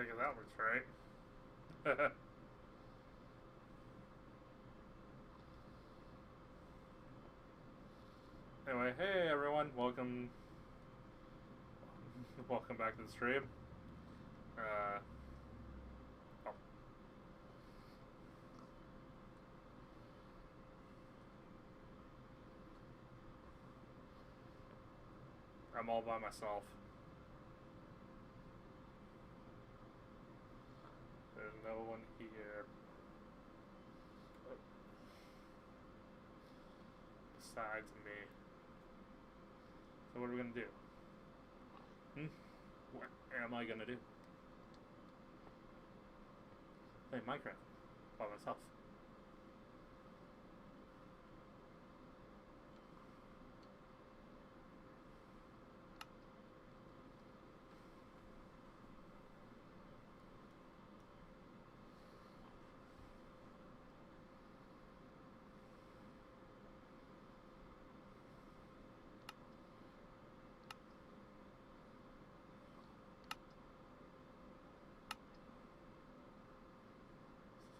Yeah, 'cause that looks right. Anyway, hey everyone, welcome back to the stream. Uh, oh, I'm all by myself. There's no one here besides me. So what are we gonna do? What am I gonna do? Play Minecraft by myself.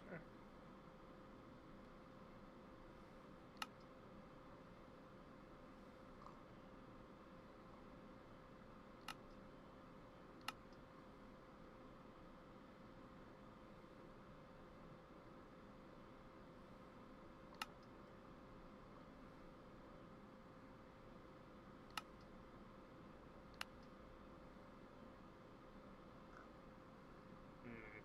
Sure. Hmm.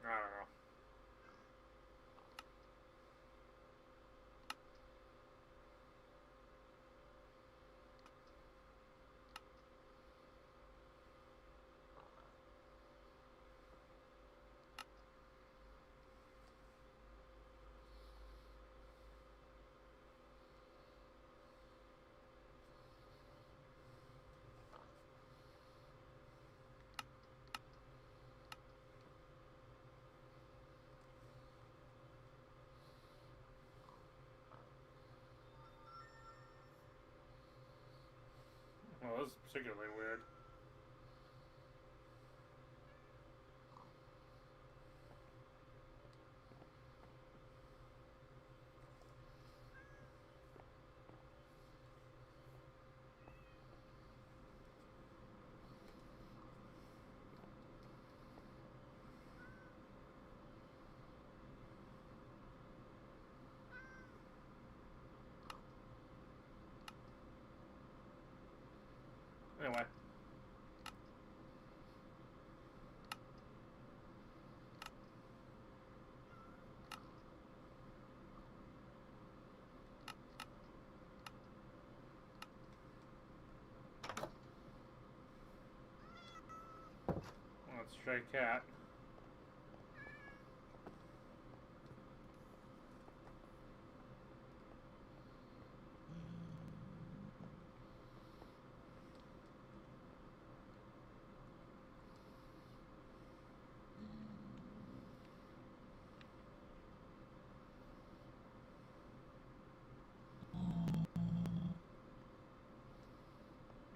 I don't know. Well, this is particularly weird. Anyway. Well, it's Stray Cat.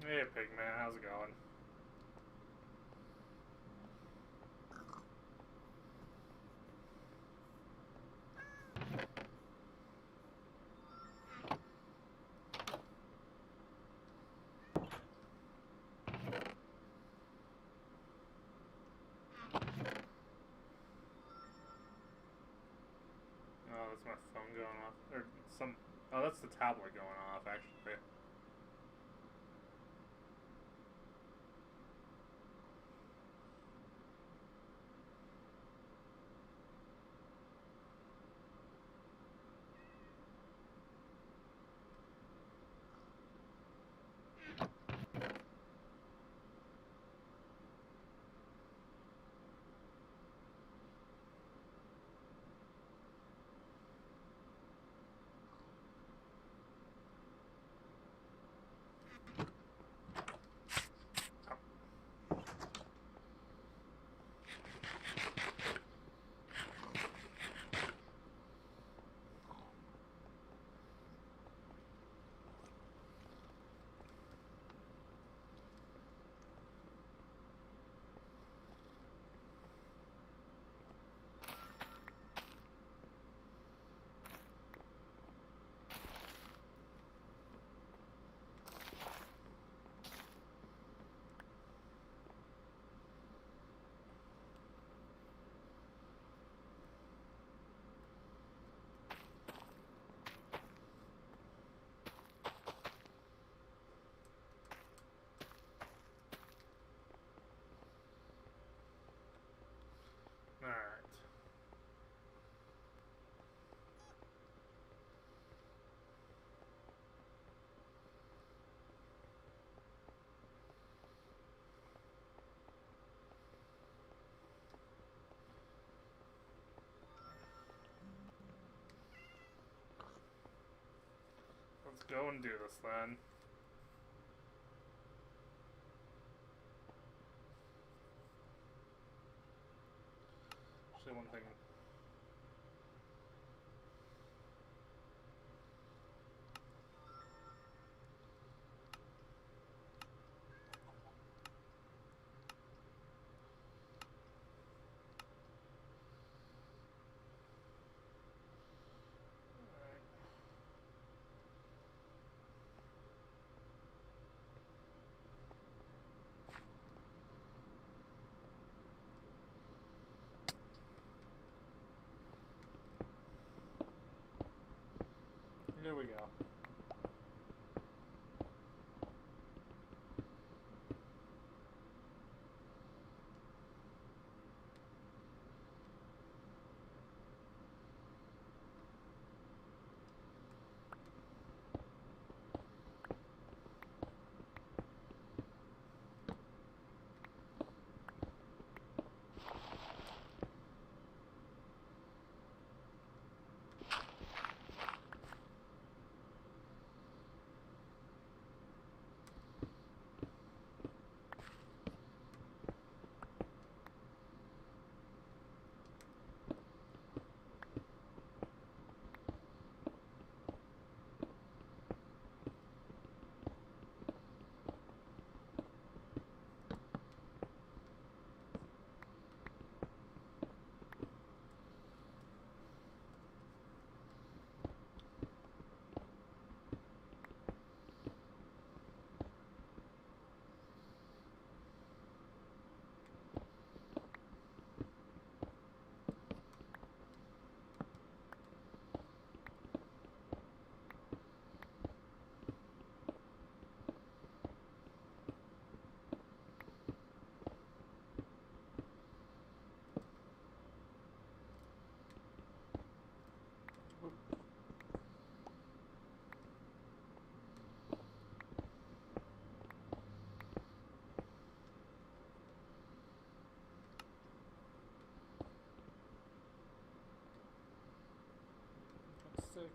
Hey, Pigman, how's it going? Oh, that's my phone going off. Or some. Oh, that's the tablet going off, actually. go and do this then. Actually, one thing. There we go. That's 6.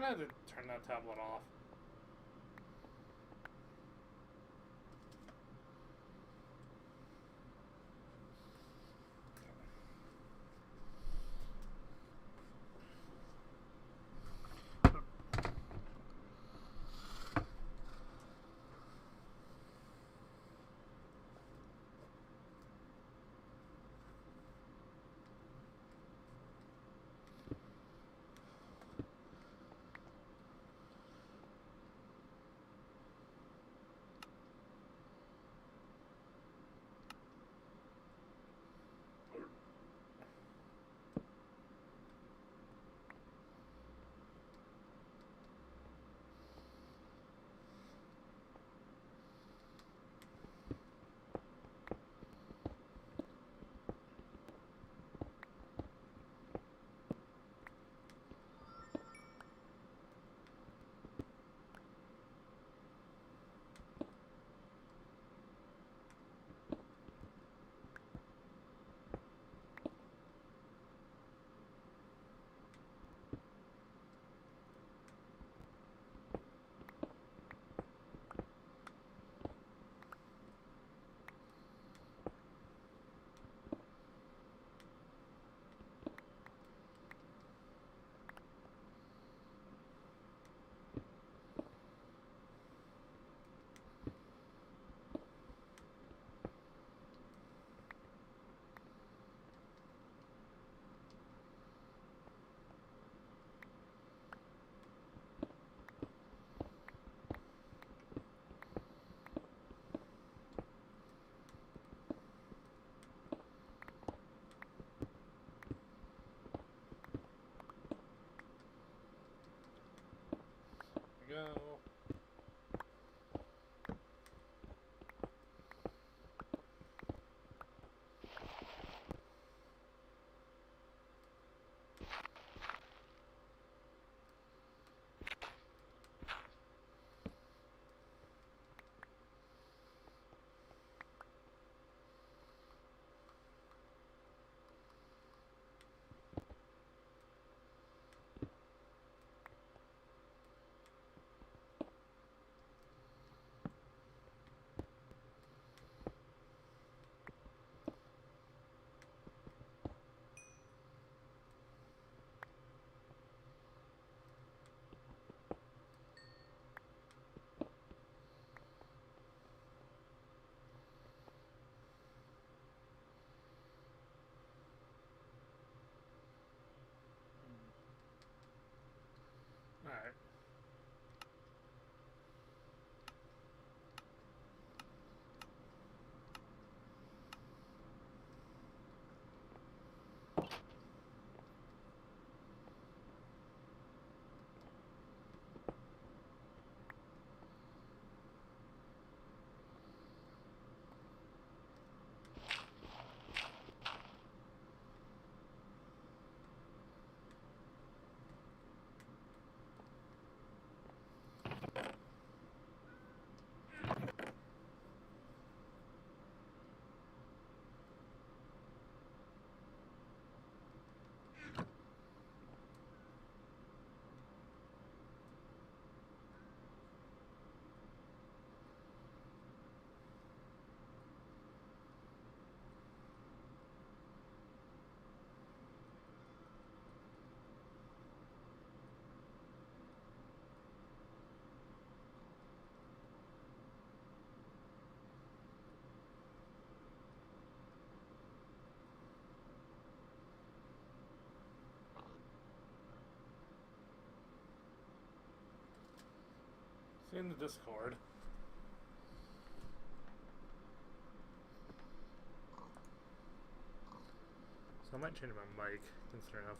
gonna have to turn that tablet off. Go. Alright. See in the Discord. So I might change my mic, considering how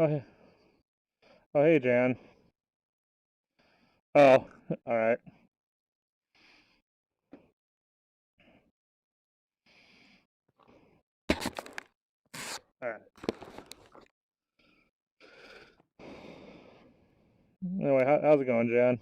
Oh, oh, hey, Jan. Oh, all right. All right. Anyway, how's it going, Jan?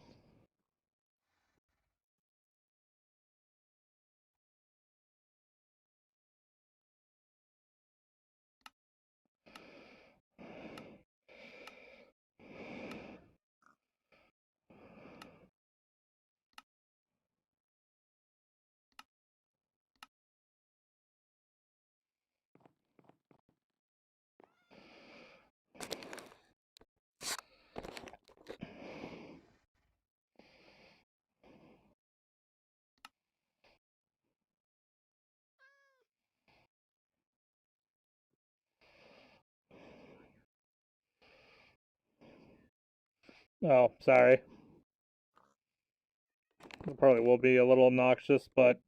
Oh, sorry. It probably will be a little obnoxious, but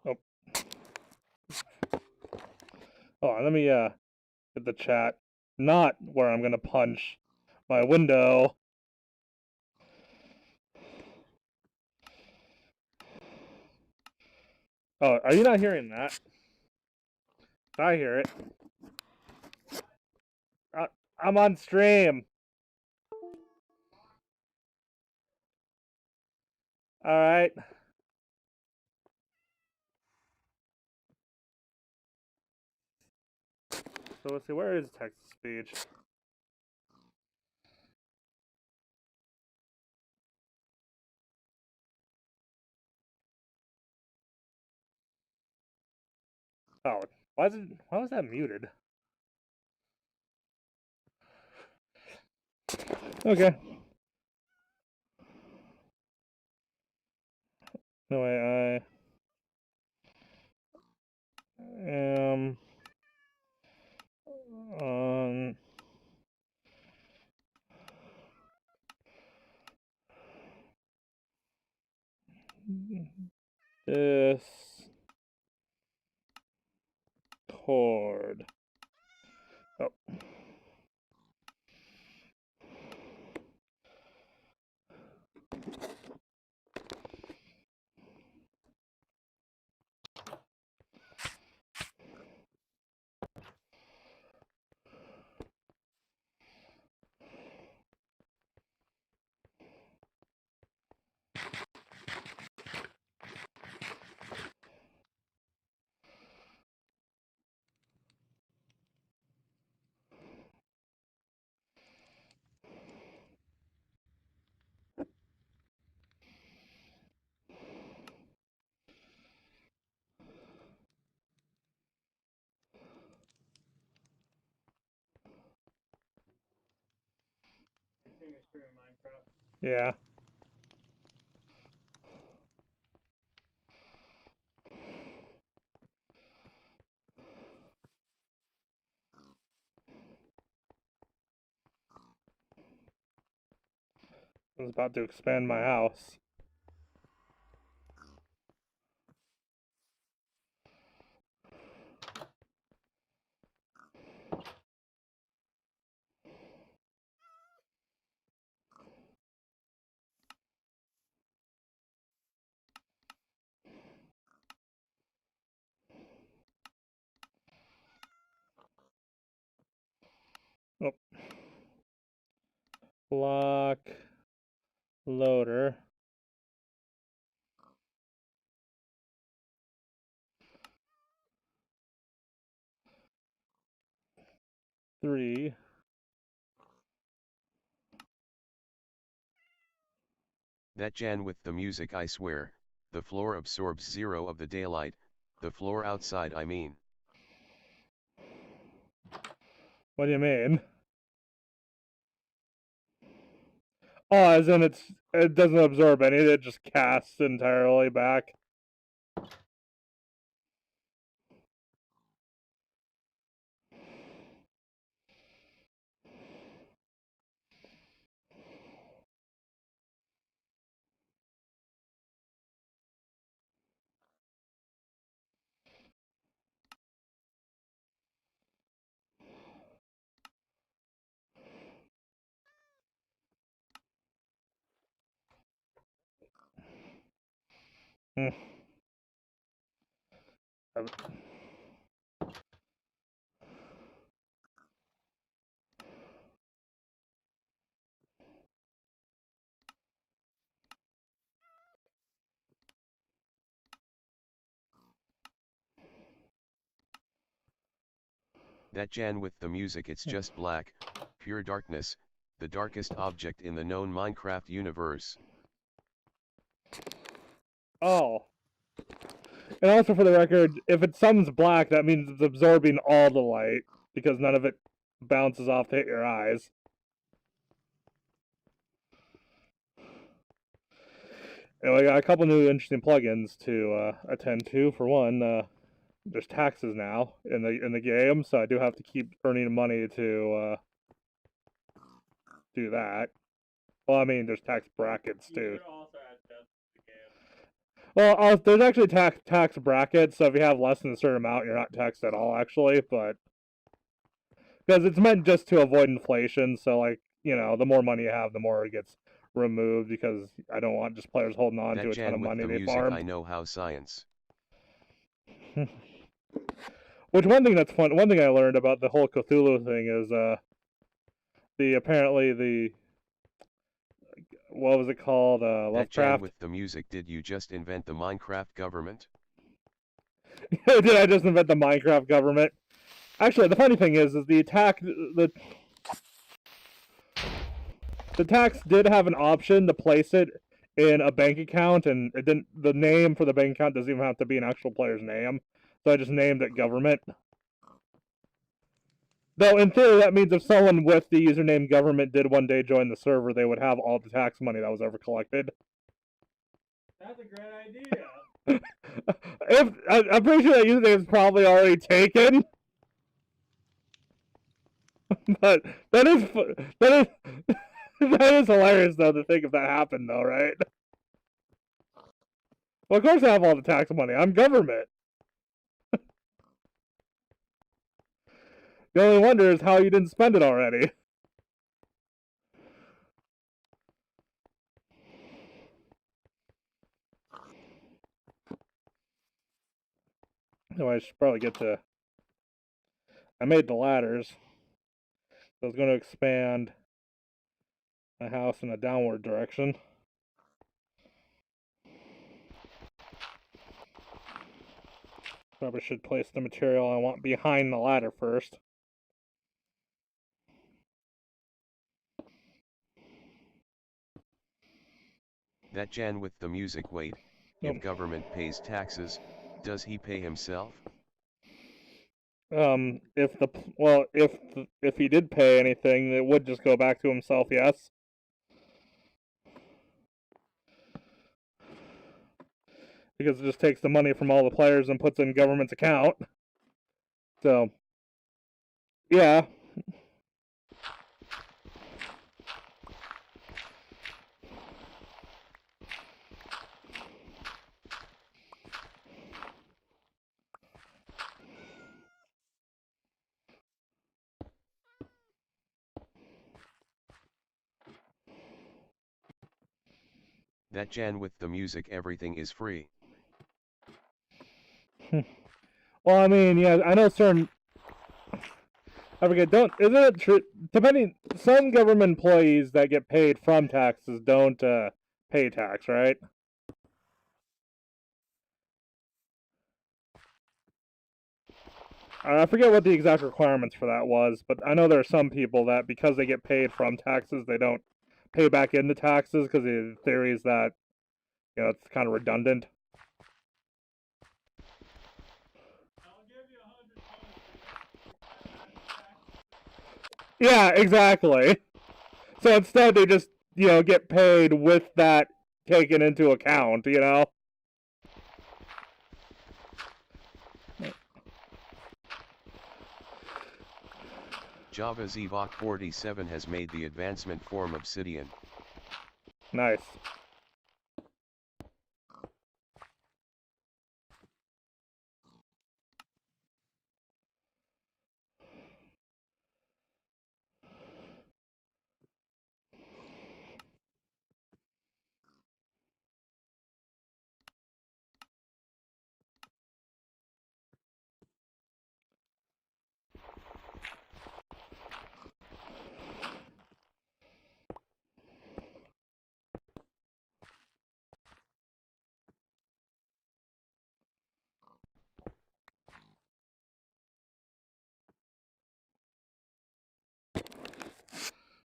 oh, hold on. Let me get the chat. Not where I'm gonna punch my window. Oh, are you not hearing that? I hear it. I'm on stream. All right. So let's see. Where is text to speech? Oh, why was that muted? Okay. No, I am on Discord. Oh. Yeah. I was about to expand my house. Oh. Block loader. 3. That Jan with the music, I swear, the floor absorbs 0 of the daylight, the floor outside I mean. What do you mean? Oh, as in it doesn't absorb any, it just casts entirely back. Hmm. That Jan with the music, it's just black, pure darkness, the darkest object in the known Minecraft universe. Oh. And also for the record, if it sums black, that means it's absorbing all the light, because none of it bounces off to hit your eyes. And we got a couple new interesting plugins to attend to. For one, there's taxes now in the game, so I do have to keep earning money to do that. Well, I mean, there's tax brackets too. Well, there's actually tax brackets, so if you have less than a certain amount, you're not taxed at all, actually. But because it's meant just to avoid inflation, so like the more money you have, the more it gets removed. Because I don't want just players holding on That to a ton Jan of with money the they music, farmed. I know how science. Which one thing that's fun? One thing I learned about the whole Cthulhu thing is apparently the what was it called? That Jan Lovecraft. with the music, did you just invent the Minecraft government? Did I just invent the Minecraft government? Actually, the funny thing is the tax did have an option to place it in a bank account, and it didn't. The name for the bank account doesn't even have to be an actual player's name, so I just named it government. Though in theory, that means if someone with the username government did one day join the server, they would have all the tax money that was ever collected. That's a great idea. I'm pretty sure that username is probably already taken. But that is that is hilarious though to think if that happened though, right? Well, of course I have all the tax money. I'm government. The only wonder is how you didn't spend it already. No, I should probably get to. I made the ladders. So I was going to expand my house in a downward direction. Probably should place the material I want behind the ladder first. That Jan with the music, wait, if government pays taxes, does he pay himself? If he did pay anything, it would just go back to himself, yes. Because it just takes the money from all the players and puts it in government's account. So, yeah. That Jan with the music, everything is free. Well, I mean, yeah, I know certain. I forget. Isn't it true? Depending, some government employees that get paid from taxes don't pay tax, right? I forget what the exact requirements for that was, but I know there are some people that because they get paid from taxes, they don't pay back into taxes because the theory is that it's kind of redundant. I'll give you $100. Yeah, exactly. So instead, they just get paid with that taken into account. Java's Evoc 47 has made the advancement form Obsidian. Nice.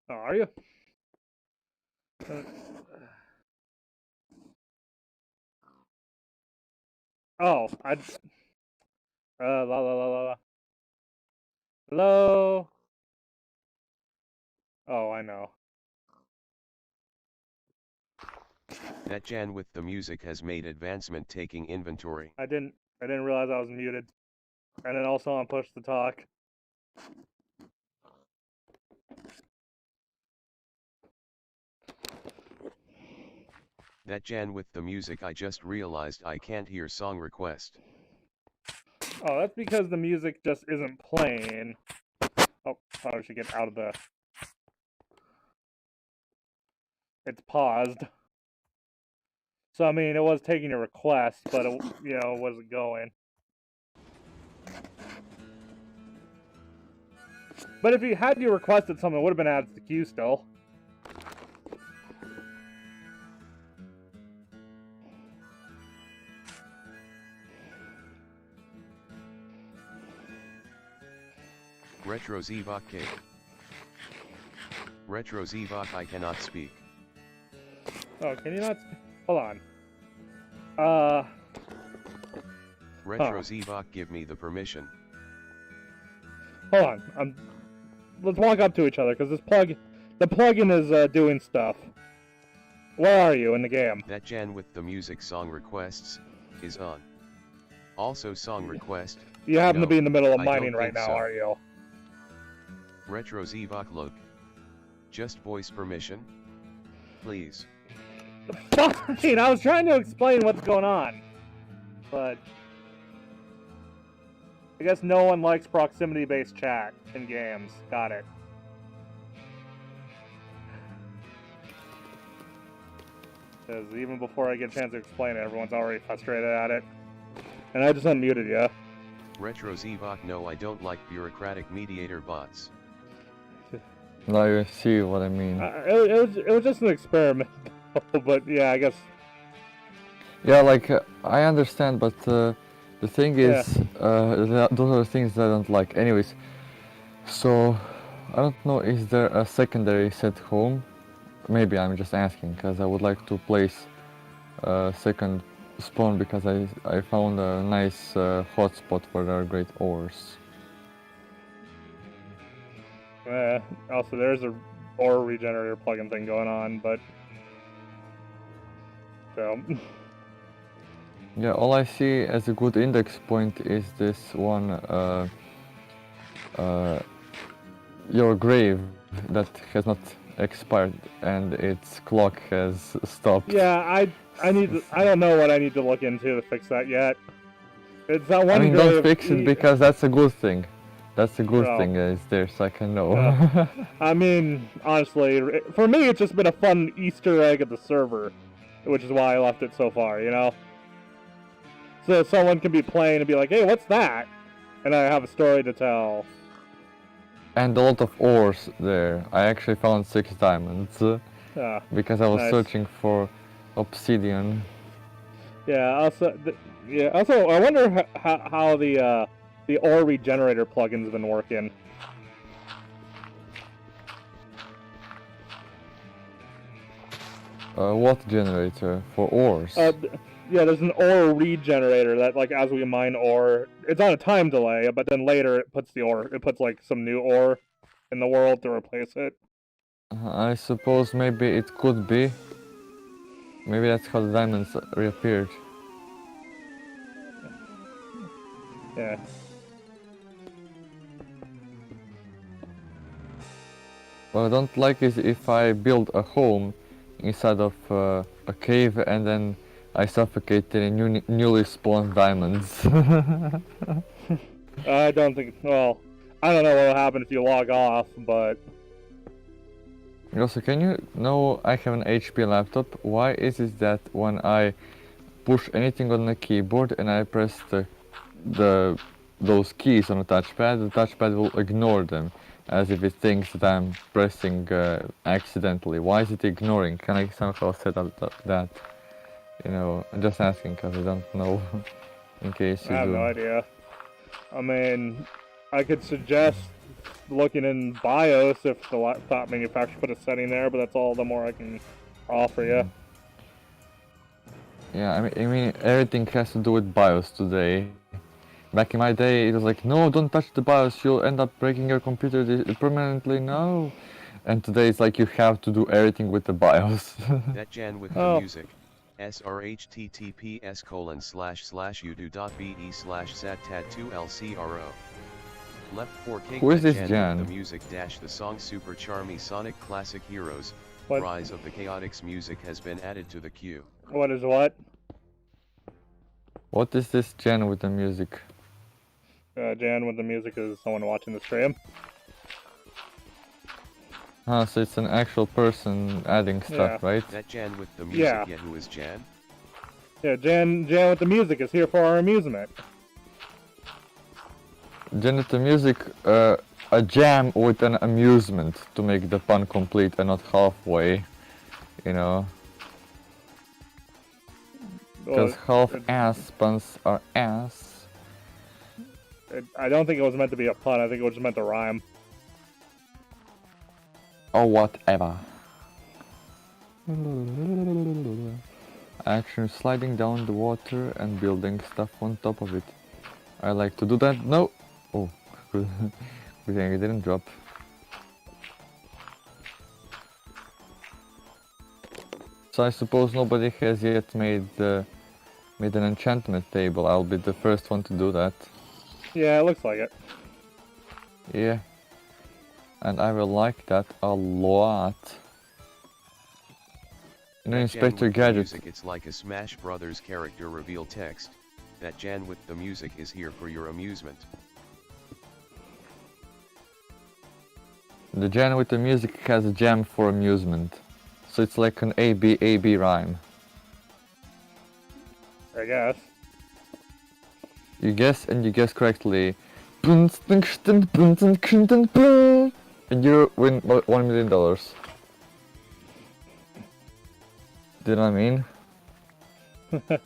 Oh, are you? Oh, la la la la la. Hello. Oh, I know. That Jan with the music has made advancement taking inventory. I didn't realize I was muted. And then also on push to talk. That Jan with the music, I just realized I can't hear song request. Oh, that's because the music just isn't playing. Oh, I should get out of the... It's paused. So, I mean, it was taking a request, but, it, you know, it wasn't going. But if you had you requested something, it would have been added to the queue still. Retro Zevok K. Retro Zevok, I cannot speak. Oh, can you not... Hold on. Retro Zevok, give me the permission. Hold on. Let's walk up to each other, because the plugin is doing stuff. Where are you in the game? That Jan with the music song requests is on. Also song request. You happen to be in the middle of I mining don't right think now, so. are you? Retro Zevok, look. Just voice permission. Please. Fine, I was trying to explain what's going on. But... I guess no one likes proximity-based chat in games. Got it. Because even before I get a chance to explain it, everyone's already frustrated at it. And I just unmuted you. Retro Zevok, no, I don't like bureaucratic mediator bots. Now you see what I mean. It was just an experiment, but yeah, I guess. Yeah, like I understand, but the thing is, those are the things that I don't like. Anyways, so I don't know. Is there a secondary set home? Maybe I'm just asking because I would like to place a second spawn because I found a nice hotspot where there are great ores. Also, there's a ore regenerator plugin thing going on, but so. Yeah, all I see as a good index point is this one, your grave that has not expired and its clock has stopped. Yeah, I need to, I don't know what I need to look into to fix that yet. It's that one I mean, grave. don't fix it because that's a good thing. That's a good No. thing, is there, so I can know. I mean, honestly, for me, it's just been a fun Easter egg at the server, which is why I left it so far, you know? So someone can be playing and be like, hey, what's that? And I have a story to tell. And a lot of ores there. I actually found 6 diamonds because I was nice. searching for obsidian. Yeah. Also, Also, I wonder how the ore regenerator plugin's been working. What generator? For ores? Yeah, there's an ore regenerator that, like, as we mine ore, it's on a time delay, but then later it puts like some new ore in the world to replace it. I suppose maybe it could be. Maybe that's how the diamonds reappeared. Yeah. What I don't like is if I build a home inside of a cave and then I suffocate in newly spawned diamonds. I don't think. Well, I don't know what will happen if you log off, but. Also, can you know I have an HP laptop? Why is it that when I push anything on the keyboard and I press those keys on the touchpad will ignore them, as if it thinks that I'm pressing accidentally? Why is it ignoring? Can I somehow set up that? You know, I'm just asking because I don't know. In case you do. I have no idea. I mean, I could suggest looking in BIOS if the laptop manufacturer put a setting there, but that's all the more I can offer you. Yeah, I mean, everything has to do with BIOS today. Back in my day, it was like, no, don't touch the BIOS, you'll end up breaking your computer permanently, no. And today it's like you have to do everything with the BIOS. That Jan with Oh. the music. srhttps://udo.be/sattat2lcro. Left 4K. Who is that this Jan Jan? with the music dash the song Super Charmy Sonic Classic Heroes. What? Rise of the Chaotix music has been added to the queue. What is what? What is this Jan with the music? Jan with the music is someone watching the stream. Ah, so it's an actual person adding stuff, Yeah. right? That Jan with the music. Yeah. Who is Jan? Yeah, Jan with the music is here for our amusement. Jan with the music, a jam with an amusement to make the pun complete and not halfway, you know? Because half-ass puns are ass. I don't think it was meant to be a pun, I think it was meant to rhyme. Or whatever. Action sliding down the water and building stuff on top of it. I like to do that. No! Oh, good thing it didn't drop. So I suppose nobody has yet made an enchantment table. I'll be the first one to do that. Yeah, it looks like it. Yeah. And I will like that a lot. You know, That Jan Inspector with the Gadget. music, it's like a Smash Brothers character reveal text. That Jan with the music is here for your amusement. The Jan with the music has a jam for amusement. So it's like an A-B rhyme. I guess. You guess and you guess correctly. And you win $1 million. Do you know what I mean?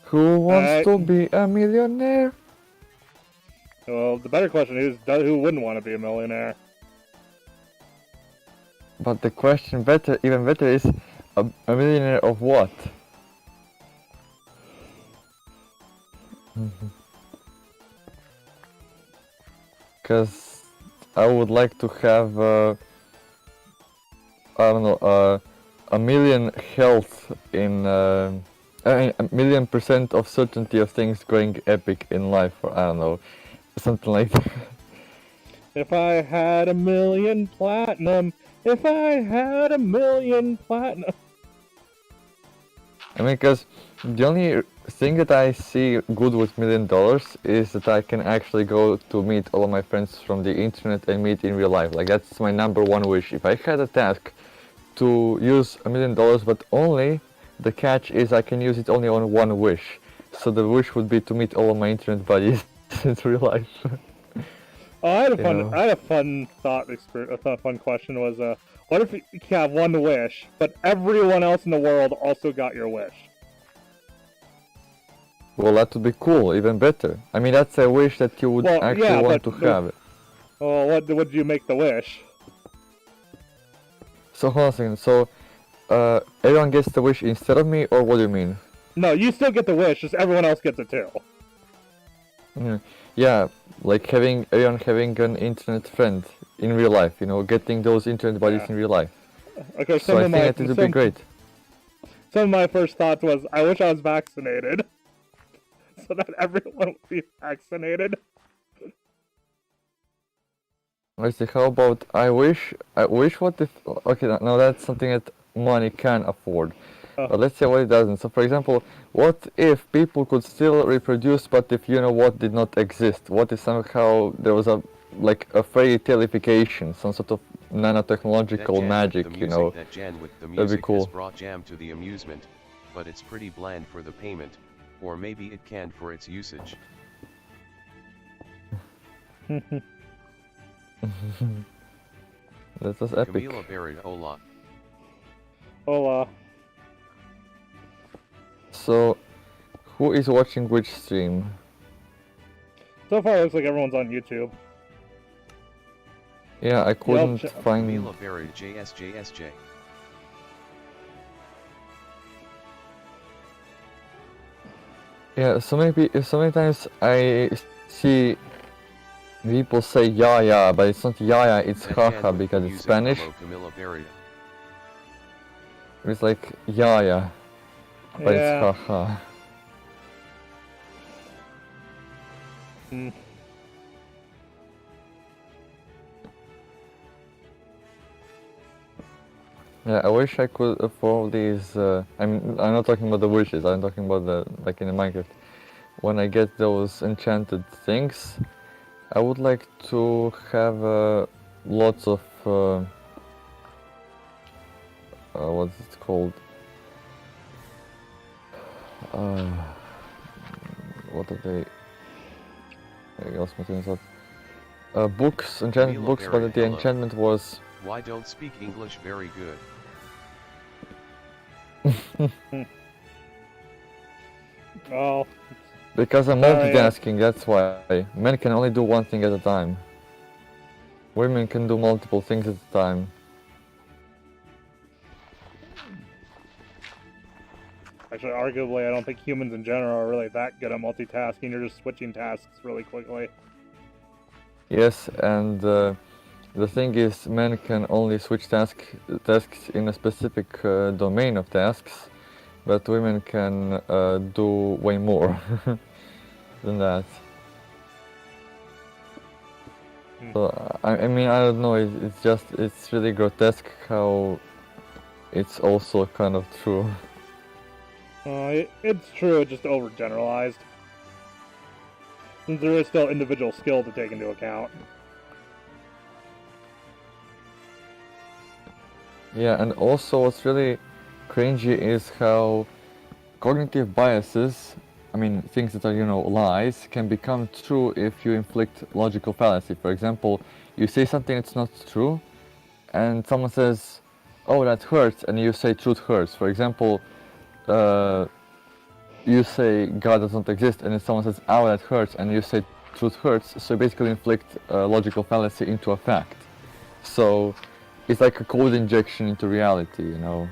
Who wants to be a millionaire? Well, the better question is, who wouldn't want to be a millionaire? But the question even better is, a millionaire of what? Because I would like to have, I don't know, a million health in, a million % of certainty of things going epic in life, or I don't know, something like that. If I had $1 million platinum, if I had $1 million platinum. I mean, because the only thing that I see good with $1 million is that I can actually go to meet all of my friends from the internet and meet in real life. Like, that's my #1 wish. If I had a task to use $1 million, but only the catch is I can use it only on one wish. So the wish would be to meet all of my internet buddies in real life. Oh, I had a fun thought experience. A fun question was, what if you have one wish, but everyone else in the world also got your wish? Well, that would be cool, even better. I mean, that's a wish that you would actually want to have. Well, what would you make the wish? So hold on a second. So, everyone gets the wish instead of me, or what do you mean? No, you still get the wish, just everyone else gets it too. Yeah, like everyone having an internet friend in real life, you know, getting those internet buddies in real life. Okay, so I think that it would be great. Some of my first thoughts was, I wish I was vaccinated. So that everyone would be vaccinated. Let's see, how about I wish what if, okay, now that's something that money can afford. But let's say what it doesn't. So for example, what if people could still reproduce, but if you know what did not exist? What if somehow there was a fairy taleification, some sort of nanotechnological magic, you know? That Jan with the That'd be music cool. has brought jam to the amusement, but it's pretty bland for the payment, or maybe it can for its usage. That was epic. Camila Barrett, hola. Hola. So, who is watching which stream? So far, it looks like everyone's on YouTube. Yeah, I couldn't find. Camila Berry JSJSJ. Yeah, so many times I see people say yeah, but it's not yeah, it's That haha Jan with because the it's music, Spanish. hello, Camila Berry. It's like yeah, but it's Yeah. haha. Mm. Yeah, I wish I could afford these. I'm not talking about the wishes. I'm talking about the like in the Minecraft. When I get those enchanted things, I would like to have lots of what's it called? What are they? I lost my train of thought. Books, enchanted Camila books, Berry, but the hello. enchantment was. Why don't speak English very good? Oh. Because I'm Sorry, multitasking, that's why. Men can only do one thing at a time. Women can do multiple things at a time. Actually, arguably, I don't think humans in general are really that good at multitasking. You're just switching tasks really quickly. Yes, and the thing is, men can only switch tasks in a specific domain of tasks, but women can do way more than that. So I mean, I don't know. It's really grotesque how it's also kind of true. It's true, it's just overgeneralized. Since there is still individual skill to take into account. Yeah, and also what's really cringy is how cognitive biases, I mean things that are, you know, lies, can become true if you inflict logical fallacy. For example, you say something that's not true, and someone says, oh, that hurts, and you say truth hurts. For example, you say God does not exist, and then someone says, ow, that hurts, and you say truth hurts, so you basically inflict a logical fallacy into a fact. So it's like a code injection into reality, you know.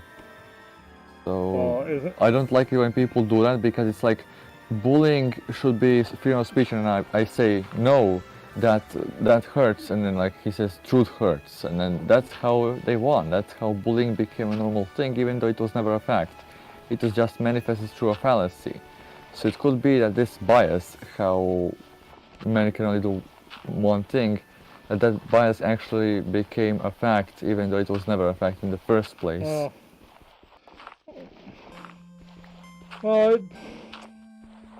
So I don't like it when people do that, because it's like bullying should be freedom of speech, and I say no, that hurts, and then like he says truth hurts, and then that's how they won. That's how bullying became a normal thing, even though it was never a fact. It was just manifested through a fallacy. So it could be that this bias, how men can only do one thing, that bias actually became a fact, even though it was never a fact in the first place. Well,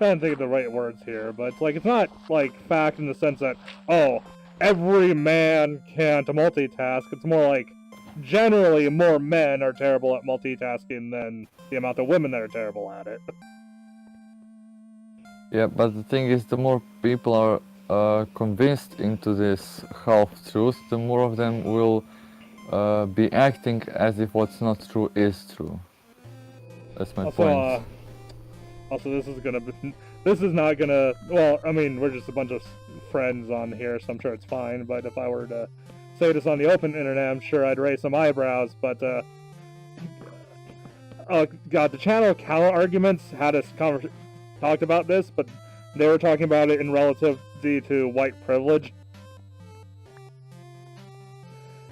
I don't think of the right words here, but it's like, it's not like fact in the sense that, oh, every man can't multitask. It's more like, generally more men are terrible at multitasking than the amount of women that are terrible at it. Yeah, but the thing is, the more people are convinced into this half-truth, the more of them will be acting as if what's not true is true. That's my point. Also, this is not gonna, well, I mean, we're just a bunch of friends on here, so I'm sure it's fine, but if I were to say this on the open internet, I'm sure I'd raise some eyebrows, but, God, the channel counter arguments had us talked about this, but they were talking about it in relativity to white privilege.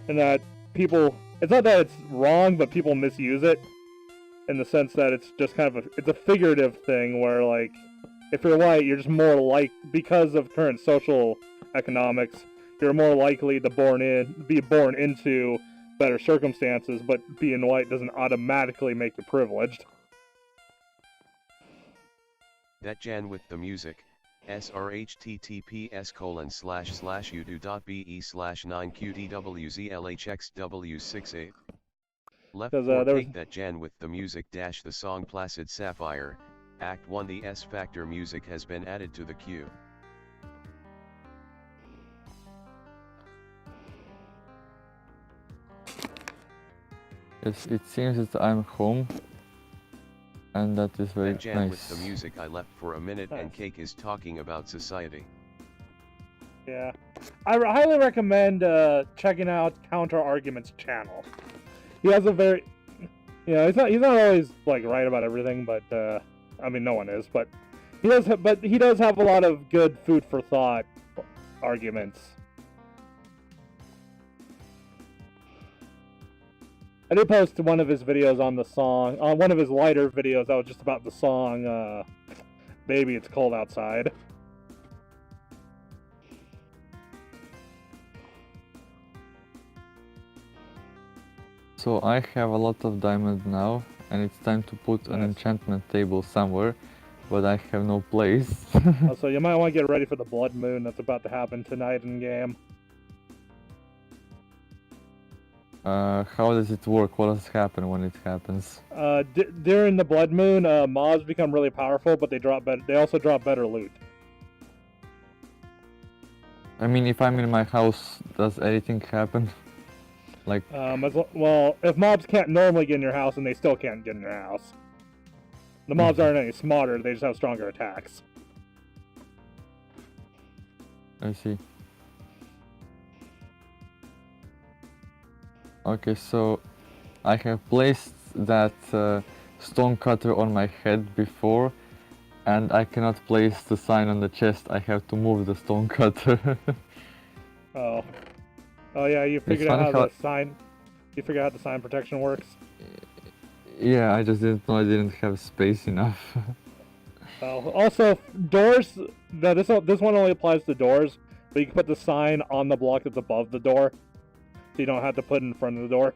And that people, it's not that it's wrong, but people misuse it. In the sense that it's just kind of it's a figurative thing where, like, if you're white, you're just more like, because of current social economics, you're more likely to be born into better circumstances, but being white doesn't automatically make you privileged. That Jan with the music, srhttps://udo.be/9qdwzlhxw68. Left 4 take that Jan with the music dash the song Placid Sapphire, Act 1. The S Factor music has been added to the queue. It seems that I'm home, and that is very that Jan nice. With the music I left for a minute, and Cake is talking about society. Yeah, I highly recommend checking out Counter Argument's channel. He has a very, he's not always like right about everything, but I mean no one is, but he does have a lot of good food for thought arguments. I did post one of his videos on the song, on one of his lighter videos that was just about the song, Baby It's Cold Outside. So I have a lot of diamonds now, and it's time to put an enchantment table somewhere, but I have no place. So you might want to get ready for the blood moon that's about to happen tonight in game. How does it work? What does happen when it happens? During the blood moon, mobs become really powerful, but they also drop better loot. I mean, if I'm in my house, does anything happen? Like, well, if mobs can't normally get in your house, and they still can't get in your house. The mobs aren't any smarter, they just have stronger attacks. I see. Okay, so I have placed that stone cutter on my head before, and I cannot place the sign on the chest. I have to move the stone cutter. Oh. Oh yeah, you figured out how the sign... You figured out how the sign protection works? Yeah, I just didn't know I didn't have space enough. Also, doors... No, this one only applies to doors, but you can put the sign on the block that's above the door, so you don't have to put it in front of the door.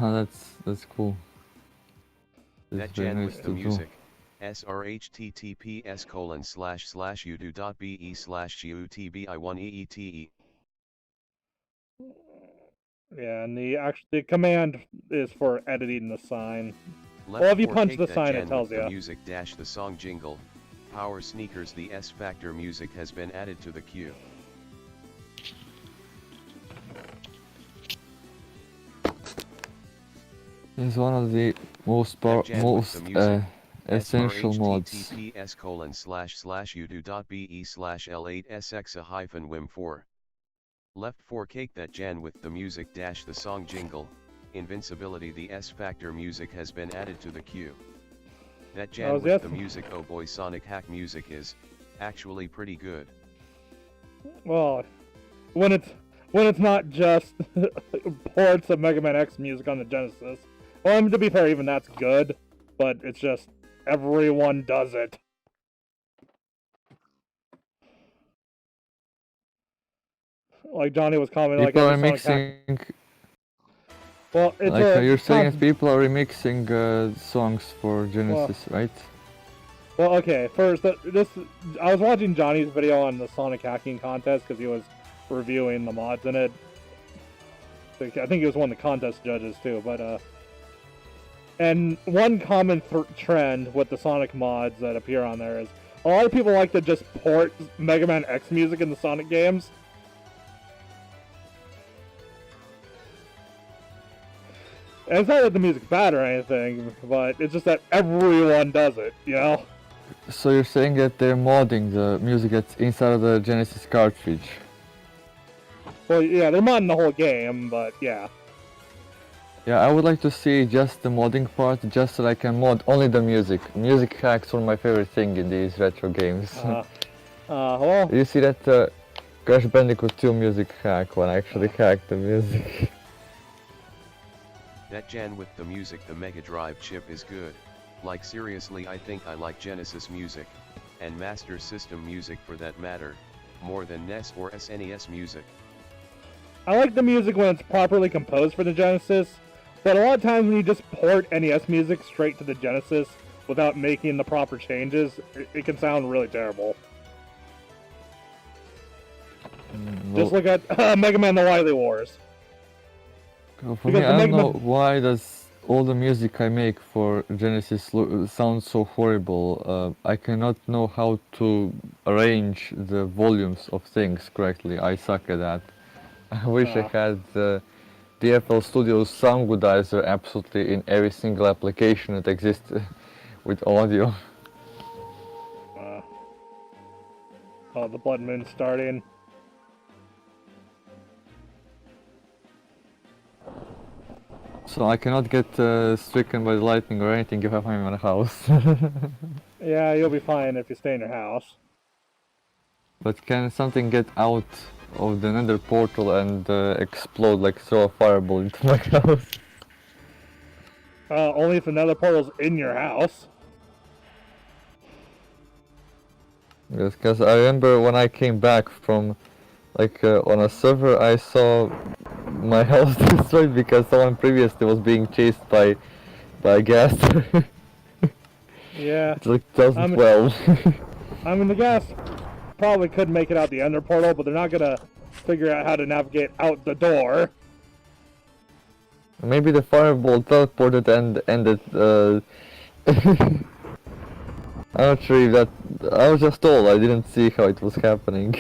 Oh, that's cool. That Jan with the music. srhttps://udo.be/gutbi1eete. Yeah, and the command is for editing the sign. Left well, if you punch the sign, it tells you. The music dash the song jingle. Power sneakers. The S Factor music has been added to the queue. It's one of the most essential mods. https://udo.be/l8sxa-wim4. Left 4 cake that Jan with the music dash the song jingle. Invincibility. The S Factor music has been added to the queue. That Jan with the music. Oh boy, Sonic hack music is actually pretty good. Well, when it's not just ports of Mega Man X music on the Genesis. Well, I mean, to be fair, even that's good, but it's just everyone does it. Like Johnny was commenting, people are mixing. Well, it's like you're saying, people are remixing songs for Genesis, right? Well, okay. First, I was watching Johnny's video on the Sonic hacking contest because he was reviewing the mods in it. I think he was one of the contest judges too. But and one common trend with the Sonic mods that appear on there is a lot of people like to just port Mega Man X music in the Sonic games. And it's not that the music's bad or anything, but it's just that everyone does it, you know? So you're saying that they're modding the music that's inside of the Genesis cartridge? Well, yeah, they're modding the whole game, but yeah. Yeah, I would like to see just the modding part, just so that I can mod only the music. Music hacks are my favorite thing in these retro games. Well... You see that Crash Bandicoot 2 music hack when I actually hacked the music. That Jan with the music. The Mega Drive chip is good. Like seriously, I think I like Genesis music, and Master System music for that matter, more than NES or SNES music. I like the music when it's properly composed for the Genesis, but a lot of times when you just port NES music straight to the Genesis without making the proper changes, it can sound really terrible. Well, just look at Mega Man The Wily Wars. For me, I don't know why does all the music I make for Genesis sound so horrible. I cannot know how to arrange the volumes of things correctly. I suck at that. I wish I had the FL Studios Sound Goodizer absolutely in every single application that exists with audio. Oh, the blood moon's starting. So I cannot get stricken by lightning or anything if I'm in my house. Yeah, you'll be fine if you stay in your house. But can something get out of the nether portal and explode, like throw a fireball into my house? Only if the nether portal's in your house. Yes, because I remember when I came back from, like, on a server, I saw my house destroyed because someone previously was being chased by a gas. Yeah. It's like 2012. I mean, the gas probably could make it out the ender portal, but they're not gonna figure out how to navigate out the door. Maybe the fireball teleported and ended. I'm not sure if that. I was just told, I didn't see how it was happening.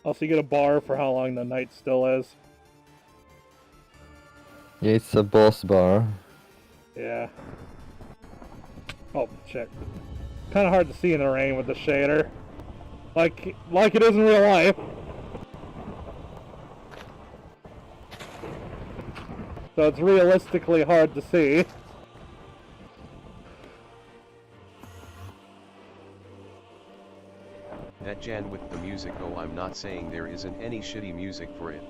Also, you get a bar for how long the night still is. Yeah, it's a boss bar. Yeah. Oh, shit. Kind of hard to see in the rain with the shader. Like it is in real life. So it's realistically hard to see. That Jan with the music. Oh, I'm not saying there isn't any shitty music for it.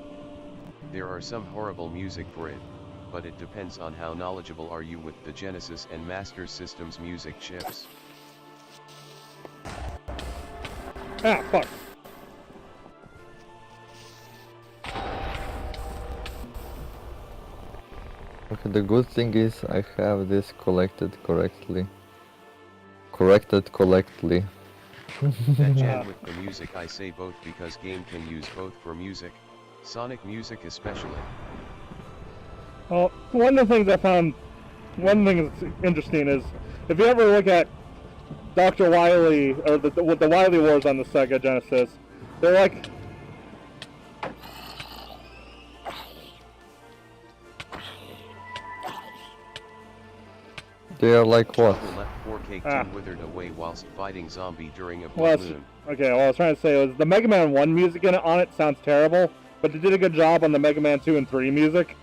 There are some horrible music for it, but it depends on how knowledgeable are you with the Genesis and Master Systems music chips. Ah, fuck. Okay, the good thing is I have this corrected correctly. Corrected correctly. That Jan with the music. I say both because game can use both for music, Sonic music especially. Well, one of the things I found, one thing that's interesting is, if you ever look at Dr. Wily, or the Wily Wars on the Sega Genesis, they're like... They are like what? Left 4K2 withered away whilst fighting zombie during a Well, blood moon. okay, what I was trying to say was the Mega Man 1 music on it sounds terrible, but they did a good job on the Mega Man 2 and 3 music.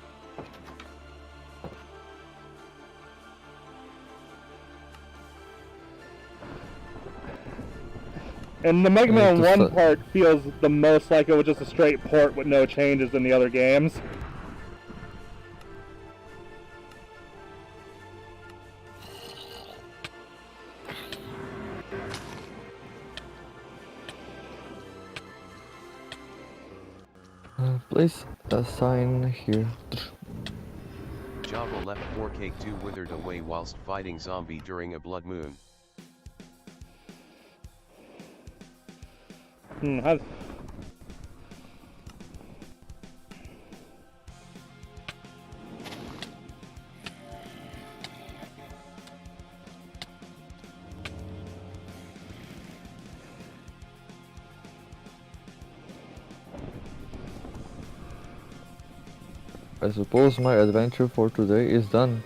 And the Mega Man 1 part feels the most like it was just a straight port with no changes in the other games. Place a sign here. Java left 4K2 withered away whilst fighting zombie during a blood moon. How's... I suppose my adventure for today is done.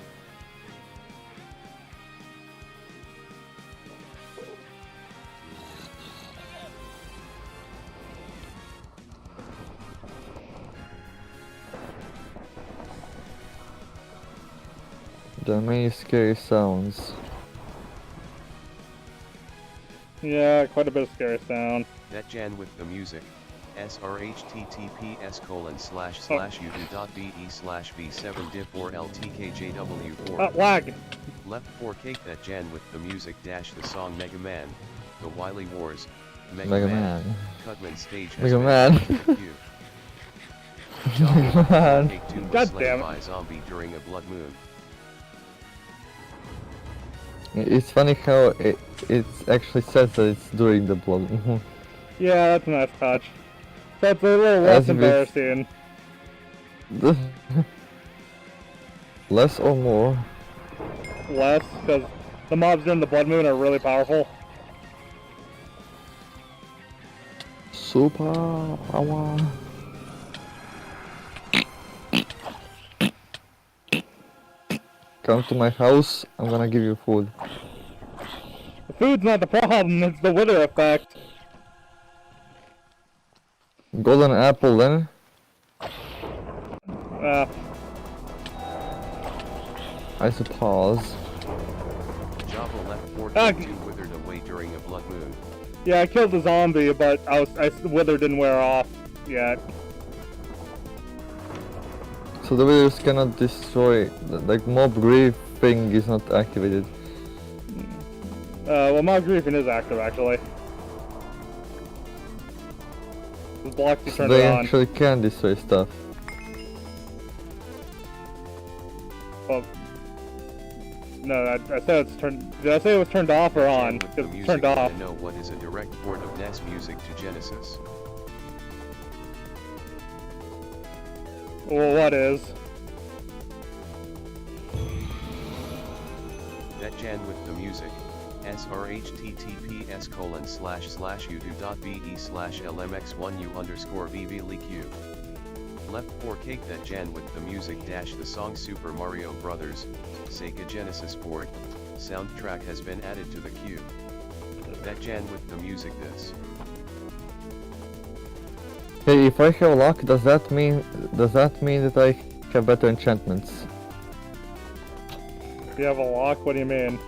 There are many scary sounds. Yeah, quite a bit of scary sound. That Jan with the music. srhttps://youtube.be/v7div4ltkjw4. Lag! Left 4K that Jan with the music dash the song Mega Man, The Wily Wars, Mega Man, Cutman stage has Mega been Man. added to the queue. Mega Man. God damn it. By zombie during a blood moon. It's funny how it actually says that it's during the blood. Yeah, that's a nice touch. That's a little less embarrassing. Less or more? Less, because the mobs during the blood moon are really powerful. Super power. come to my house, I'm gonna give you food. The food's not the problem, it's the wither effect. Golden apple then? I suppose. Java left 422 withered away during a blood moon. Yeah, I killed the zombie, but the wither didn't wear off yet. So the withers cannot destroy, like mob griefing is not activated. Well, mob griefing is active actually. The block to So turn they it on. actually can destroy stuff. Well, no, I said it's turned. Did I say it was turned off or on? With It's the music, turned off. know what is a direct port of NES music to Genesis. Well, what is? That Jan with the music. srhttps://youtube.be/lmx1u_vvleq. Left 4 cake that Jan with the music dash the song Super Mario Brothers, Sega Genesis port, soundtrack has been added to the queue. That Jan with the music this. Hey, if I have luck, does that mean that I have better enchantments? If you have a lock, what do you mean?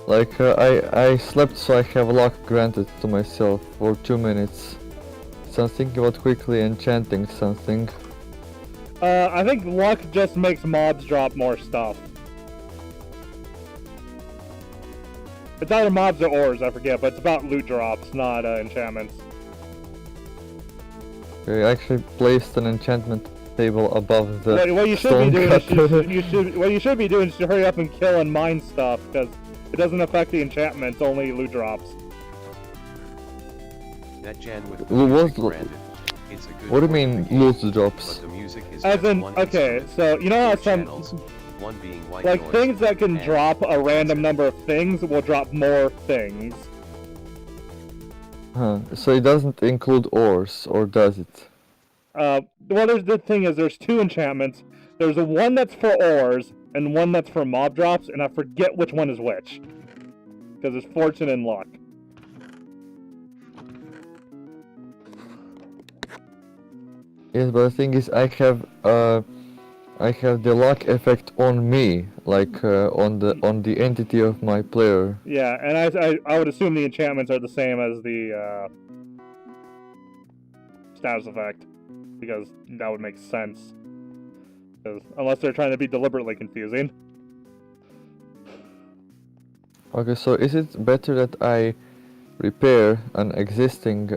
Like, I slept so I have luck granted to myself for 2 minutes. So I'm thinking about quickly enchanting something. I think luck just makes mobs drop more stuff. It's either mobs or ores, I forget, but it's about loot drops, not enchantments. I actually placed an enchantment table above the What you should stone be doing cutter. is what you should be doing is to hurry up and kill and mine stuff, because it doesn't affect the enchantments, only loot drops. That Jan with the What- music what- granted. It's a good What do you port mean, of the game, loot but drops? the music is As just in, one okay, instrument, so you know how 4 some channels, one being white like noise, things that can and drop a random that's it. number of things will drop more things. Huh. So it doesn't include ores, or does it? Well, the thing is, there's 2 enchantments. There's one that's for ores and one that's for mob drops, and I forget which one is which, because it's fortune and luck. Yes, but the thing is, I have the luck effect on me, like on the entity of my player. Yeah, and I would assume the enchantments are the same as the status effect, because that would make sense. 'Cause unless they're trying to be deliberately confusing. Okay, so is it better that I repair an existing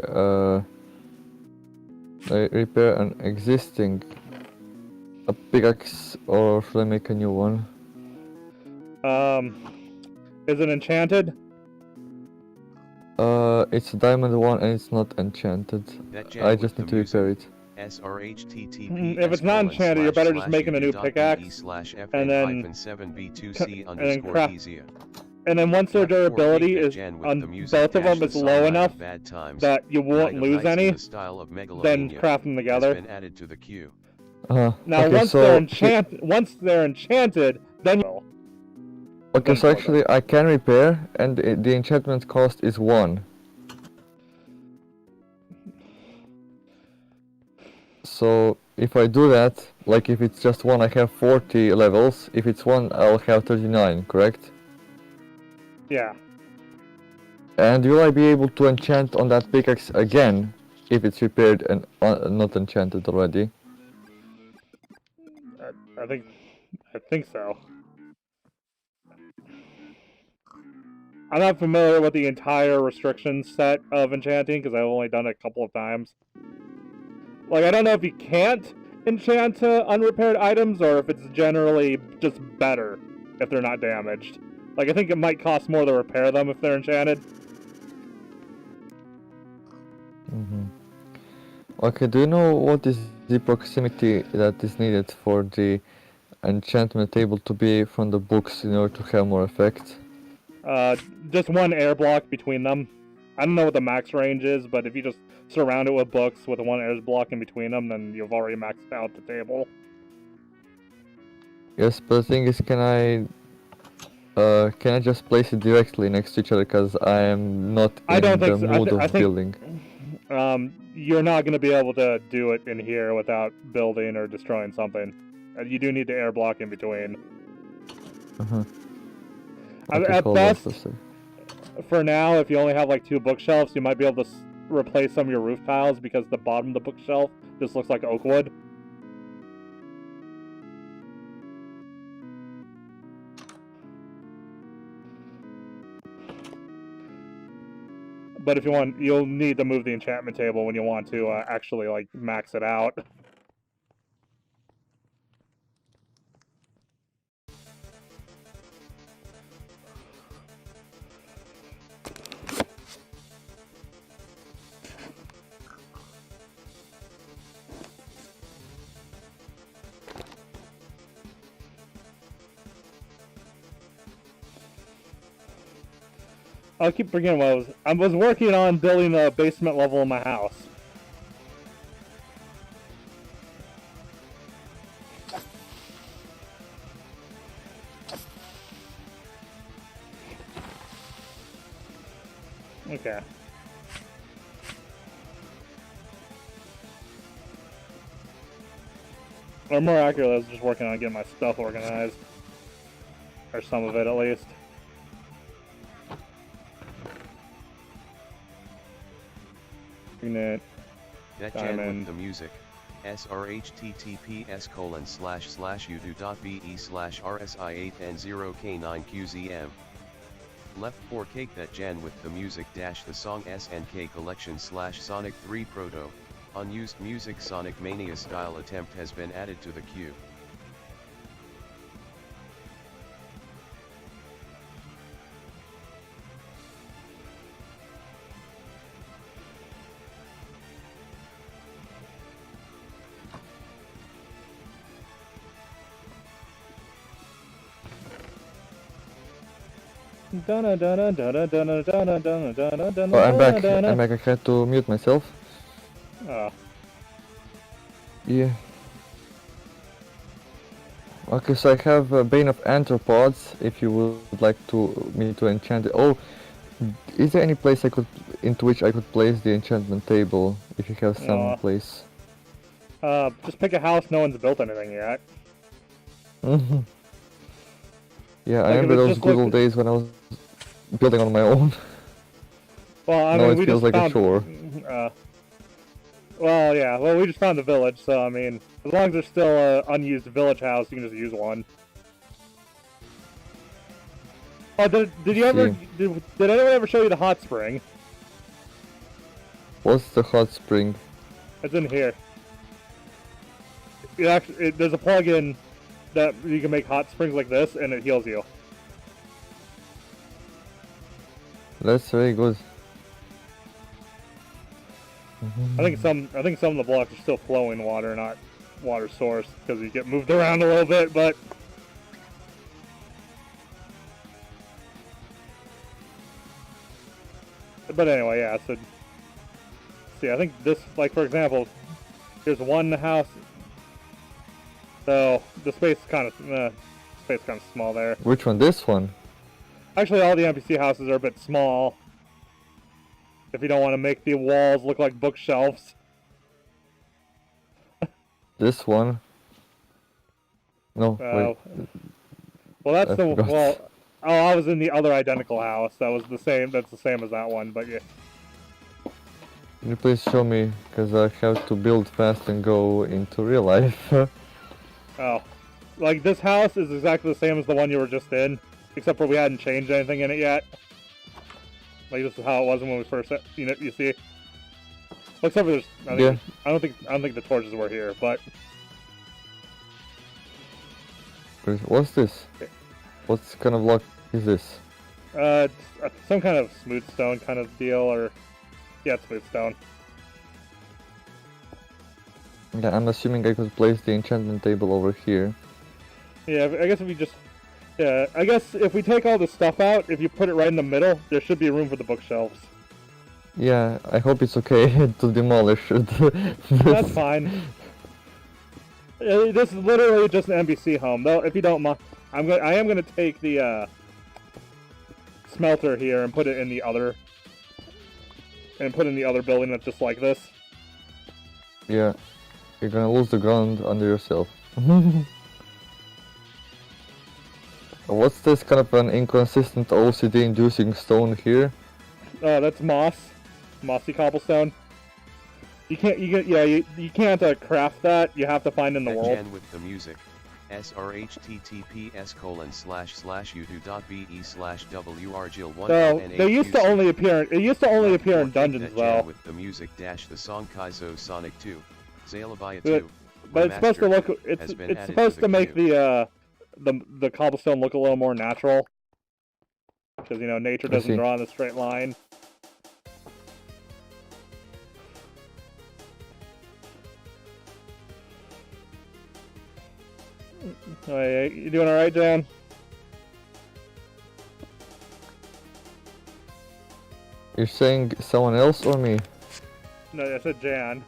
a pickaxe, or should I make a new one? Is it enchanted? It's a diamond one and it's not enchanted. That Jan I with just the need to repair it. srhttps://youtube.be/fn7b2c If it's not enchanted, you're better just making a new pickaxe, and then _craft. And then once their Left 4 durability cake that is Jan with on the music both of dash them the is song low Night of enough Bad Times, that you won't Night of lose Nights in any, the style of then Megalomania craft them has together. been added to the queue. Now, okay, once so they're enchanted, then you will. okay, so actually I can repair, and the enchantment cost is 1. So if I do that, like if it's just 1, I have 40 levels. If it's 1, I'll have 39, correct? Yeah. And will I be able to enchant on that pickaxe again if it's repaired and not enchanted already? I think so. I'm not familiar with the entire restriction set of enchanting because I've only done it a couple of times. Like, I don't know if you can't enchant unrepaired items or if it's generally just better if they're not damaged. Like, I think it might cost more to repair them if they're enchanted. Okay, do you know what is the proximity that is needed for the enchantment table to be from the books in order to have more effect? Just one air block between them. I don't know what the max range is, but if you just surround it with books with one air block in between them, then you've already maxed out the table. Yes, but the thing is, can I just place it directly next to each other? Because I am not I in don't the think so. mood I of think building. you're not going to be able to do it in here without building or destroying something. You do need to air block in between. Okay, At hold on best, for a sec. for now, if you only have like 2 bookshelves, you might be able to replace some of your roof tiles because the bottom of the bookshelf just looks like oak wood. But if you want, you'll need to move the enchantment table when you want to actually like max it out. I'll keep forgetting what I was working on building a basement level in my house. Okay. Or more accurately, I was just working on getting my stuff organized. Or some of it, at least. Unit. That Jan with the music. srhttps://udo.be/rsi8n0k9qzm. Left 4 cake that Jan with the music dash the song SNK collection /Sonic 3 Proto. Unused music Sonic Mania style attempt has been added to the queue. Oh, I'm back. I'm back. I had to mute myself. Oh. Yeah. Okay, so I have a Bane of Anthropods, if you would like me to enchant it. Oh, is there any place into which I could place the enchantment table, if you have some place? Just pick a house no one's built anything yet. Yeah, I remember those good old days when I was building on my own. Well, I mean, it feels like a chore. Well, yeah. Well, we just found the village, so I mean, as long as there's still an unused village house, you can just use one. Oh, did you ever did anyone ever show you the hot spring? What's the hot spring? It's in here. There's a plugin that you can make hot springs like this, and it heals you. That's very good. I think some of the blocks are still flowing water, not water source, because you get moved around a little bit, but. But anyway, yeah. So, see, I think this, like for example, here's one house. So the space is kind of small there. Which one? This one? Actually, all the NPC houses are a bit small. If you don't want to make the walls look like bookshelves. This one? No, wait. Well, that's I was in the other identical house. That was the same. That's the same as that one. But yeah. Can you please show me? Because I have to build fast and go into real life. Oh, like this house is exactly the same as the one you were just in, except for we hadn't changed anything in it yet. Like this is how it was when we first, you see. Except for I don't think the torches were here, but. What's this? What kind of block is this? Some kind of smooth stone kind of deal, or yeah, it's smooth stone. Yeah, I'm assuming I could place the enchantment table over here. Yeah, I guess if you just... Yeah, I guess if we take all this stuff out, if you put it right in the middle, there should be room for the bookshelves. Yeah, I hope it's okay to demolish it. That's fine. This is literally just an NPC home, though. If you don't mind, I am gonna take the smelter here and put it in the other, building that's just like this. Yeah, you're gonna lose the ground under yourself. What's this kind of an inconsistent OCD-inducing stone here? That's mossy cobblestone. You can't craft that. You have to find in the world. Jan with the music. srhttps://udo.be/wrgil1. So they used to only appear. It used to only appear in dungeons, though. With the music dash the song Kaizo Sonic 2, Xalabia 2. But it's supposed to look. It's supposed to make the cobblestone look a little more natural. Because nature doesn't draw in a straight line. Hey, you doing all right, Jan? You're saying someone else or me? No, I said Jan.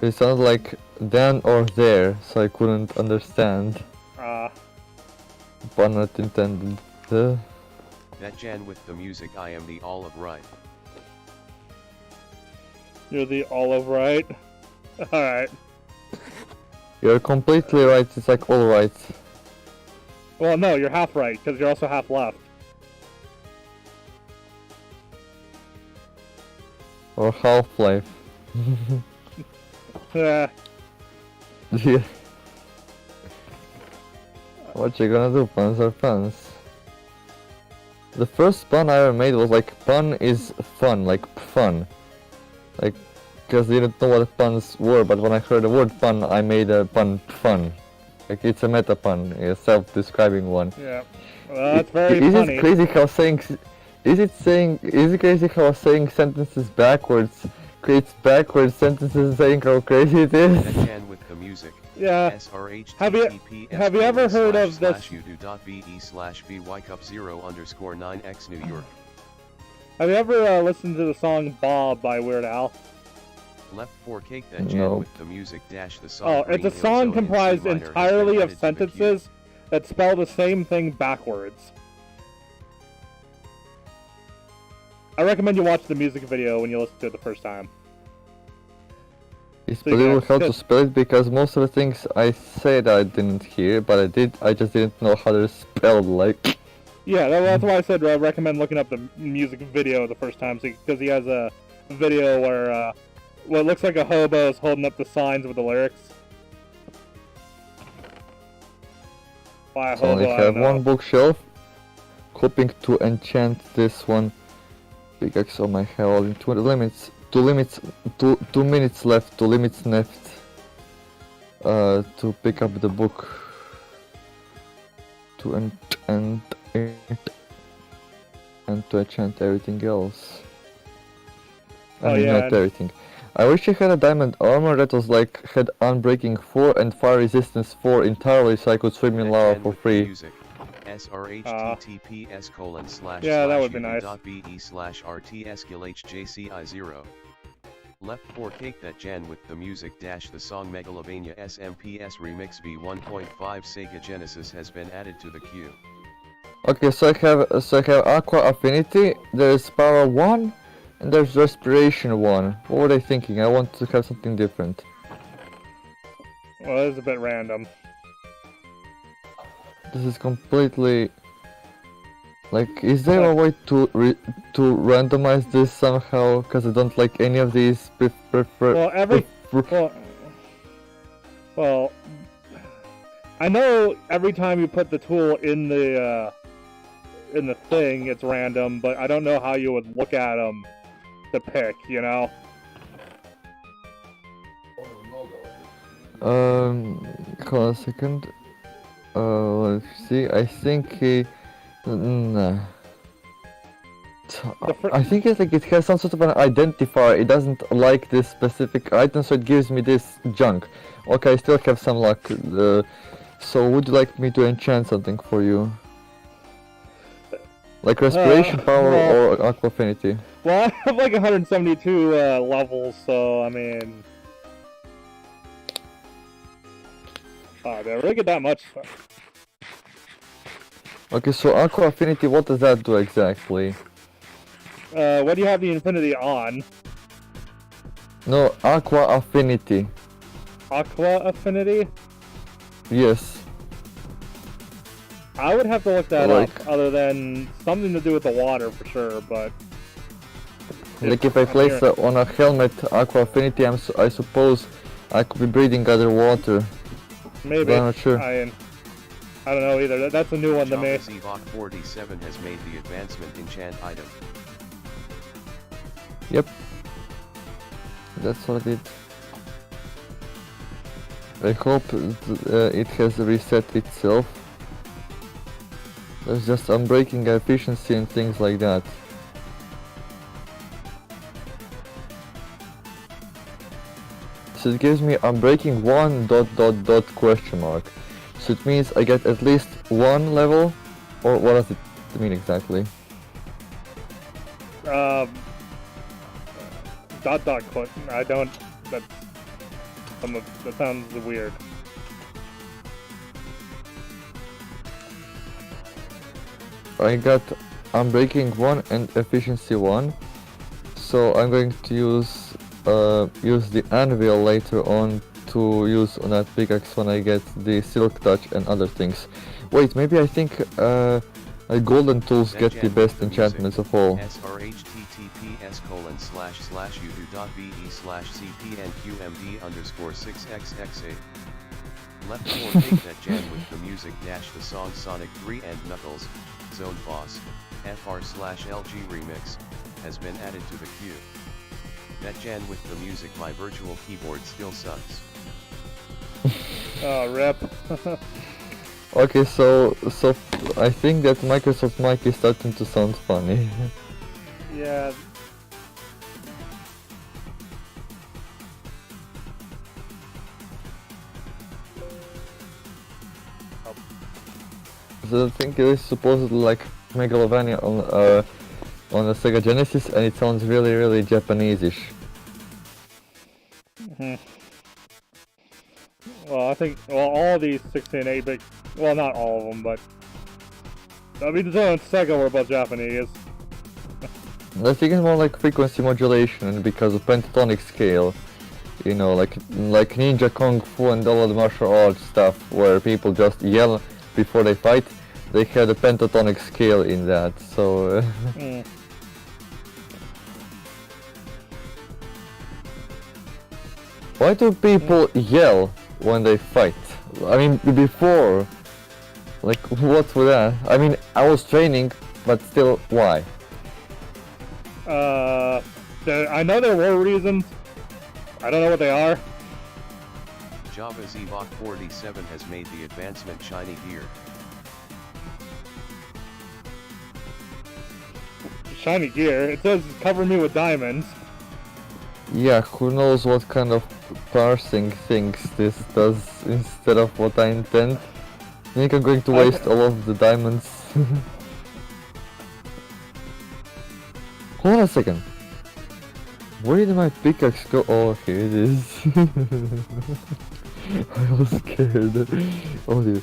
It sounded like Dan or there, so I couldn't understand. Pun not intended. That Jan with the music. I am the olive right. You're the olive right? Alright. You're completely right, it's like all right. Well, no, you're half right, because you're also half left. Or Half-Life. Yeah. Yeah. What you gonna do, puns or puns? The first pun I ever made was like, pun is fun, like fun. Like, because I didn't know what puns were, but when I heard the word pun, I made a pun fun. Like, it's a meta pun, a self-describing one. Yeah. Well, that's very funny. Is it crazy how saying... Is it crazy how saying sentences backwards creates backwards sentences saying how crazy it is? With the music. Yeah. Have you ever heard of this? udo.be/vycup0_9x New York. Have you ever listened to the song Bob by Weird Al? Left 4 cake that Jan with the music dash the song. Oh, it's a song comprised entirely of sentences that spell the same thing backwards. I recommend you watch the music video when you listen to it the first time. It's believable how to spell it because most of the things I said I didn't hear, but I did. I just didn't know how they're spelled. Like. Yeah, that's why I said I recommend looking up the music video the first time, because he has a video where what looks like a hobo is holding up the signs with the lyrics. Why a hobo? So I have one bookshelf, hoping to enchant this one. Pickaxe on my hell in 2 minutes. 2 minutes left. 2 limits left. To pick up the book. To enchant it. And to enchant everything else. I mean, not everything. I wish I had a diamond armor that was like had unbreaking 4 and fire resistance 4 entirely, so I could swim in lava for free. srhttps:// yeah, that would be nice. .be/rtsqlhjci0. Left 4 cake that Jan with the music dash the song Megalovania SMPS Remix V1.5 Sega Genesis has been added to the queue. Okay, so I have Aqua Affinity, there's Power 1, and there's Respiration 1. What were they thinking? I want to have something different. Well, it's a bit random. This is completely... Like, is there a way to randomize this somehow? Because I don't like any of these. Well, I know every time you put the tool in the thing, it's random, but I don't know how you would look at them to pick, you know? Hold on a second. Let's see, I think he... I think it's like it has some sort of an identifier. It doesn't like this specific item, so it gives me this junk. Okay, I still have some luck. So would you like me to enchant something for you? Like respiration power or aqua affinity? Well, I have like 172 levels, so I mean... Oh, did I really get that much? Okay, so Aqua Affinity, what does that do exactly? What do you have the Infinity on? No, Aqua Affinity. Aqua Affinity? Yes. I would have to look that Like, up, other than something to do with the water for sure, but... Like if I place on a helmet Aqua Affinity, I suppose I could be breathing underwater. Maybe. But I'm not sure. I don't know either. That's a new one to me. Java's 47 has made the advancement enchant item. Yep. That's what I did. I hope it has reset itself. There's just unbreaking efficiency and things like that. So it gives me unbreaking 1 ... question mark. So it means I get at least 1 level, or what does it mean exactly? I don't. That sounds weird. I got unbreaking 1 and efficiency 1, so I'm going to use the anvil later on to use on that pickaxe when I get the silk touch and other things. Wait, maybe I think golden tools get the best enchantments of all. srhttps://youtube.be/cpnqmd_6xxa. Left 4 take that jam with the music dash the song Sonic 3 and Knuckles, Zone Boss, FR/LG remix, has been added to the queue. That jam with the music my virtual keyboard still sucks. Oh, rip. Okay, so I think that Microsoft mic is starting to sound funny. Yeah. So I think it is supposedly like Megalovania on the Sega Genesis, and it sounds really Japanese-ish. Well, I think all these 16 and 8-bit, well, not all of them, but I mean, the on Sega were both Japanese. I think it's more like frequency modulation because of pentatonic scale. You know, like ninja, kung fu, and all of the martial arts stuff, where people just yell before they fight. They had a pentatonic scale in that, so. Why do people yell when they fight? I mean, before, like, what's with that? I mean, I was training, but still, why? I know there were reasons. I don't know what they are. Java's Evok 47 has made the advancement shiny gear. Shiny gear? It says cover me with diamonds. Yeah, who knows what kind of parsing things this does instead of what I intend. I think I'm going to waste all of the diamonds. Hold on a second. Where did my pickaxe go? Oh, here it is. I was scared. Oh dear.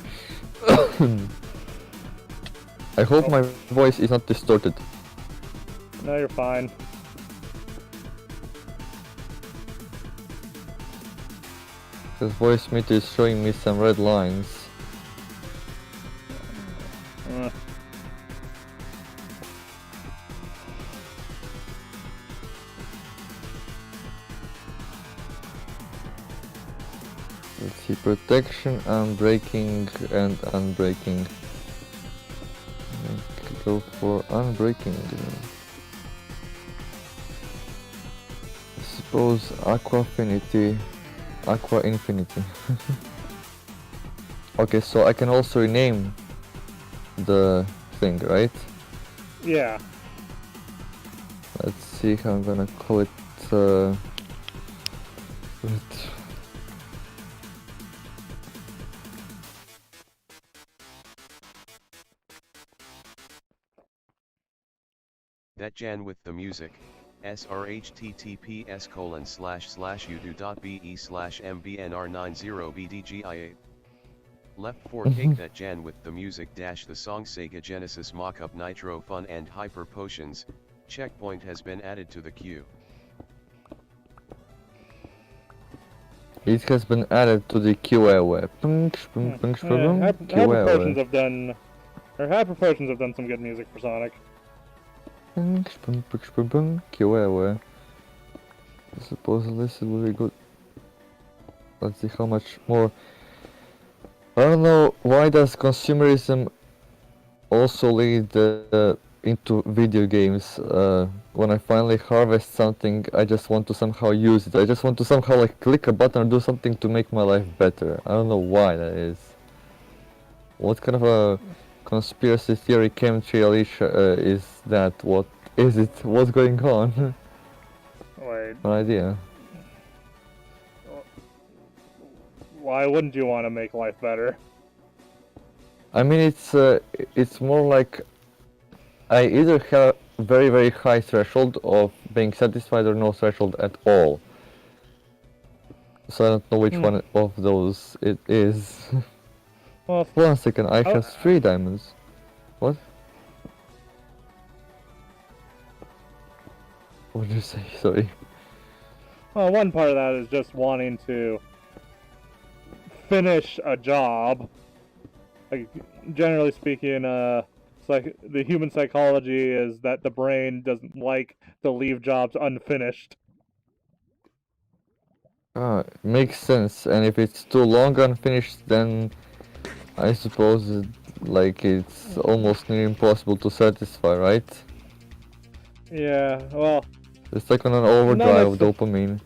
I hope my voice is not distorted. No, you're fine. This voice meter is showing me some red lines. Let's see, protection, unbreaking, and unbreaking. Go for unbreaking. I suppose Aqua Affinity. Aqua Infinity. Okay, so I can also rename the thing, right? Yeah. Let's see how I'm gonna call it. That Jan with the music. srhttps://youtube.be/mbnr90bdgia. Left 4 cake that Jan with the music dash the song Sega Genesis Mockup Nitro Fun and Hyper Potions, checkpoint has been added to the queue. It has been added to the queue. Hyper Potions have done, or Hyper Potions have done some good music for Sonic. Supposedly this will be good. Let's see how much more. I don't know why does consumerism also lead into video games. When I finally harvest something, I just want to somehow use it. I just want to somehow like click a button or do something to make my life better. I don't know why that is. What kind of a conspiracy theory chemtrail is that? What is it? What's going on? Wait. No idea. Why wouldn't you want to make life better? I mean, it's more like I either have very, very high threshold of being satisfied or no threshold at all. So I don't know which one of those it is. Well, 1 second, I have 3 diamonds. What? What did you say? Sorry. Well, one part of that is just wanting to finish a job. Like, generally speaking, it's like the human psychology is that the brain doesn't like to leave jobs unfinished. Makes sense. And if it's too long unfinished, then I suppose it's almost near impossible to satisfy, right? Yeah, well... It's like on an overdrive of dopamine.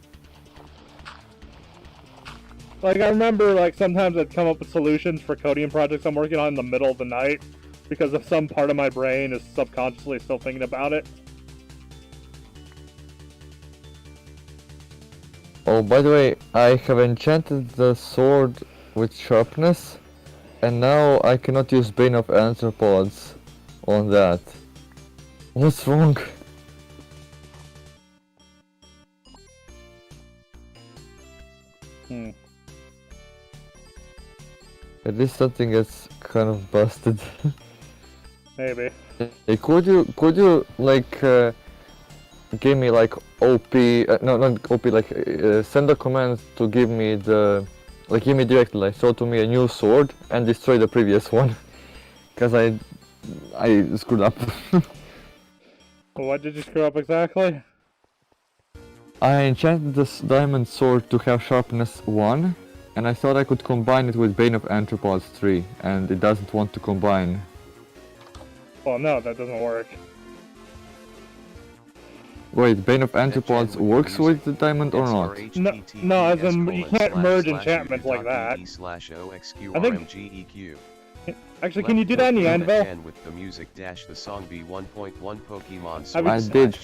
Like, I remember, like, sometimes I'd come up with solutions for coding projects I'm working on in the middle of the night, because if some part of my brain is subconsciously still thinking about it. Oh, by the way, I have enchanted the sword with sharpness, and now I cannot use Bane of Arthropods on that. What's wrong? At least something that's kind of busted. Maybe. Hey, could you like give me like OP? No, not OP. Like send a command to give me give me directly. Like throw to me a new sword and destroy the previous one, because I screwed up. What did you screw up exactly? I enchanted this diamond sword to have sharpness 1, and I thought I could combine it with Bane of Arthropods 3, and it doesn't want to combine. Well, no, that doesn't work. Wait, Bane of Arthropods works with the diamond or not? No, as in, you can't merge enchantments like that. I think... Actually, can you do that in the anvil? With the music dash the song B1.1 Pokemon I did.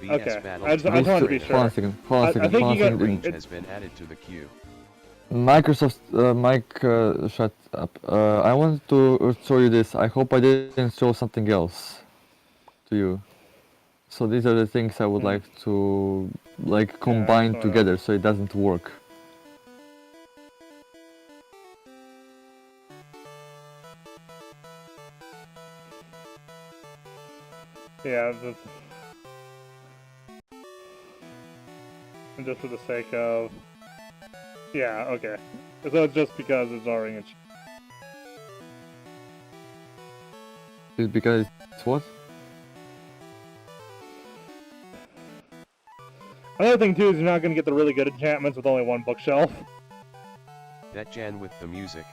Okay, I just want to be sure. Hold on a second. Range has been added to the queue. Microsoft, Mike, shut up. I want to show you this. I hope I didn't show something else to you. So these are the things I would like to combine together so it doesn't work. Yeah, just for the sake of... Yeah, okay. So it's just because it's already... It's because it's what? Another thing too is you're not going to get the really good enchantments with only one bookshelf. That Jan with the music.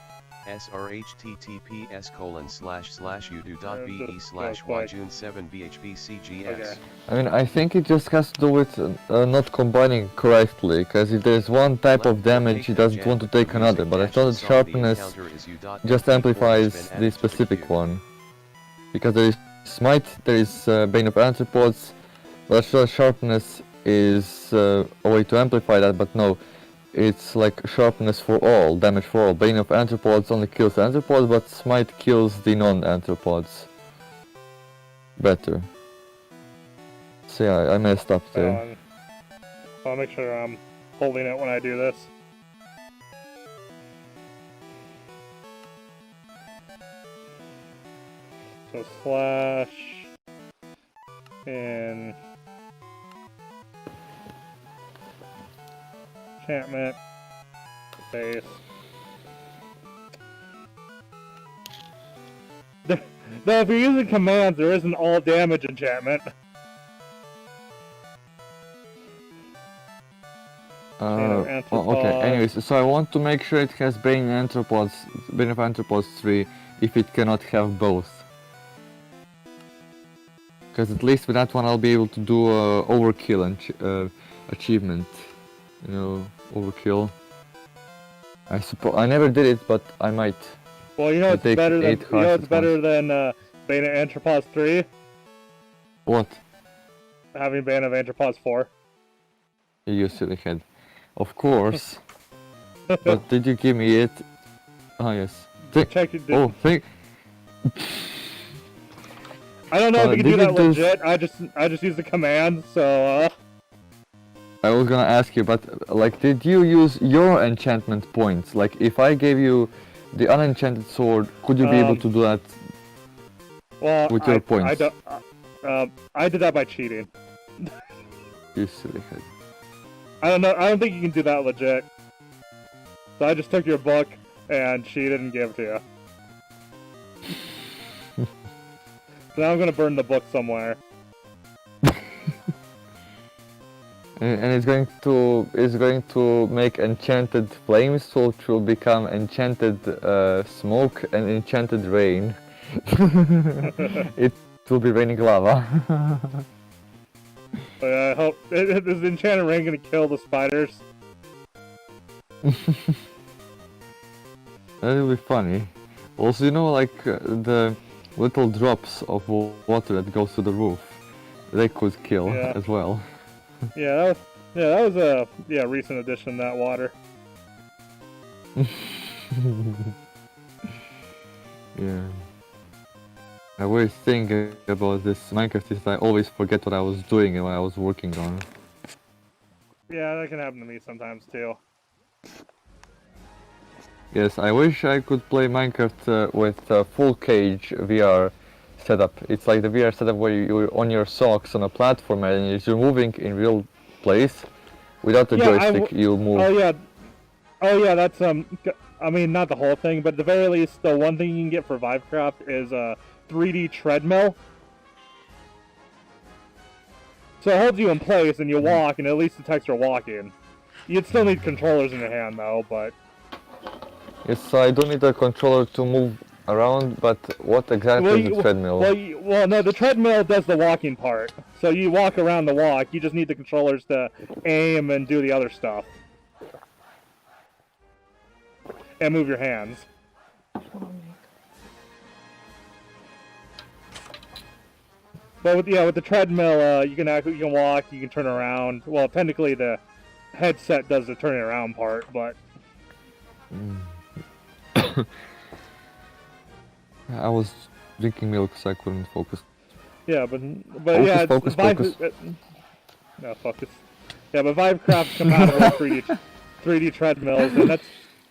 srhttps://udo.be/wajun7bhbcgs. Okay. I mean, I think it just has to do with not combining correctly, because if there's one type of damage, it doesn't want to take another, but I thought that sharpness just amplifies the specific one. Because there is Smite, there is Bane of Arthropods, but I thought sharpness is a way to amplify that, but no. It's like sharpness for all, damage for all. Bane of Arthropods only kills arthropods, but Smite kills the non-arthropods better. So yeah, I messed up there. I'll make sure I'm holding it when I do this. So slash and enchantment space. Though if you're using commands, there is an all damage enchantment. Okay, anyways, so I want to make sure it has Bane of Anthropods 3 if it cannot have both. Because at least with that one I'll be able to do overkill and achievement. You know, overkill. I suppose I never did it, but I might. Well, you know it's better than Bane of Anthropods 3? What? Having Bane of Anthropods 4. You silly head. Of course. But did you give me it? Oh yes. Check it. Oh, think. I don't know if you can do that legit. I just use the command, so. I was gonna ask you, but like, did you use your enchantment points? Like, if I gave you the unenchanted sword, could you be able to do that? Well, with your points? I did that by cheating. You silly head. I don't know. I don't think you can do that legit. So I just took your book and cheated and gave it to you. So now I'm gonna burn the book somewhere. And it's going to make enchanted flames, so it will become enchanted smoke and enchanted rain. It will be raining lava. I hope is enchanted rain gonna kill the spiders. That will be funny. Also, you know, like the little drops of water that goes to the roof, they could kill as well. Yeah, that was a recent addition, that water. Yeah. I always think about this Minecraft is I always forget what I was doing and what I was working on. Yeah, that can happen to me sometimes too. Yes, I wish I could play Minecraft with full cage VR setup. It's like the VR setup where you're on your socks on a platform and you're moving in real place. Without the joystick, you move. Oh yeah, that's I mean, not the whole thing, but at the very least, the one thing you can get for Vivecraft is a 3D treadmill. So it holds you in place and you walk, and at least detects you're walking. You'd still need controllers in your hand though, but... Yes, I don't need a controller to move around, but what exactly is the treadmill? Well, no, the treadmill does the walking part. So you walk around the walk, you just need the controllers to aim and do the other stuff. And move your hands. But with the treadmill, you can walk, you can turn around. Well, technically the headset does the turning around part, but... I was drinking milk, so I couldn't focus. Yeah, but focus, yeah, focus. No, focus. Yeah, but Vivecraft's compatible with 3D treadmills, and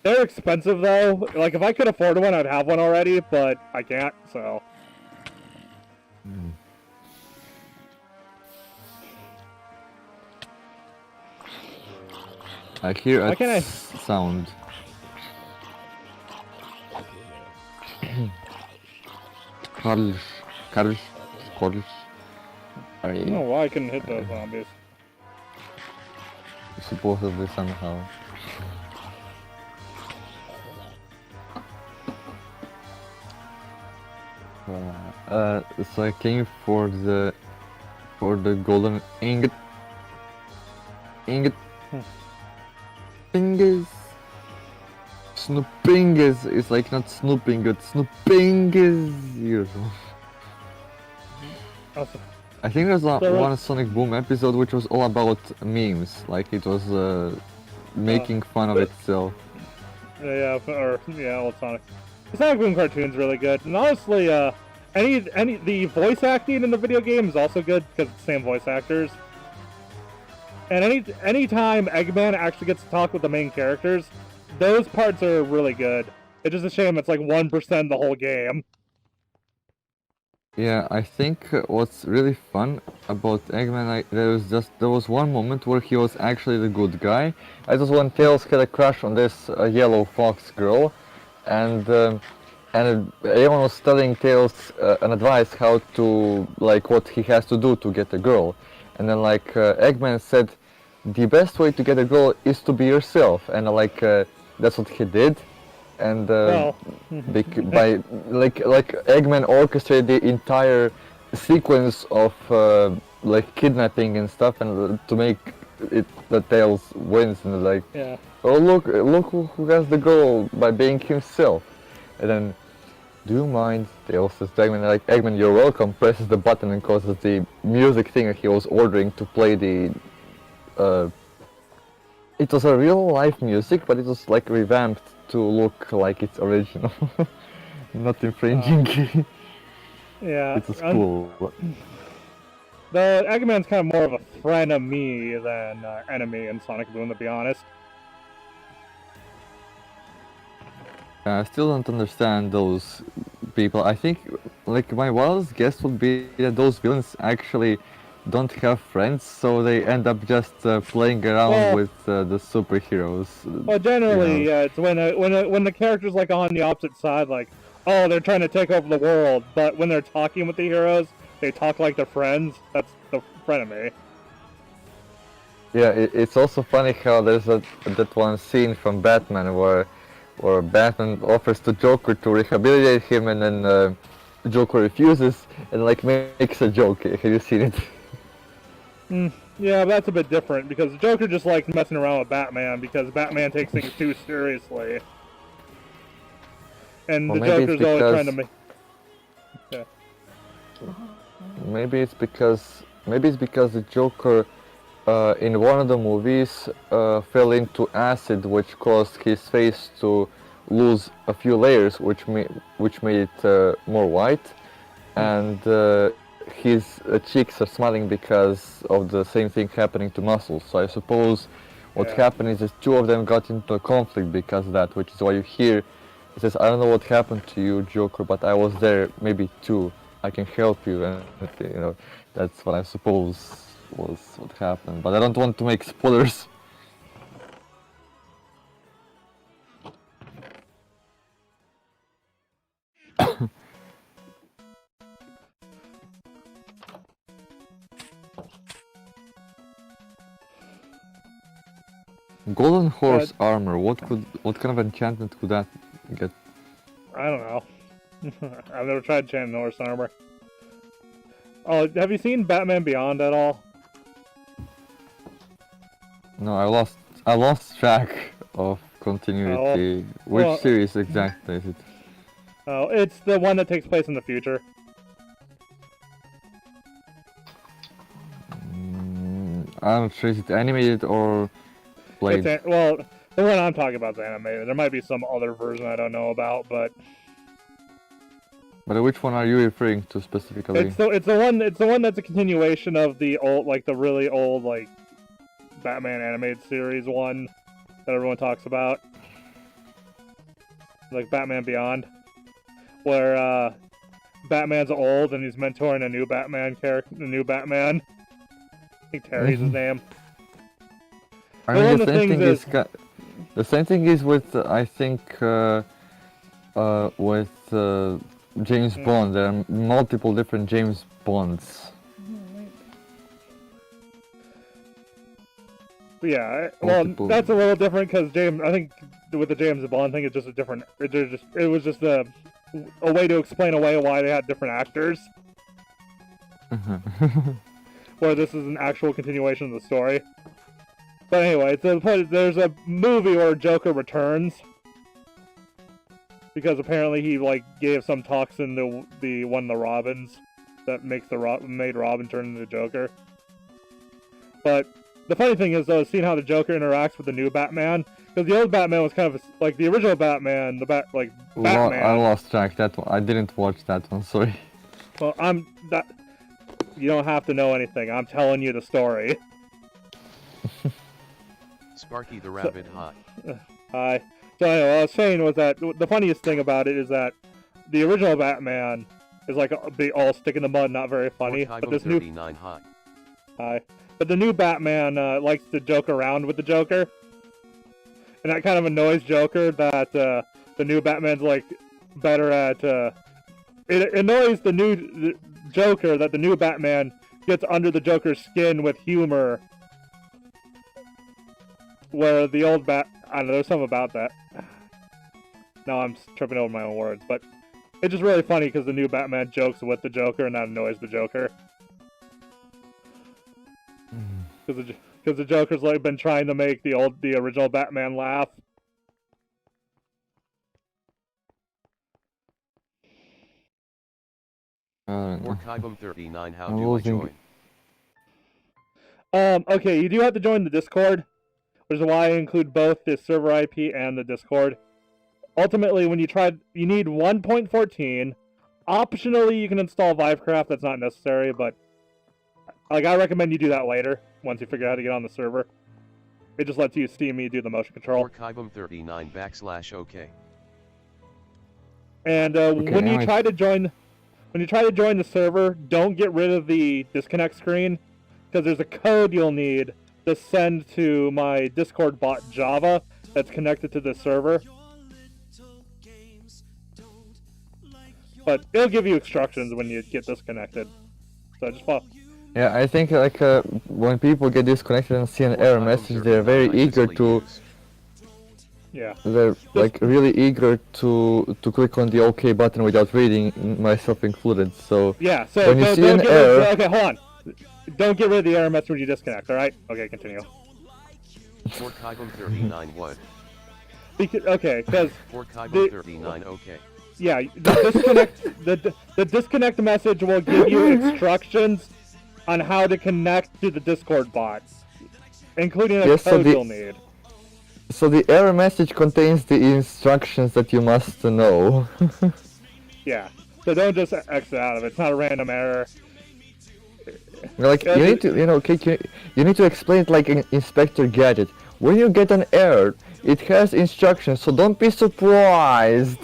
they're expensive though. Like if I could afford one, I'd have one already, but I can't. So. I hear a sound. Carlos. I don't know why I couldn't hit those zombies. Supposedly somehow. So I came for the golden ingot. Pingus. Snoopingus is like not snooping, but snoopingus. Awesome. I think there's one Sonic Boom episode which was all about memes, like it was making fun of itself. Old Sonic. The Sonic Boom cartoon's really good, and honestly, the voice acting in the video game is also good because it's the same voice actors. And anytime Eggman actually gets to talk with the main characters, those parts are really good. It's just a shame it's like 1% of the whole game. Yeah, I think what's really fun about Eggman, there was one moment where he was actually the good guy. I just when Tails had a crush on this yellow fox girl, and everyone was telling Tails an advice how to like what he has to do to get a girl, and then like Eggman said, the best way to get a girl is to be yourself, and that's what he did, and Well, by like Eggman orchestrated the entire sequence of like kidnapping and stuff, and to make it that Tails wins, and like, yeah. oh look who has the girl by being himself, and then, do you mind? Tails says to Eggman, like, Eggman, you're welcome, presses the button and causes the music thing that he was ordering to play the it was a real life music, but it was like revamped to look like it's original. Not infringing. Yeah. It was cool. The Eggman's kind of more of a frenemy than enemy in Sonic Boom, to be honest. I still don't understand those people. I think, like, my wildest guess would be that those villains actually don't have friends, so they end up just playing around with the superheroes. Well, generally, you know. it's when the characters like on the opposite side, like, oh, they're trying to take over the world, but when they're talking with the heroes, they talk like they're friends. That's the frenemy. Yeah, it's also funny how there's that one scene from Batman where Batman offers to Joker to rehabilitate him, and then Joker refuses and like makes a joke. Have you seen it? Yeah, but that's a bit different because the Joker just likes messing around with Batman because Batman takes things too seriously, and Well, the maybe Joker's it's always trying to because make. Yeah. maybe it's because the Joker in one of the movies fell into acid, which caused his face to lose a few layers, which made it more white, and his cheeks are smiling because of the same thing happening to Muscles. So I suppose what happened is that two of them got into a conflict because of that, which is why you hear it says, "I don't know what happened to you, Joker, but I was there maybe too. I can help you," and you know that's what I suppose was what happened. But I don't want to make spoilers. Golden horse armor. What kind of enchantment could that get? I don't know. I've never tried enchanting horse armor. Oh, have you seen Batman Beyond at all? No, I lost track of continuity. Which series exactly is it? Oh, it's the one that takes place in the future. I don't know, is it animated or played? Well, the one I'm talking about is animated. There might be some other version I don't know about, but. But which one are you referring to specifically? It's the one that's a continuation of the old, like the really old, like Batman animated series one that everyone talks about, like Batman Beyond, where Batman's old and he's mentoring a new Batman character, the new Batman. I think Terry's his name. I mean, the same thing is with I think with James Bond. There are multiple different James Bonds. Yeah, well, that's a little different because I think with the James Bond thing, it's just a different. It was just a way to explain away why they had different actors. Where this is an actual continuation of the story. But anyway, there's a movie where Joker returns because apparently he like gave some toxin to one of the Robins that made Robin turn into the Joker. But the funny thing is though, seeing how the Joker interacts with the new Batman, because the old Batman was kind of like the original Batman, Batman. I lost track. That one. I didn't watch that one. Sorry. Well, you don't have to know anything. I'm telling you the story. Sparky the Rabbit, hi. Hi. So anyway, what I was saying was that the funniest thing about it is that the original Batman is like be all stick in the mud, not very funny. But this new hi. But the new Batman likes to joke around with the Joker, and that kind of annoys Joker that the new Batman's like better at. It annoys the Joker that the new Batman gets under the Joker's skin with humor, where the old I don't know, there's something about that. Now I'm tripping over my own words, but it's just really funny because the new Batman jokes with the Joker, and that annoys the Joker. Because the Joker's like been trying to make the original Batman laugh. For Kybum39, how do I join? Okay, you do have to join the Discord, which is why I include both the server IP and the Discord. Ultimately, when you need 1.14. Optionally, you can install Vivecraft. That's not necessary, but like I recommend you do that later once you figure out how to get on the server. It just lets you see me do the motion control. For Kybum39 \OK. And when you try to join the server, don't get rid of the disconnect screen, because there's a code you'll need to send to my Discord bot Java that's connected to the server. But it'll give you instructions when you get disconnected. So just follow. Yeah, I think like when people get disconnected and see an error message, they're very eager to. Yeah. They're like really eager to click on the OK button without reading, myself included. So yeah. So when you see an error, okay, hold on. Don't get rid of the error message when you disconnect. All right. Okay, continue. For Kybum39 what? Okay, because for Kybum39 okay. Yeah, the disconnect message will give you instructions on how to connect to the Discord bot, including a code you'll need. So the error message contains the instructions that you must know. Yeah, so don't just exit out of it. It's not a random error. Like you need to, you need to explain it like in Inspector Gadget. When you get an error, it has instructions, so don't be surprised.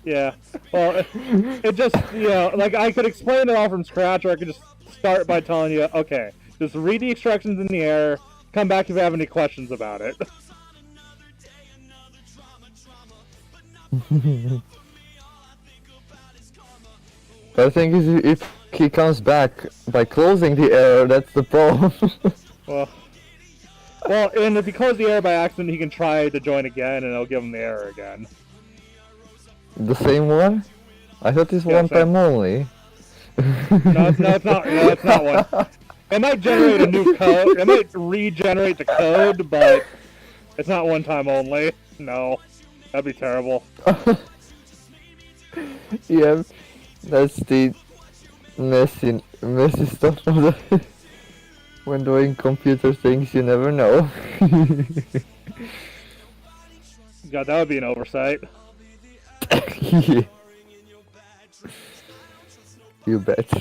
Yeah, well, it just, like I could explain it all from scratch, or I could just start by telling you, okay, just read the instructions in the error, come back if you have any questions about it. But the thing is, if he comes back by closing the error, that's the problem. Well, and if you close the error by accident, he can try to join again, and it'll give him the error again. The same one? I thought it's one time only. No, it's not. No, it's not one. It might generate a new code. It might regenerate the code, but it's not one time only. No, that'd be terrible. Yeah, that's the messy stuff of the. When doing computer things, you never know. God, that would be an oversight. Yeah. You bet.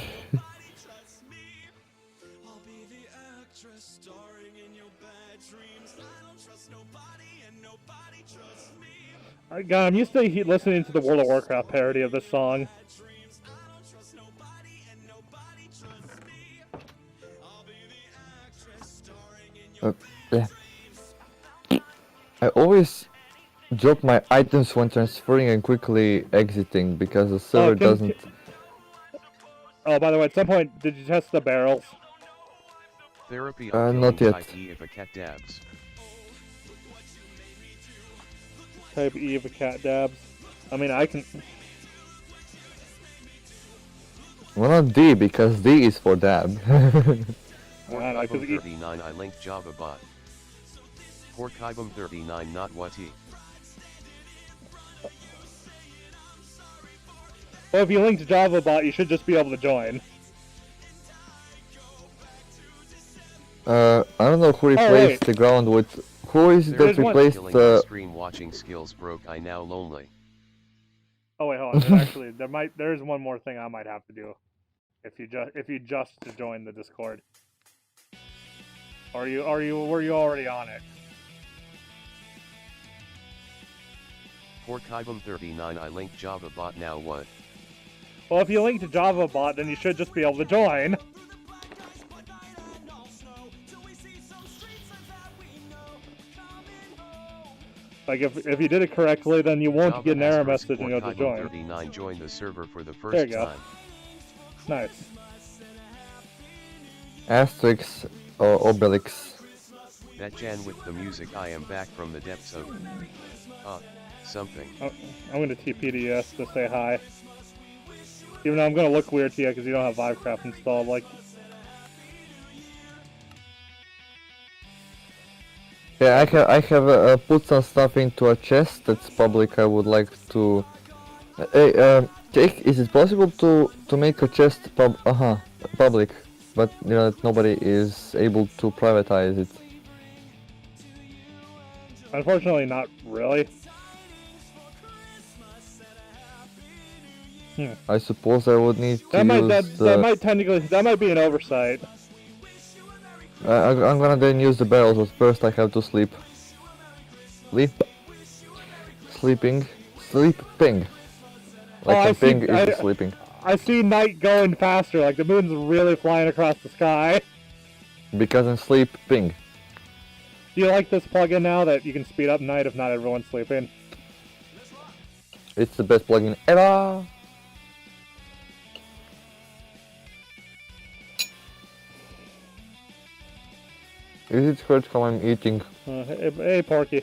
God, I'm used to listening to the World of Warcraft parody of this song. Yeah. I always drop my items when transferring and quickly exiting because the server doesn't. Oh, by the way, at some point, did you test the barrels? Therapy not yet. Type E if a cat dabs. I mean, I can. Well, not D because D is for dab. For Kybum39 I linked Java bot. For Kybum39 not what he. Well, if you linked Java bot, you should just be able to join. I don't know who replaced the ground with. Who is that replaced the stream watching skills broke. I now lonely. Oh wait, hold on. Actually, there's one more thing I might have to do. If you just to join the Discord. Were you already on it? For Kybum39 I linked Java bot now what? Well, if you link to JavaBot, then you should just be able to join. Like, if you did it correctly, then you won't get an error message and you'll just join. 39 joined the server for the first there you go. time. Nice. Asterix or Obelix. That Jan with the music, I am back from the depths of... something. Oh, I'm gonna TP to you to say hi. Even though I'm gonna look weird to you because you don't have Vivecraft installed, like... Yeah, I have put some stuff into a chest that's public. I would like to. Hey, Jake, is it possible to make a chest public, but you know that nobody is able to privatize it? Unfortunately, not really. I suppose I would need to that might be an oversight. I'm gonna then use the barrels, but first I have to sleep. Sleeping. Like ping is sleeping. I see night going faster, like the moon's really flying across the sky. Because I'm sleeping. Do you like this plugin now that you can speed up night if not everyone's sleeping? It's the best plugin ever! Is it hurt how I'm eating? Hey, Porky.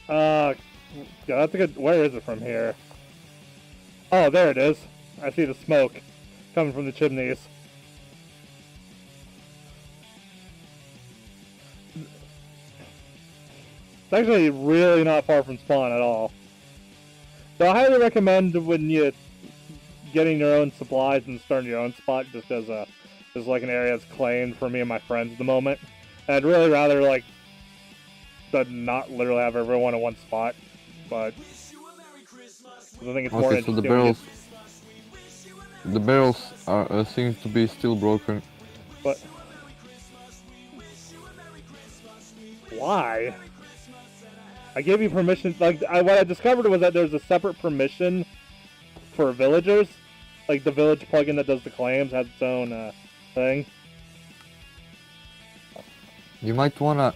Yeah, that's a good... Where is it from here? Oh, there it is. I see the smoke coming from the chimneys. It's actually really not far from spawn at all. So I highly recommend when you getting your own supplies and starting your own spot just as like an area that's claimed for me and my friends at the moment. And I'd really rather like not literally have everyone in one spot, but I think it's more okay, so the barrels are seems to be still broken. But why? I gave you permission. Like what I discovered was that there's a separate permission for villagers. Like the village plugin that does the claims has its own thing. You might wanna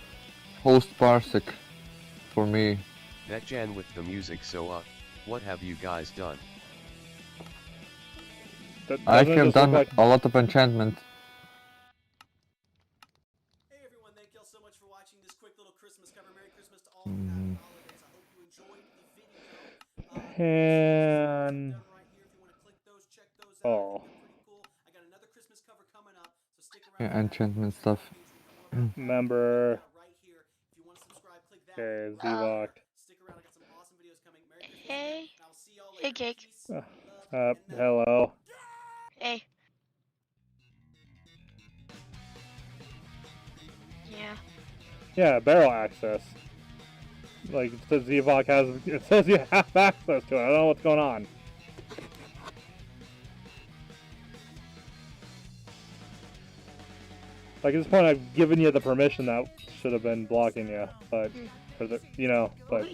host Parsec for me. That Jan with the music, so what have you guys done? I have done a lot of enchantment. Hey everyone, thank you all so much for watching this quick little Christmas cover. Merry Christmas to all of you. Happy holidays. I hope you enjoyed the video. And Right here, if you want to click those, check those out. oh, Pretty cool. I got another Christmas cover coming up, so stick around. Yeah, enchantment stuff. member. Right here. If you want to subscribe, click that. Okay, Zivok. Stick around. I got some awesome videos coming. Merry Christmas. Hey. And I'll see y'all later. Hey, Cake. Hello. Hey. Yeah. Yeah, barrel access. Like, it says Zivok has... It says you have access to it. I don't know what's going on. Like, at this point, I've given you the permission that should have been blocking you, but... For the, you know, but...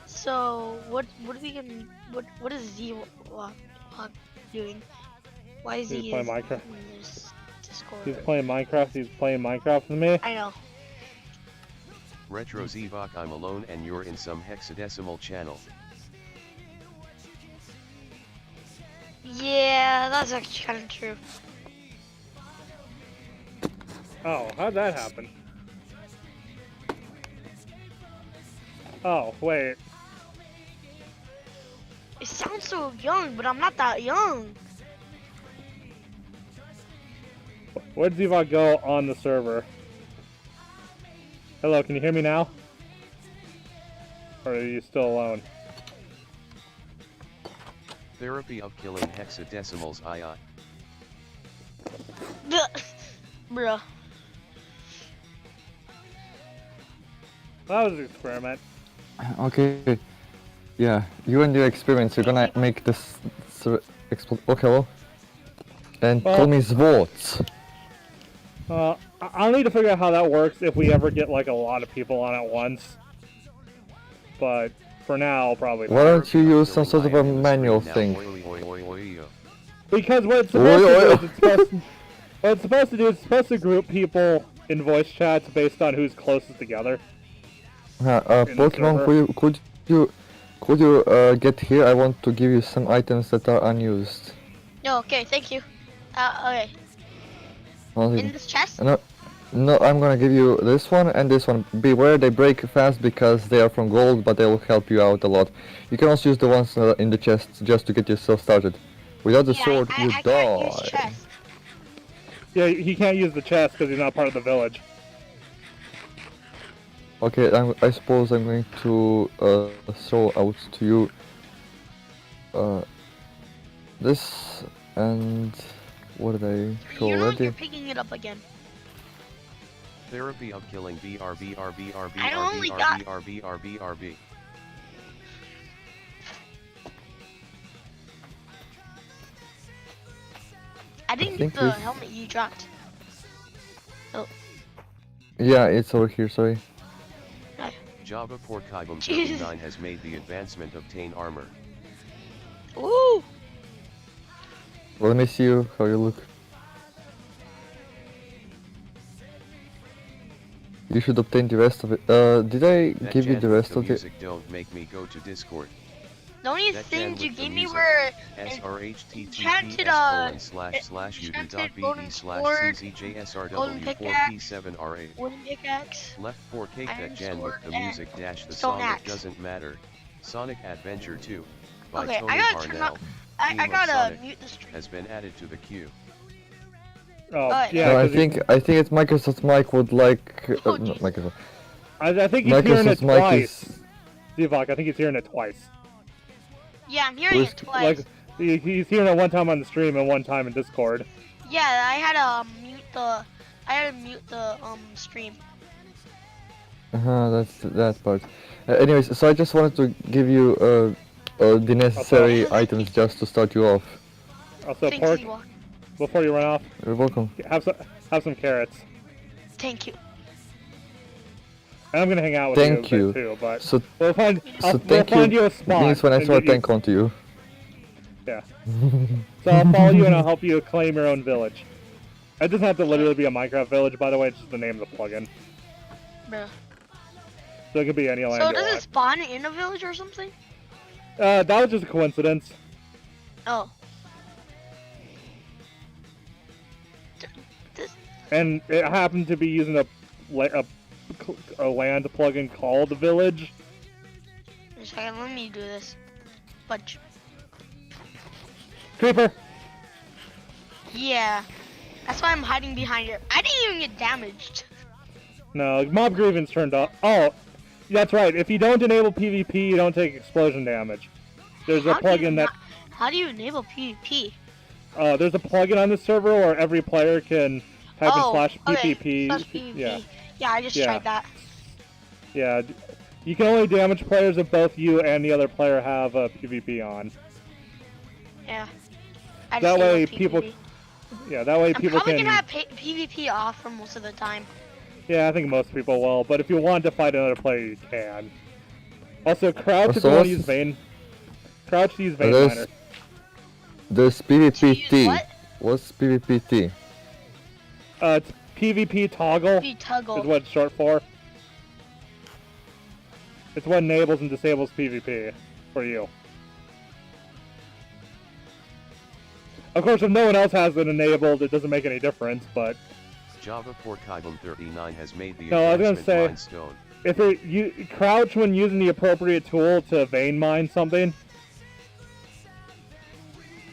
So, what are we gonna... What is Z-Walk doing? Why is He's he playing in Minecraft. this Discord? He's playing Minecraft. He's playing Minecraft with me. I know. Retro Zivok, I'm alone and you're in some hexadecimal channel. Yeah, that's actually kind of true. Oh, how'd that happen? Oh, wait. It sounds so young, but I'm not that young. Where'd Zivok go on the server? Hello, can you hear me now? Or are you still alone? Therapy of killing hexadecimals, Bruh. That was an experiment. Okay. Yeah, you and your experience, you're gonna make this explode. Okay, well. And call me Zwarts. I'll need to figure out how that works if we ever get like a lot of people on at once. But for now, probably not. Why don't you use some sort of a manual thing? Because what it's supposed to do is it's supposed to group people in voice chats based on who's closest together. Pokemon, could you get here? I want to give you some items that are unused. No, okay, thank you. Okay. In this chest? No, I'm gonna give you this one and this one. Beware, they break fast because they are from gold, but they will help you out a lot. You can also use the ones in the chest just to get yourself started. Without the sword, you I die. Can't use chest. Yeah, he can't use the chest because he's not part of the village. Okay, I suppose I'm going to throw out to you this and what did I show You know already? you're picking it up again. Therapy of killing BRB. I only got- I didn't get the helmet you dropped. Oh. Yeah, it's over here, sorry. Java Porkibum 39 has made the advancement obtain armor. Ooh! Well, let me see you, how you look. You should obtain the rest of it. Did I give you the rest of it? Don't make me go to Discord. The only things you gave me were enchanted golden pickaxe, wooden pickaxe, Left 4 cake that iron Jan with sword, the music dash the stone song axe. It Doesn't Matter. Sonic Adventure 2 by Okay, Tony I gotta turn Harnell. up. I Theme of gotta Sonic mute the stream. has been added to the queue. Oh, Alright. yeah. No, I 'cause think it's Microsoft Mike would like Oh, not jeez. Microsoft. I think he's hearing it Microsoft Mike twice. is Zivok, I think he's hearing it twice. Yeah, I'm hearing it twice. Like, he's hearing it one time on the stream and one time in Discord. Yeah, I had to mute the stream. that's that part. Anyways, so I just wanted to give you the necessary Okay. items just to start you off. Also, Thanks, Pork, Ewok. before you run off, You're welcome. have some carrots. Thank you. And I'm gonna hang out with Thank you a you. bit too, but So we'll find so we'll thank find you you a spot. means when I and throw a get you- tank onto you. Yeah. So I'll follow you and I'll help you claim your own village. It doesn't have to literally be a Minecraft village, by the way. It's just the name of the plugin. Bruh. So it could be any land So you does it want. spawn in a village or something? That was just a coincidence. Oh. And it happened to be using a land plugin called the village. Just a second, let me do this. But Creeper! yeah, that's why I'm hiding behind it. I didn't even get damaged. No, mob grievance turned off. Oh, that's right. If you don't enable PvP, you don't take explosion damage. There's a plugin that... How do you enable PvP? there's a plugin on the server where every player can type in slash okay. PvP. Slash PvP. Yeah. Yeah, I just Yeah. tried that. Yeah. You can only damage players if both you and the other player have PvP on. Yeah. I That just way enabled people... PvP. Yeah, that way I'm people probably can... gonna have PvP off for most of the time. Yeah, I think most people will, but if you want to fight another player, you can. Also, crouch if you Also, want to use Vein. Crouch to use Vein there's- Miner. There's To use PvPT. what? What's PvPT? It's PvP toggle is Toggle. what it's short for. It's what enables and disables PvP for you. Of course, if no one else has it enabled, it doesn't make any difference, but Java Porkibum 39 has made the No, I was gonna advancement say- limestone. if you crouch when using the appropriate tool to vein mine something,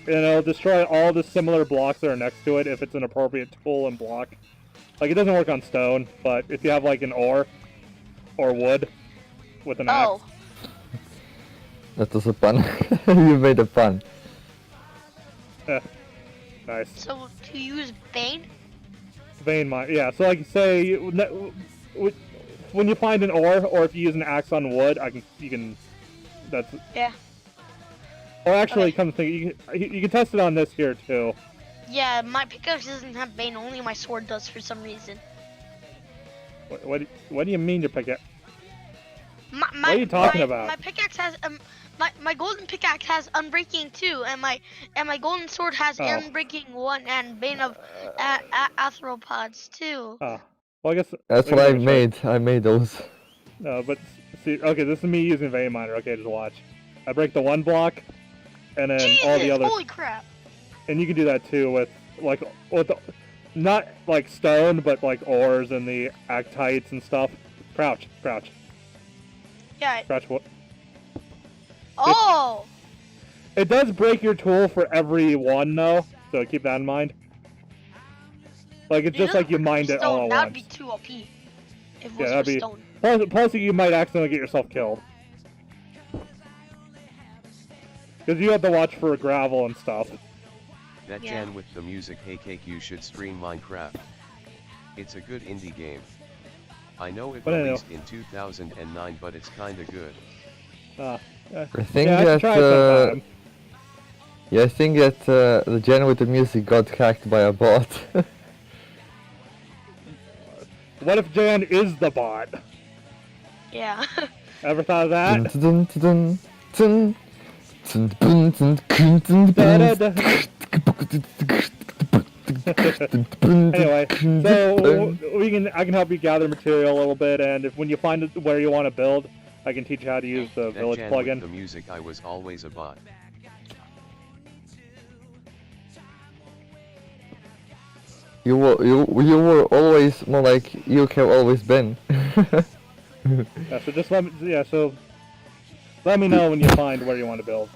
and it'll destroy all the similar blocks that are next to it if it's an appropriate tool and block. Like, it doesn't work on stone, but if you have, like, an ore or wood with an axe. Oh, That was a pun. You made a pun. Nice. so to use Bane? Vein mine. Yeah, so, like, say, when you find an ore, or if you use an axe on wood, you can, that's... Yeah. Or actually, Okay. come to think, you can test it on this here, too. Yeah, my pickaxe doesn't have vein. Only my sword does for some reason. What do you mean your pickaxe? My What are you talking about? My pickaxe has my golden pickaxe has unbreaking 2, and my golden sword has unbreaking 1 and bane of arthropods 2. Oh, well I guess That's what I made. I made those. No, but see, okay, this is me using vein miner. Okay, just watch. I break the 1 block, and then Jesus, all the others. holy crap! And you can do that too with not like stone, but like ores and the actites and stuff. Crouch. Yeah. Crouch. What? Oh. It does break your tool for every one though, so keep that in mind. Like it's just like you mined it all at once. That'd be too OP. If it was for stone. Plus, you might accidentally get yourself killed. Because you have to watch for gravel and stuff. That Jan with the music. Hey Cake, you should stream Minecraft. It's a good indie game. I know it released in 2009, but it's kinda good. I think that I think that the Jan with the music got hacked by a bot. What if Jan is the bot? Yeah. Ever thought of that? Anyway, so I can help you gather material a little bit, and when you find where you want to build, I can teach you how to use the village plugin. The music, I was always a bot. You were always more like you have always been. Yeah, so just let me know when you find where you want to build.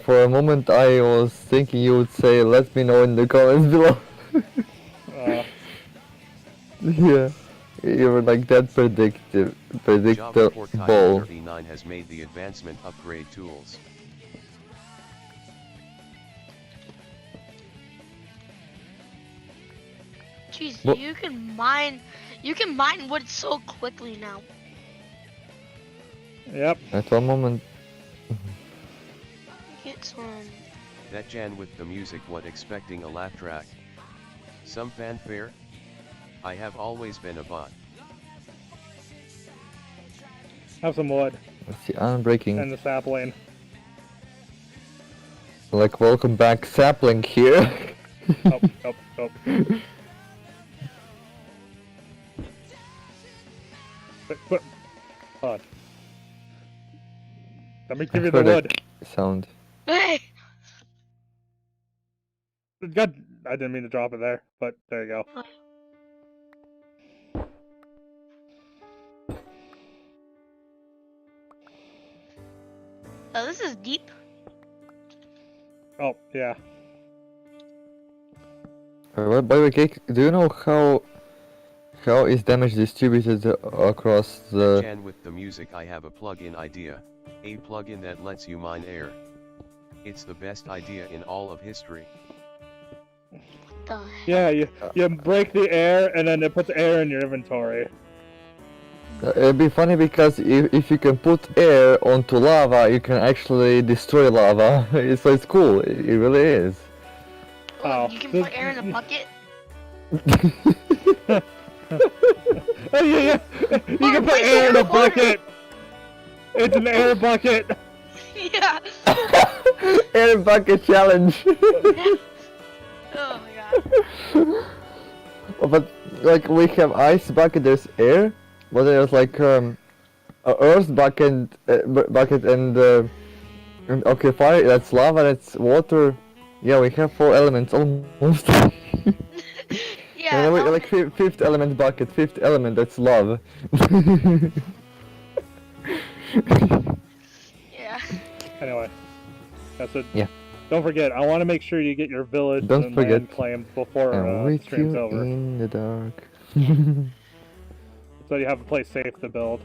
For a moment I was thinking you would say let me know in the comments below. Yeah, you were like that predictable. Java 39 has made the advancement upgrade tools. Jeez, you can mine wood so quickly now. Yep. At one moment. Get some. That Jan with the music, what, expecting a laugh track? Some fanfare? I have always been a bot. Have some wood. Let's see, unbreaking. And the sapling. Like, welcome back, sapling here. Oh. But, hold on. Let me give you the wood. Sound. Hey! God, I didn't mean to drop it there, but there you go. Oh, this is deep. Oh, yeah. By the way, Cake, do you know how is damage distributed across the... Jan with the music, I have a plugin idea. A plugin that lets you mine air. It's the best idea in all of history. Yeah, you break the air and then it puts air in your inventory. It'd be funny because if you can put air onto lava, you can actually destroy lava. So it's cool, it really is. Oh, you can put air in a bucket? Oh yeah, you can put air in a bucket! It's an air bucket! Yeah! Air bucket challenge! Oh my god. But like we have ice bucket, there's air, but there's like a earth bucket, and okay, fire, that's lava, that's water. Yeah, we have 4 elements almost. Yeah. And like fifth element bucket, fifth element, that's love. Yeah. Anyway, that's it. Yeah. Don't forget, I want to make sure you get your village and land claimed before wait stream's over. in the dark. So you have a place safe to build.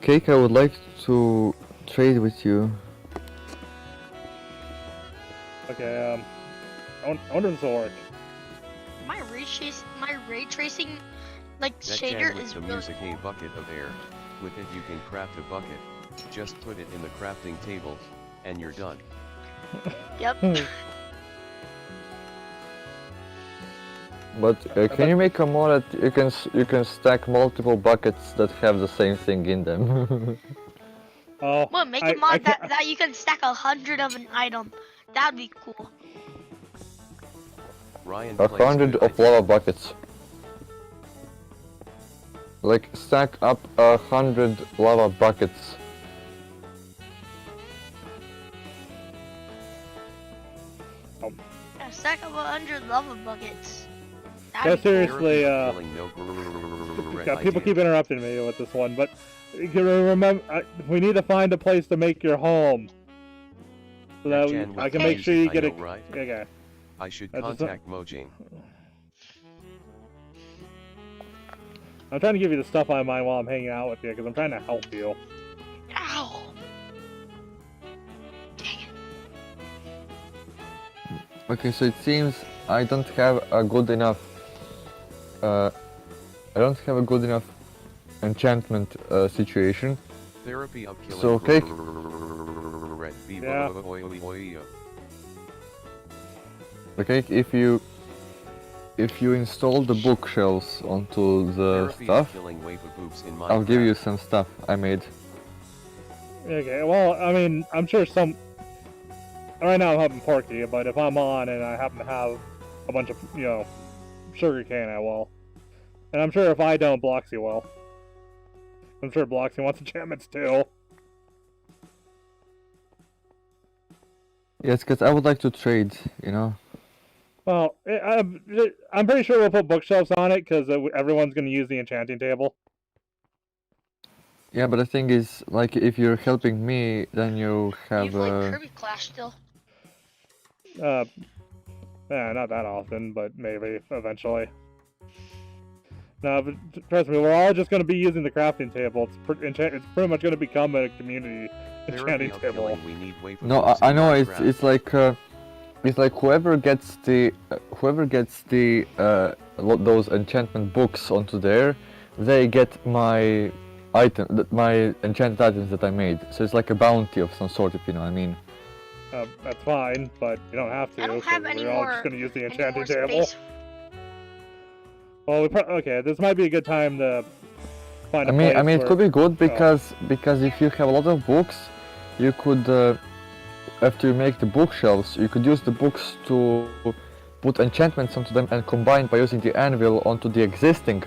Cake, I would like to trade with you. Okay, I wonder if this will work. My ray tracing like that shader Jan with is the really music, a bucket of air. With it you can craft a bucket, just put it in the crafting table, and you're done. Yep. But can you make a mod that you can stack multiple buckets that have the same thing in them? Oh, Well, make a mod that you can stack 100 of an item. That'd be cool. Ryan 100 of lava buckets. Like stack up 100 lava buckets. Yeah, stack up 100 lava buckets. Yeah, That'd be cool. seriously, yeah, people keep interrupting me with this one, but you can remember, we need to find a place to make your home. So that I can make sure you get it. Right? Okay. I should contact Mojang. I'm trying to give you the stuff on mine while I'm hanging out with you, because I'm trying to help you. Ow! Okay, so it seems I don't have a good enough enchantment situation. Therapy of killing. So cake. Yeah. Okay, if you install the bookshelves onto the stuff, I'll give you some stuff I made. Okay, well, I mean, I'm sure some... Right now I'm having Porky, but if I'm on and I happen to have a bunch of, you know, sugarcane, I will. And I'm sure if I don't, Bloxy will. I'm sure Bloxy wants enchantments too. Yes, because I would like to trade, you know. Well, I'm pretty sure we'll put bookshelves on it, because everyone's going to use the enchanting table. Yeah, but the thing is, like, if you're helping me, then you have... You play Kirby Clash still? Yeah, not that often, but maybe eventually. No, but trust me, we're all just going to be using the crafting table. It's pretty much going to become a community enchanting table. No, I know, it's like whoever gets the those enchantment books onto there, they get my my enchanted items that I made. So it's like a bounty of some sort, if you know what I mean. That's fine, but you don't have to. I don't have any we're all more. just going to use the Any enchanting more table. space? Well, okay, this might be a good time to find a place. I mean, it could be good because if you have a lot of books, you could after you make the bookshelves, you could use the books to put enchantments onto them and combine by using the anvil onto the existing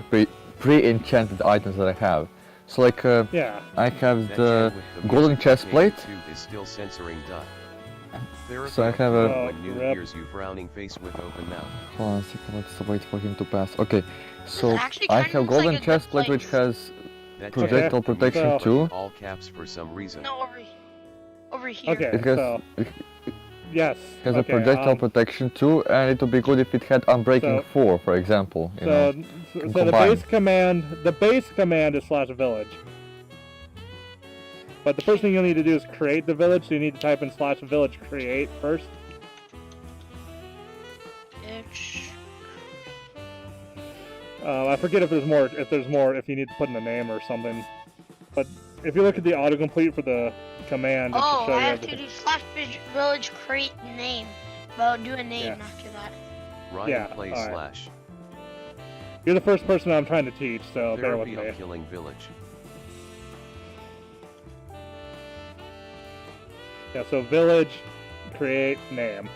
pre-enchanted items that I have. So like, yeah. I have the golden chest plate. So I have a... you frowning face with open mouth. Hold on a second, let's wait for him to pass. Okay, so actually I kinda have looks like golden a good chest plate which place. has That projectile protection too. All caps for some reason. No, over here. Okay, It has, so... Yes. has a projectile protection too, and it would be good if it had Unbreaking 4, for example. You know, so the base command is /village. But the first thing you'll need to do is create the village, so you need to type in /village create first. I forget if there's more. If you need to put in a name or something. But if you look at the autocomplete for the command, it should show I you have to do /village create name. Well, do a name after that. Ryan plays /. You're the first person I'm trying to teach, so bear with me. Killing village. Yeah, so village, create, name.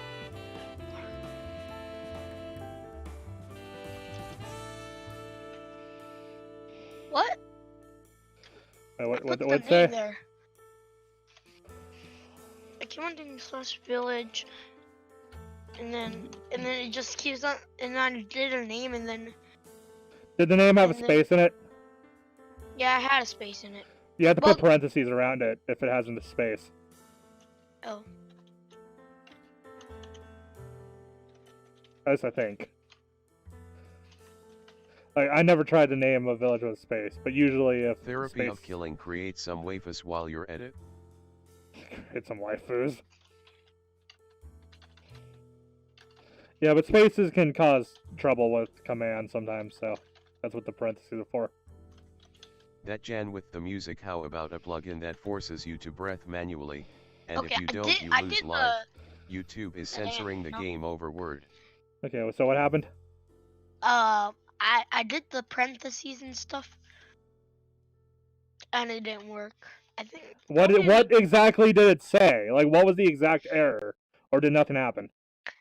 What? What'd it say? There. I keep on doing /village, and then it just keeps on, and then I did a name, and then... Did the name have a space in it? Yeah, I had a space in it. You have to put parentheses around it if it hasn't a space. Oh. That's I think. Like, I never tried to name a village with a space, but usually if Therapy of killing create some waifus while you're at it. Hit some waifus. Yeah, but spaces can cause trouble with commands sometimes, so that's what the parentheses are for. That Jan with the music, how about a plugin that forces you to breath manually, and Okay, if you don't you lose life. YouTube is censoring the game over word. Okay, so what happened? I did the parentheses and stuff, and it didn't work. I think. What exactly did it say? Like, what was the exact error, or did nothing happen?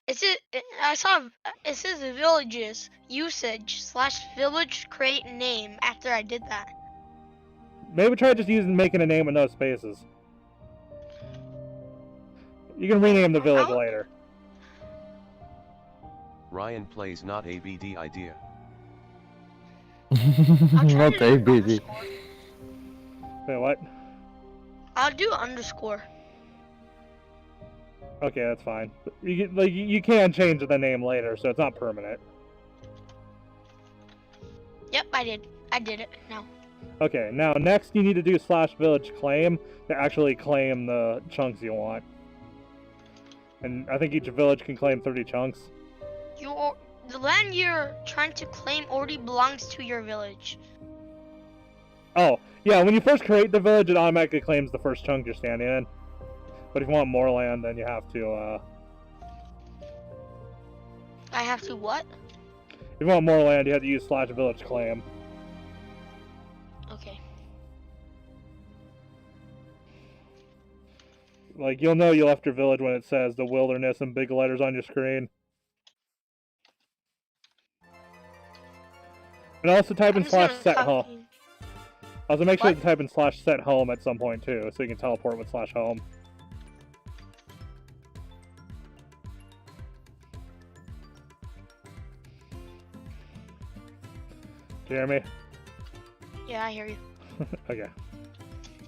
I saw it says villages usage / village create name after I did that. Maybe try just making a name with no spaces. You can rename the village later. Ryan plays not ABD idea. Not ABD. Wait, what? I'll do underscore. Okay, that's fine. You can change the name later, so it's not permanent. Yep, I did. I did it now. Okay, now next you need to do /village claim to actually claim the chunks you want. And I think each village can claim 30 chunks. The land you're trying to claim already belongs to your village. Oh, yeah, when you first create the village, it automatically claims the first chunk you're standing in. But if you want more land, then you have to, I have to what? If you want more land, you have to use /village claim. Okay. Like, you'll know you left your village when it says the wilderness in big letters on your screen. And also type in /set home. Also make sure to type in /set home at some point too, so you can teleport with /home. Do you hear me? Yeah, I hear you. Okay.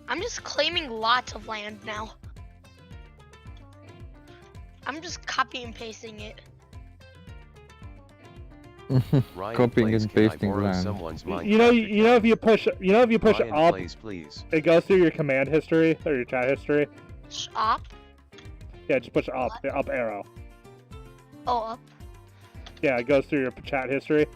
I'm just claiming lots of land now. I'm just copy and pasting it. Copying and pasting land. You know if you push Ryan up, please. it goes through your command history or your chat history. Up? Yeah, just push up, the up arrow. Oh, up. Yeah, it goes through your chat history.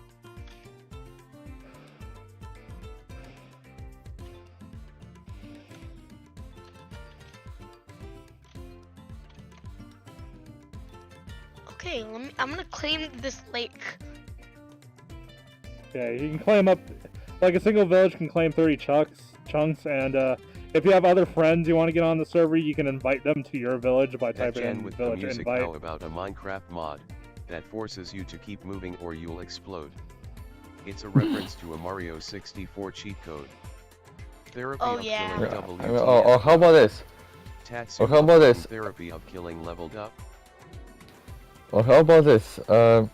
Okay, I'm gonna claim this lake. Yeah, you can claim up, like a single village can claim 30 chunks, and if you have other friends you want to get on the server, you can invite them to your village by typing in with village the music, invite. how about a Minecraft mod that forces you to keep moving or you'll explode? It's a reference to a Mario 64 cheat code. Therapy of killing WTF. Or how about this? Tatsu or how about this? Therapy of killing leveled up. Or how about this? A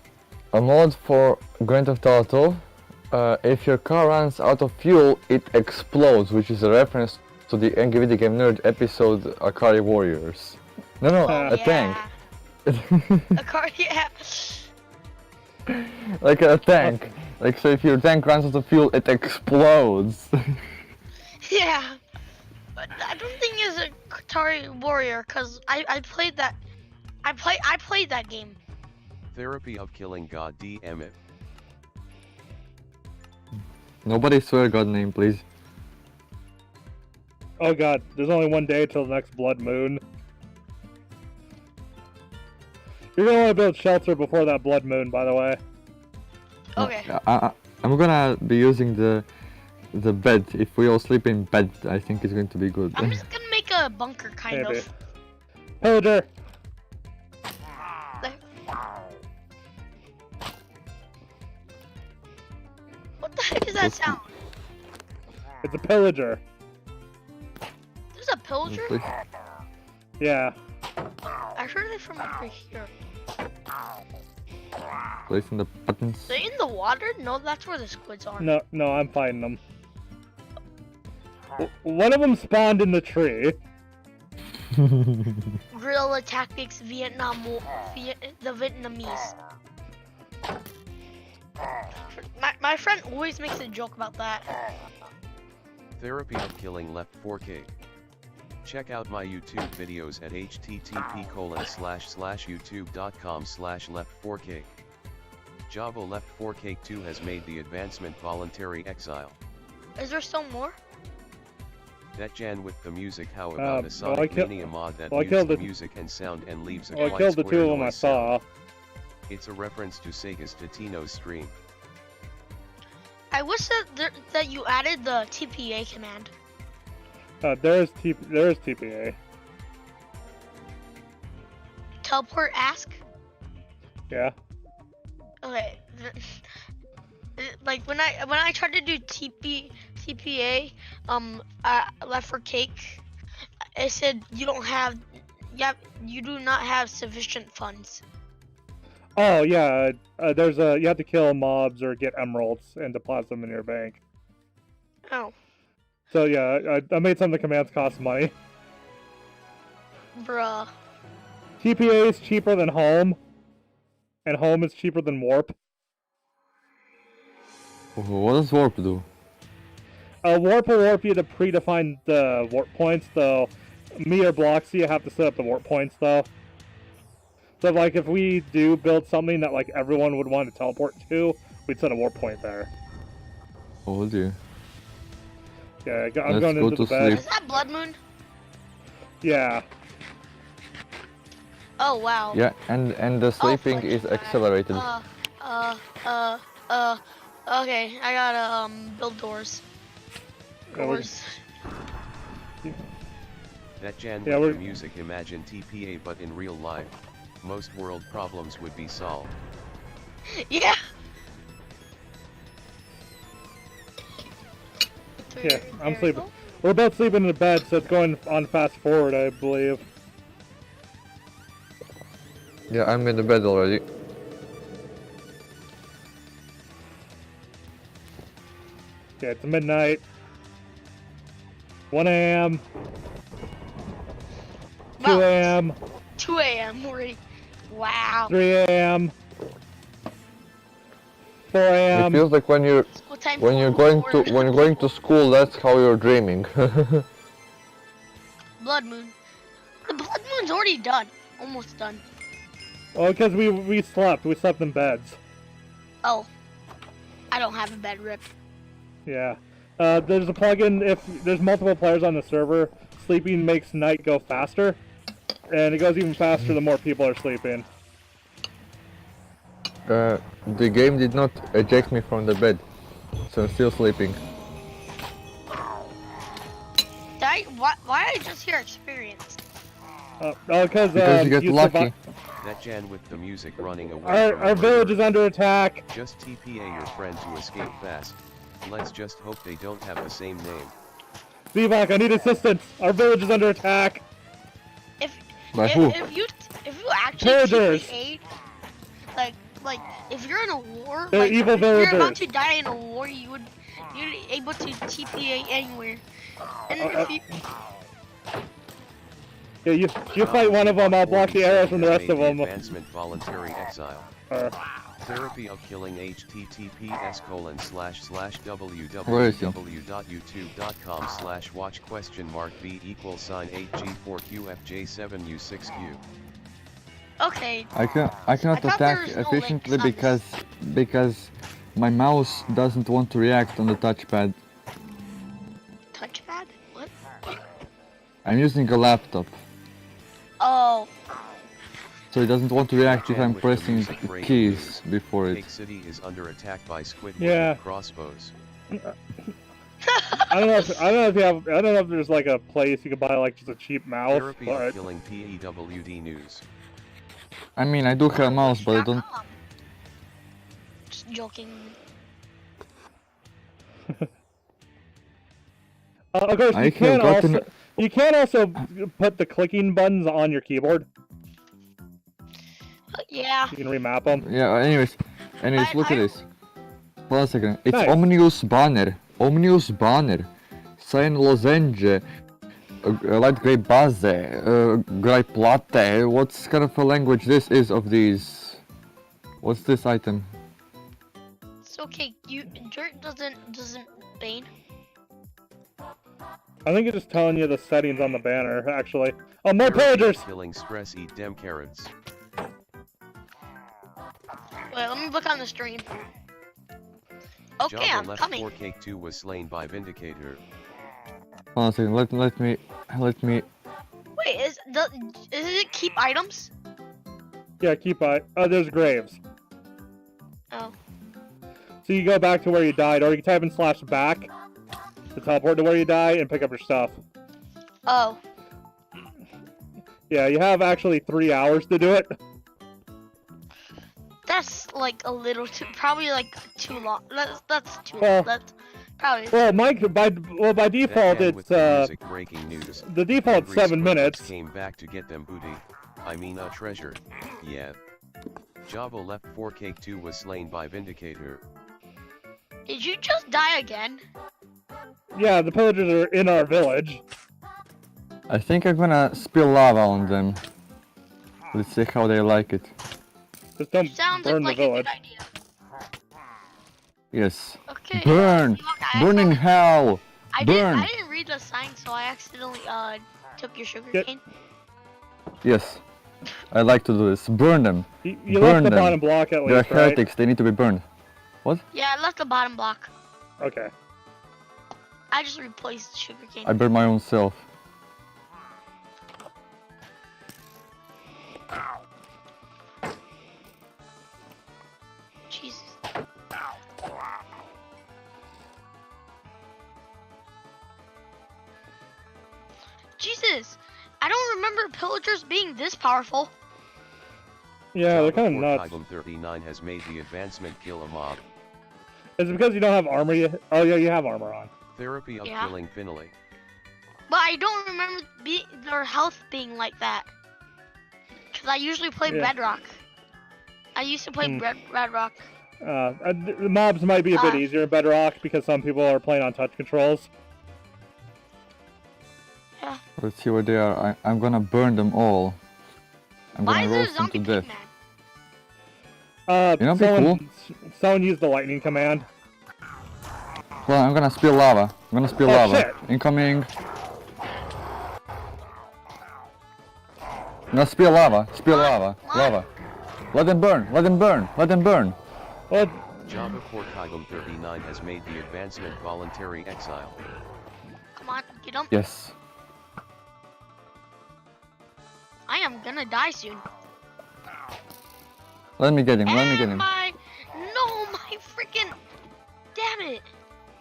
mod for Grand Theft Auto. If your car runs out of fuel, it explodes, which is a reference to the Angry Video Game Nerd episode Akari Warriors. No, a tank. A car, yeah. Like a tank. Like, so if your tank runs out of fuel, it explodes. Yeah. But I don't think it's a Atari Warrior, cause I played that. I played that game. Therapy of killing god damn it. Nobody swear God name, please. Oh god, there's only one day till the next blood moon. You're gonna want to build shelter before that blood moon, by the way. Okay. I'm gonna be using the bed. If we all sleep in bed, I think it's going to be good. I'm just gonna make a bunker, kind Maybe. of. Pillager! What the heck is that sound? It's a pillager. There's a pillager? Yeah. I heard it from over here. Placing the buttons. They in the water? No, that's where the squids are. No, I'm fighting them. One of them spawned in the tree. Guerrilla tactics, the Vietnamese. My friend always makes a joke about that. Therapy of killing left 4K. Check out my YouTube videos at http://youtube.com/left4k. Java left 4k2 has made the advancement voluntary exile. Is there still more? That Jan with the music. How about a well, Sonic Mania mod that well, I mutes killed the the- music and sound and leaves a Well, I quiet killed the square two of them I noise sound? saw. It's a reference to Sega's Totino's stream. I wish that you added the TPA command. There's TPA. Teleport ask? Yeah. Okay. Like when I tried to do TPA, left for cake, it said you do not have sufficient funds. Oh yeah. You have to kill mobs or get emeralds and deposit them in your bank. Oh, So yeah, I made some of the commands cost money. bruh. TPA is cheaper than home, and home is cheaper than warp. What does warp do? Warp will warp you to predefine the warp points, though. Me or Bloxy have to set up the warp points, though. So, like, if we do build something that, like, everyone would want to teleport to, we'd set a warp point there. Oh dear. Yeah, I'm Let's going go into to the bed. sleep. Is that Blood Moon? Yeah. Oh wow. Yeah, and the sleeping fudge. is accelerated. Okay, I gotta build doors. Doors. That Jan Yeah, with the music. Imagine TPA but in real life. Most world problems would be solved. Yeah. Yeah, I'm sleeping. We're both sleeping in the bed, so it's going on fast forward, I believe. Yeah, I'm in the bed already. Okay, it's midnight. 1 a.m. 2 Wow. a.m. 2 a.m. already. Wow. 3 a.m. 4 It a.m. feels like when you're School time when you're for- going to school, that's how you're dreaming. Blood Moon. The Blood Moon's already done. Almost done. Well, because we slept in beds. Oh. I don't have a bed, Rip. Yeah. There's a plugin, if there's multiple players on the server, sleeping makes night go faster. And it goes even faster the more people are sleeping. The game did not eject me from the bed, so I'm still sleeping. Why did I just hear experience? Because you get lucky. That Jan with the music running away. from Our the village murderer. is under attack. Just TPA your friend to escape fast. Let's just hope they don't have the same name. Vivek, I need assistance. Our village is under attack. By who? If you actually Villagers. TPA, like if you're in a war, They're like evil if you're about villagers. to die in a war, you'd able to TPA anywhere. And if you Yeah, you fight one of them, I'll block the arrows from the rest of them. Advancement voluntary exile. Therapy of killing https://www.youtube.com/watch?v=8G4QFJ7U6Q. okay, I cannot I thought there attack was no efficiently links on because my mouse doesn't want to react on the touchpad. touchpad? What? I'm using a laptop, Oh, so it doesn't want to react if Jan I'm with the pressing music breaking keys news. before it. Cake City is under attack by squid Yeah. with crossbows. I don't know if there's like a place you could buy like just a cheap mouse, Therapy but of killing PEWD news. I mean, I do have a mouse, but I don't. just joking. of course I you can also put the clicking buttons on your keyboard. Yeah. You can remap them. Yeah. Anyways, look at this. Hold on a second. It's Nice. Omnius banner. Omnius banner. Cyan lozenge. Light gray base. Gray plate. What kind of a language this is of these? What's this item? It's okay. Dirt doesn't bane. I think it's just telling you the settings on the banner, actually. Oh, more Therapy of pillagers! killing stress eat dem carrots. Wait, let me look on the stream. Okay, Java I'm left coming. 4 Cake 2 was slain by Vindicator. Hold on a second. Let me. Wait, is it keep items? Yeah, keep eye. Oh, there's graves. Oh. So you go back to where you died, or you can type in /back to teleport to where you died and pick up your stuff. Oh. Yeah, you have actually 3 hours to do it. That's like a little too, probably like too long. That's too. Well- That's probably. Well, Mike, by default, That man with it's the music breaking news. the default's Angry 7 Squirters minutes. Came back to get them booty. I mean a treasure. Yeah. Java left 4 Cake 2 was slain by Vindicator. Did you just die again? Yeah, the pillagers are in our village. I think I'm gonna spill lava on them. Let's see how they like it. Just don't Sounds burn like the a village. good idea. Yes. Okay. Burn! Look, I Burn in accidentally- hell! I Burn! didn't read the sign, so I accidentally took your sugar Get- cane. Yes. I like to do this. Burn them. You Burn left the them. bottom block at They're least, right? heretics. They need to be burned. Yeah, I left the bottom block. Okay. I just replaced the sugar cane. I burn my own self. Jesus. Jesus, I don't remember pillagers being this powerful. Yeah, they're Java kind of nuts. 39 has made the advancement kill a mob. Is it because you don't have armor yet? Oh, yeah, you have armor on. Therapy of Yeah. killing Finley. But I don't remember their health being like that. Because I usually play Yeah. Bedrock. I used to play Hmm. Bedrock. The mobs might be a bit easier in Bedrock because some people are playing on touch controls. Let's see where they are. I'm gonna burn them all. I'm Why gonna is there a roast them zombie to pig death. man? You know, be Someone used the lightning command. Well, I'm gonna spill lava. I'm gonna spill Oh, lava. shit. Incoming. No, spill lava. Spill lava. Lava. Let them burn. Let them burn. Let them burn. Well, Java Core 39 has made the advancement voluntary exile. Come on, get him. Yes. I am gonna die soon. Let me get him. Let me And get him. my freaking, damn it.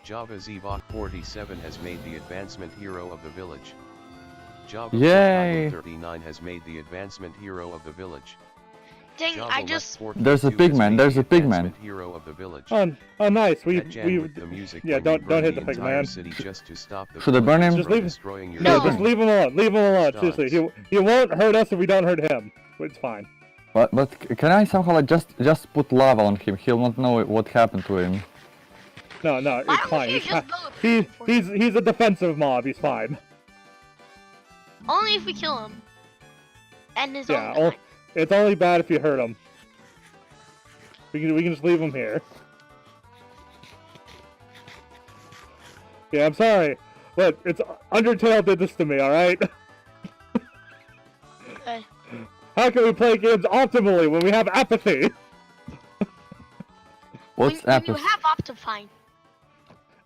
Java Zevok 47 has made the advancement hero of the village. Java Yay. 39 has made the advancement hero of the village. Dang, Java I Left just, 4 There's a Q pig has man, made there's the a pig man. advancement hero of the village. oh, nice. That Jan with the music yeah, when you don't burn hit the the pig entire man. city just to stop the Should I burn him? villagers Just from leave- destroying your No, No. just leave him alone. Leave him alone. Stunts. Seriously, he won't hurt us if we don't hurt him. It's fine. But can I somehow like just put lava on him? He'll not know what happened to him. No, why it's don't fine. you He's, just build a prison for him? he's a defensive mob. He's fine. Only if we kill him. And his Yeah, own guy. it's only bad if you hurt him. We can just leave him here. Yeah, I'm sorry, but it's Undertale did this to me. All right. Okay. How can we play games optimally when we have apathy? What's when apathy? you have Optifine.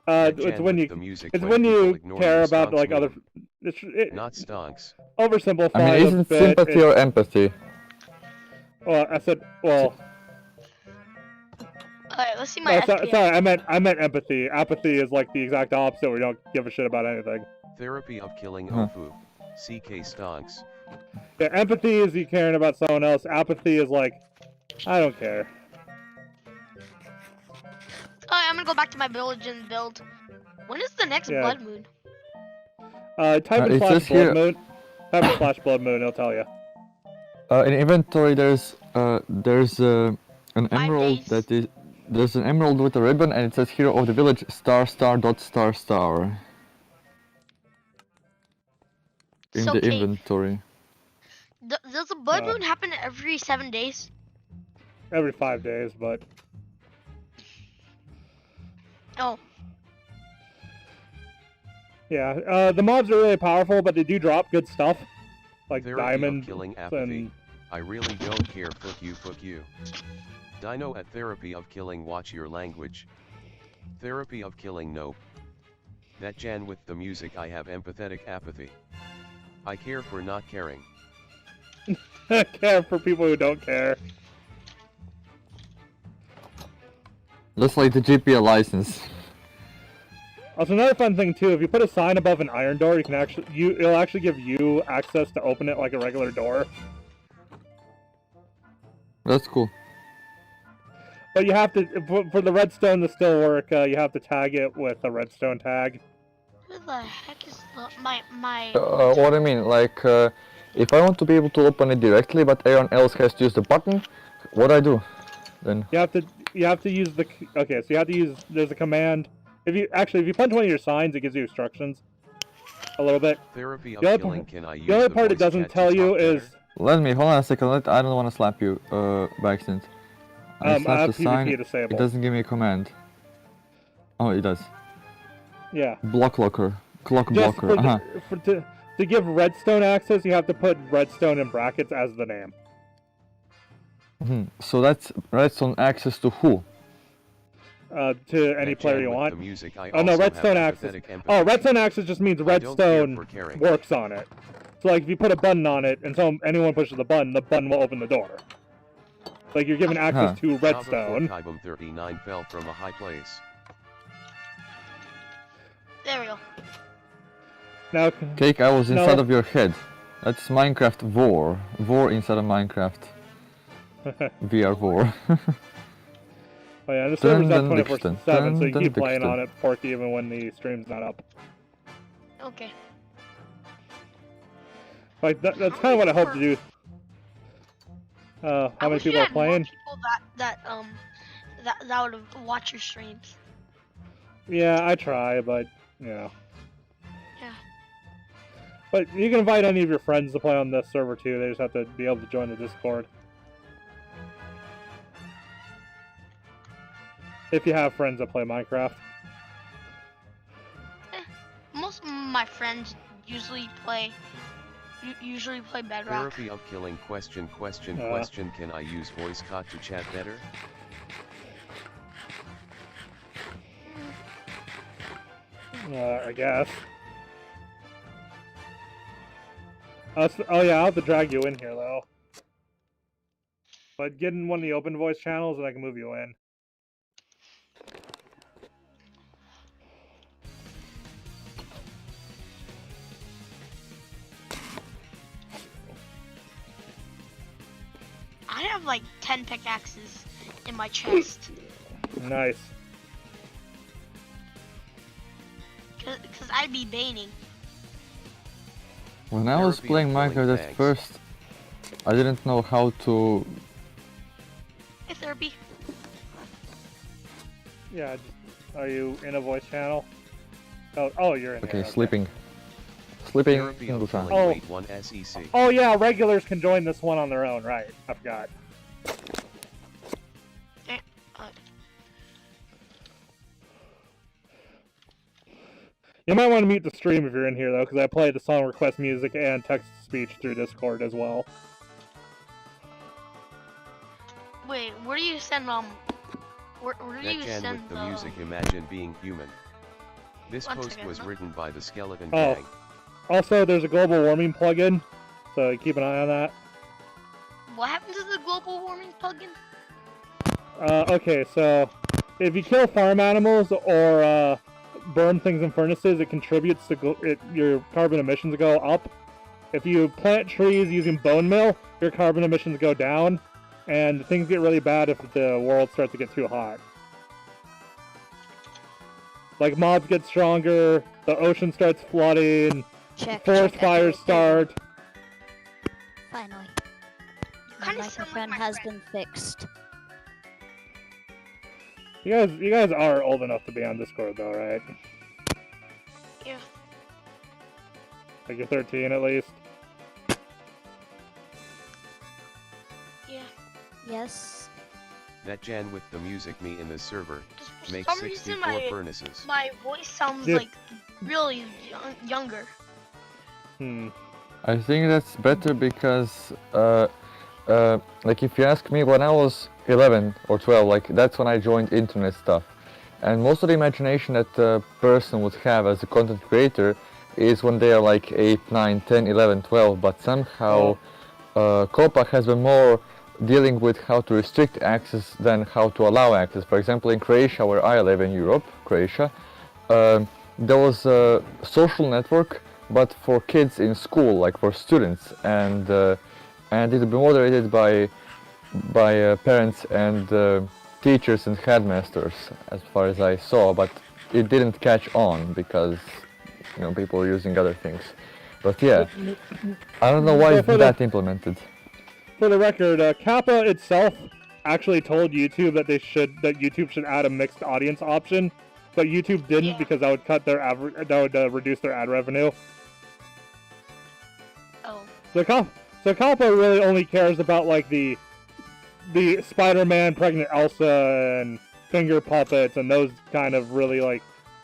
That It's Jan when with you the music it's when when people you ignore care your about stonks like other. meme. It Not stonks. oversimplified. I mean, a isn't bit. sympathy or empathy? Well, I said well. Alright, let's see my No, FPS. sorry, I meant empathy. Apathy is like the exact opposite. Where you don't give a shit about anything. Therapy of killing Huh. Ofu. CK stonks. Yeah, empathy is you caring about someone else. Apathy is like, I don't care. Alright, I'm gonna go back to my village and build. When is the next Yeah. blood moon? Type in it slash says here- blood moon. Type in slash blood moon. It'll tell you. In inventory, there's an emerald days. that is. There's an emerald with a ribbon, and it says hero of the village star star dot star star. In So, the Kate, inventory. Does the blood Uh. moon happen every 7 days? Every 5 days, but Oh, yeah. The mobs are really powerful, but they do drop good stuff, like Therapy diamond of killing apathy. and I really don't care. Fuck you. Fuck you. Dino at therapy of killing. Watch your language. Therapy of killing, nope. That Jan with the music, I have empathetic apathy. I care for not caring. Care for people who don't care. That's like the GPL license. Also, another fun thing too, if you put a sign above an iron door, you can it'll actually give you access to open it like a regular door. That's cool. But you have to, for the redstone to still work, you have to tag it with a redstone tag. Who the heck is my? What I mean, like, if I want to be able to open it directly, but everyone else has to use the button, what do I do then? You have to use the, okay, so you have to use, there's a command. If you punch one of your signs, it gives you instructions. A little bit. Therapy of The killing, can I use only the part it voice doesn't chat to tell you talk is... better? Hold on a second, I don't want to slap you, by accident. I slap the sign, disabled. it doesn't give me a command. Oh, it does. Yeah. Block blocker. Clock Just blocker, to give redstone access, you have to put redstone in brackets as the name. So that's redstone access to who? To any player you want. Music, oh no, redstone access. Oh, redstone access just means redstone works on it. So like if you put a button on it and so anyone pushes the button will open the door. Like you're given access to redstone. 39 fell from a high place. There we go. Now, Cake, I was inside of your head. That's Minecraft Vor. Vor inside of Minecraft. VR Vor. Oh yeah, the server's up 24/7, so you keep playing on it, Porky, even when the stream's not up. Okay. Like that's kind of what I hope to do. How many people are playing? People that would watch your streams. Yeah, I try, but yeah. Yeah. But you can invite any of your friends to play on this server too. They just have to be able to join the Discord. If you have friends that play Minecraft. Most of my friends usually play Bedrock. Therapy of killing, question, can I use voice chat to chat better? I guess. Oh yeah, I'll have to drag you in here though. But get in one of the open voice channels and I can move you in. I have like 10 pickaxes in my chest. Nice. Cause I'd be baning. When I was playing Minecraft at first, I didn't know how to... Hey, Therapy. Yeah, are you in a voice channel? Oh, you're in Okay, there. sleeping. Sleeping. Oh yeah, regulars can join this one on their own, right? I forgot. You might want to mute the stream if you're in here though, because I play the song request music and text-to-speech through Discord as well. Wait, where do you send where do you send with the music, imagine being human. This post was written by the Skeleton Gang. Also, there's a global warming plugin, so keep an eye on that. What happened to the global warming plugin? Okay, so if you kill farm animals or burn things in furnaces, it contributes to your carbon emissions go up. If you plant trees using bone meal, your carbon emissions go down, and things get really bad if the world starts to get too hot. Like mobs get stronger, the ocean starts flooding, forest fires start. Finally. My microphone has been fixed. You guys are old enough to be on Discord though, right? Yeah. Like you're 13 at least? Yeah. Yes. That Jan with the music me in the server makes 64 furnaces. My voice sounds like really younger. I think that's better because, like if you ask me, when I was 11 or 12, like that's when I joined internet stuff. And most of the imagination that a person would have as a content creator is when they are like 8, 9, 10, 11, 12, but somehow COPA has been more dealing with how to restrict access than how to allow access. For example, in Croatia, where I live in Europe, Croatia, there was a social network, but for kids in school, like for students, and it would be moderated by parents and teachers and headmasters, as far as I saw, but it didn't catch on because people were using other things. But yeah, I don't know why it's that implemented. For the record, Kappa itself actually told YouTube that YouTube should add a mixed audience option, but YouTube didn't because that would cut their reduce their ad revenue. Oh. So Kappa really only cares about like the Spider-Man, Pregnant Elsa, and Finger Puppets, and those kind of really like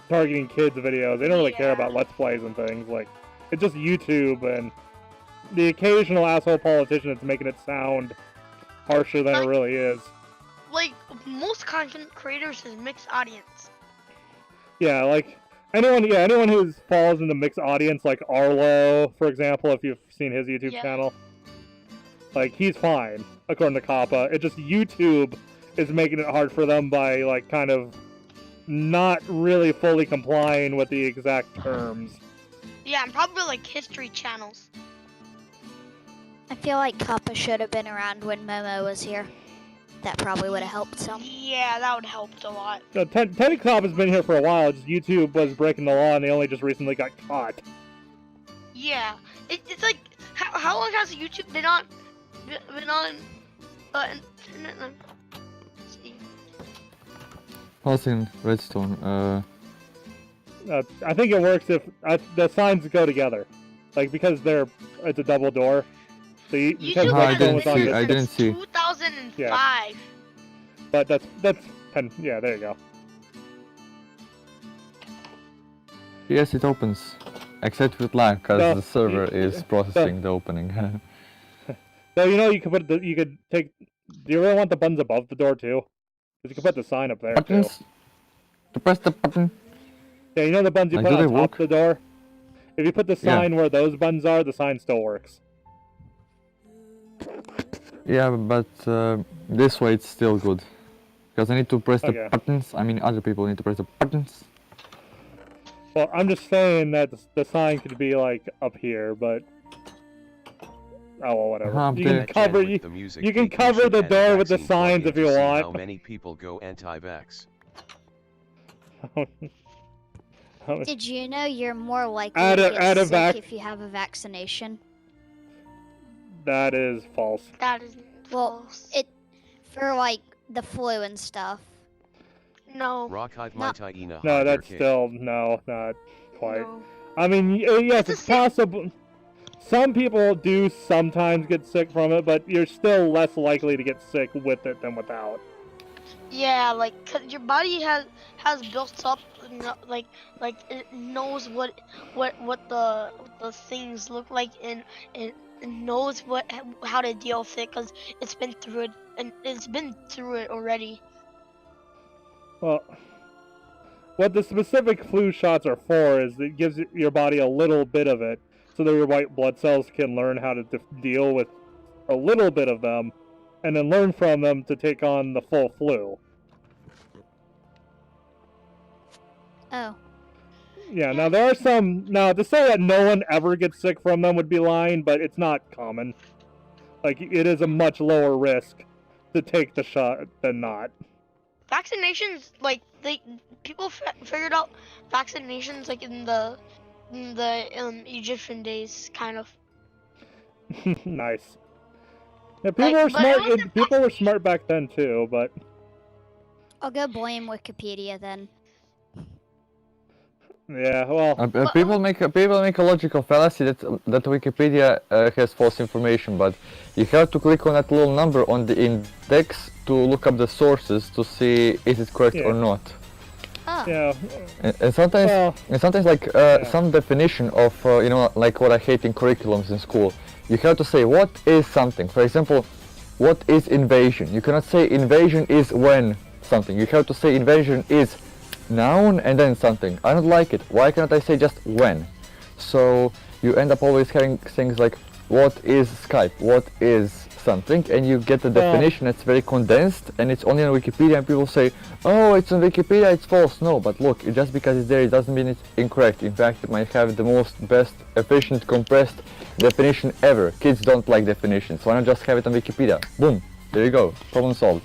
targeting kids videos. They don't really care about Let's Plays and things. Like, it's just YouTube and the occasional asshole politician that's making it sound harsher than it really is. Like, most content creators is mixed audience. Yeah, like anyone who falls in the mixed audience, like Arlo, for example, if you've seen his YouTube channel, like he's fine according to Kappa. It's just YouTube is making it hard for them by like kind of not really fully complying with the exact terms. Yeah, and probably like history channels. I feel like Kappa should have been around when Momo was here. That probably would have helped some. Yeah, that would have helped a lot. Teddy Kappa's been here for a while. Just YouTube was breaking the law, and they only just recently got caught. Yeah, it's like how long has YouTube been on? Let's see. Passing redstone. I think it works if the signs go together, like because it's a double door. So I didn't see. 2005. Yeah. But that's 10. Yeah, there you go. Yes, it opens, except with lag, because the server is processing the opening. So you could take. Do you really want the buttons above the door too? Because you can put the sign up there buttons? too. To press the button. Yeah, the buttons you put on top of the door. If you put the sign where those buttons are, the sign still works. Yeah, but this way it's still good. Because I need to press the buttons. I mean, other people need to press the buttons. Well, I'm just saying that the sign could be like up here, but oh well, whatever. You can cover the door with the signs if you want. How many people go anti-vax? Did you know you're more likely to get sick if you have a vaccination? That is false. That is false. For like the flu and stuff. No. No, that's still not quite. No. I mean, yes, it's possible. Some people do sometimes get sick from it, but you're still less likely to get sick with it than without. Yeah, like 'cause your body has built up, like it knows what the things look like and it knows how to deal with it because it's been through it and it's been through it already. Well, what the specific flu shots are for is it gives your body a little bit of it so that your white blood cells can learn how to deal with a little bit of them and then learn from them to take on the full flu. Oh. Yeah, now there are some... Now, to say that no one ever gets sick from them would be lying, but it's not common. Like, it is a much lower risk to take the shot than not. Vaccinations, like, people figured out vaccinations, like, in the Egyptian days, kind of. Nice. Yeah, people were smart back then, too, but... I'll go blame Wikipedia, then. Yeah, well... people make a logical fallacy that Wikipedia has false information, but you have to click on that little number on the index to look up the sources to see is it correct or not. Oh. Yeah. And sometimes like some definition of like what I hate in curriculums in school, you have to say what is something. For example, what is invasion? You cannot say invasion is when something. You have to say invasion is noun and then something. I don't like it. Why can't I say just when? So you end up always having things like what is Skype, what is something, and you get the definition that's very condensed and it's only on Wikipedia, and people say, oh, it's on Wikipedia, it's false. No, but look, just because it's there, it doesn't mean it's incorrect. In fact, it might have the best efficient compressed definition ever. Kids don't like definitions. Why not just have it on Wikipedia? Boom, there you go, problem solved.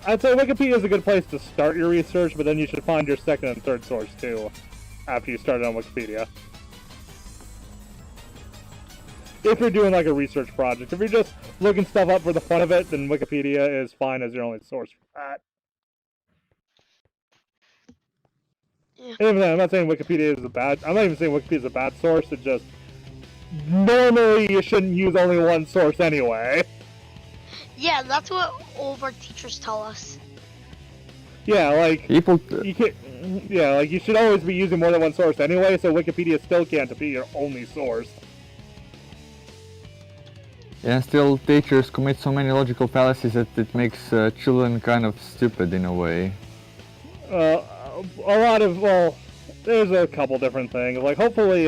I'd say Wikipedia is a good place to start your research, but then you should find your second and third source too, after you start on Wikipedia. If you're doing like a research project. If you're just looking stuff up for the fun of it, then Wikipedia is fine as your only source for that. Yeah. Even then, I'm not saying Wikipedia is I'm not even saying Wikipedia is a bad source. It just normally you shouldn't use only one source anyway. Yeah, that's what all of our teachers tell us. Yeah, like People, you can't. Yeah, like you should always be using more than one source anyway. So Wikipedia still can't be your only source. yeah, still teachers commit so many logical fallacies that it makes children kind of stupid in a way. A lot of there's a couple different things. Like hopefully,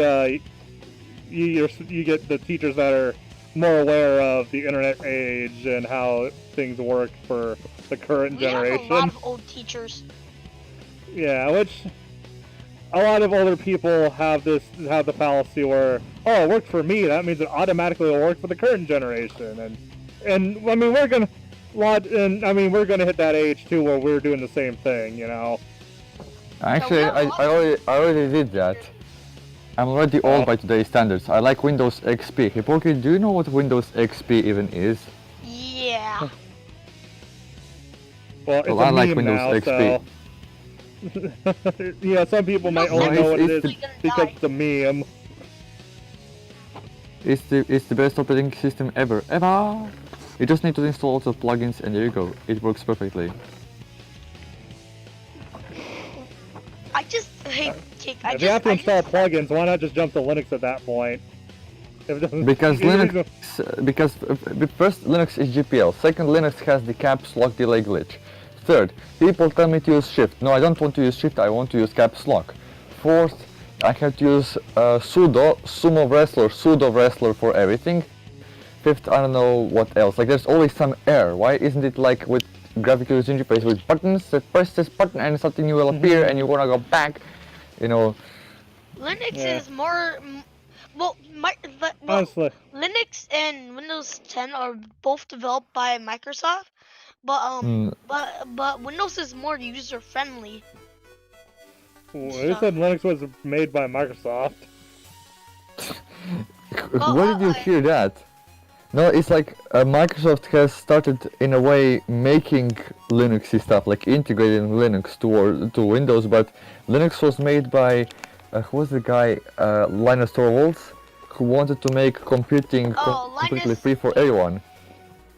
you get the teachers that are more aware of the internet age and how things work for the current generation. We have a lot of old teachers. Yeah, which a lot of older people have the fallacy where, oh, it worked for me, that means it automatically will work for the current generation, and I mean we're gonna hit that age too where we're doing the same thing, you know. Actually, I already did that. I'm already old by today's standards. I like Windows XP. Hey, Porky, do you know what Windows XP even is? Yeah. Well, it's Well, a I like meme Windows now, XP. so... yeah, some people might only know what it is because it's a meme. It's the best operating system ever. You just need to install lots of plugins and there you go. It works perfectly. I just hate Kick. If you have to install plugins, why not just jump to Linux at that point? Because first Linux is GPL, second Linux has the caps lock delay glitch. Third, people tell me to use shift. No, I don't want to use shift, I want to use caps lock. Fourth, I have to use sumo wrestler for everything. Fifth, I don't know what else. Like there's always some error. Why isn't it like with graphical user interface with buttons that press this button and something will appear and you wanna go back, you know. Linux is more Honestly. Linux and Windows 10 are both developed by Microsoft, but Windows is more user friendly. Who said Linux was made by Microsoft? Where did you hear that? No, it's like Microsoft has started in a way making Linuxy stuff, like integrating Linux to Windows, but Linux was made by, who was the guy, Linus Torvalds, who wanted to make computing completely free for everyone.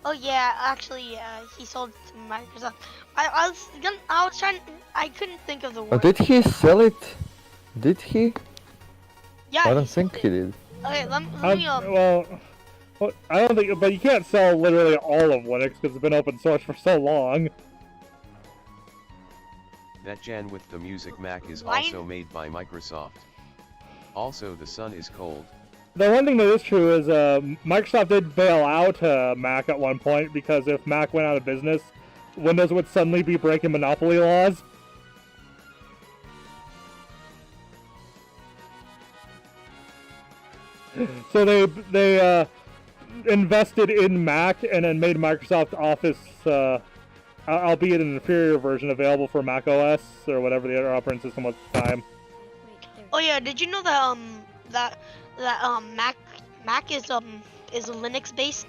Oh yeah, actually, he sold it to Microsoft. I couldn't think of the word. Did he sell it? Did he? Yeah, I don't think he did. Okay, let me well, I don't think, but you can't sell literally all of Linux because it's been open source for so long. That Jan with the music Mac is also made by Microsoft. Also, the sun is cold. The one thing that is true is Microsoft did bail out Mac at one point because if Mac went out of business, Windows would suddenly be breaking monopoly laws. So they invested in Mac and then made Microsoft Office, albeit an inferior version, available for Mac OS or whatever the other operating system was at the time. Oh yeah, did you know that Mac is Linux based?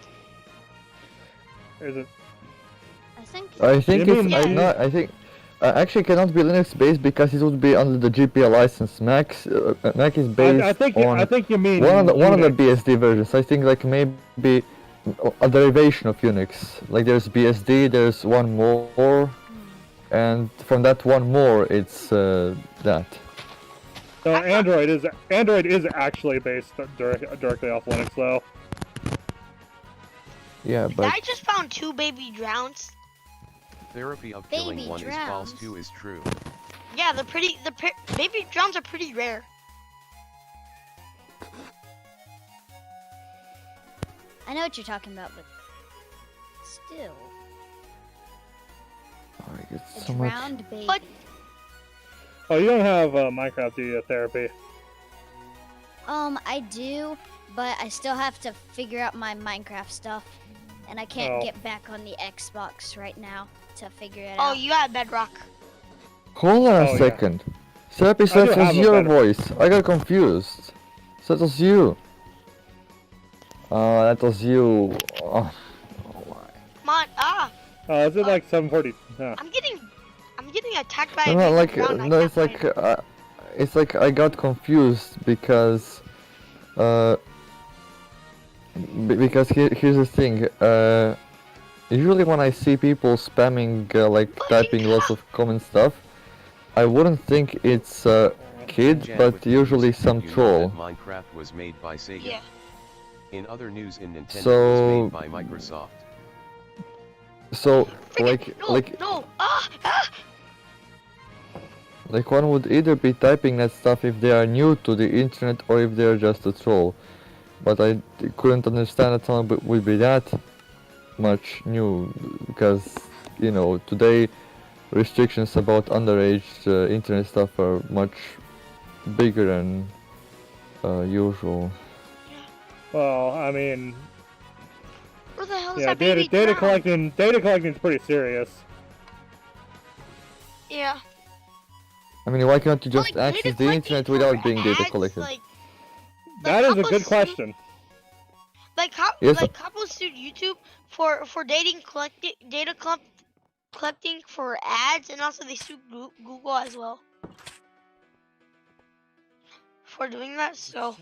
Is it? I think it's actually cannot be Linux based because it would be under the GPL license. Mac is based on I think you mean one of the BSD versions. I think like maybe a derivation of Unix. Like there's BSD, there's one more, and from that one more, it's that. So Android is actually based directly off Linux though. Yeah, but I just found 2 baby drowns. Therapy of Baby killing one is false drowns. 2 is true. Yeah, they're pretty. Baby drowns are pretty rare. I know what you're talking about, but still. Oh, I get A so much. drowned baby. But- Oh, you don't have Minecraft, do you, therapy? I do, but I still have to figure out my Minecraft stuff. And I can't Oh. get back on the Xbox right now to figure it Oh, out. you got Bedrock. Hold on Oh, a yeah. second. Therapy I said do it was have a your better- voice. I got confused. So that was you. That was you. Oh. Come on, Is it like 740? Yeah. I'm getting attacked by No, a no, baby like, drowned. I no, can't find it. it's like I got confused because, because here's the thing. Usually when I see people spamming, like typing lots of common stuff, I wouldn't think it's a kid, Jan but with the usually music, some you know troll. that Minecraft was made by Sega. Yeah. In other news, in Nintendo So- was made by Microsoft. So, Freaking- no. like one would either be typing that stuff if they are new to the internet or if they are just a troll. But I couldn't understand that someone would be that much new because, you know, today restrictions about underage internet stuff are much bigger than usual. Well, I mean, Where the hell is yeah, that baby data drowned? collecting is pretty serious. Yeah. I mean, why can't you But, just like, access the collecting internet for without being data ads, collected? Like, That is a couples good sued- question. Yes. Couples sued YouTube for data collecting for ads, and also they sued Google as well for doing that. So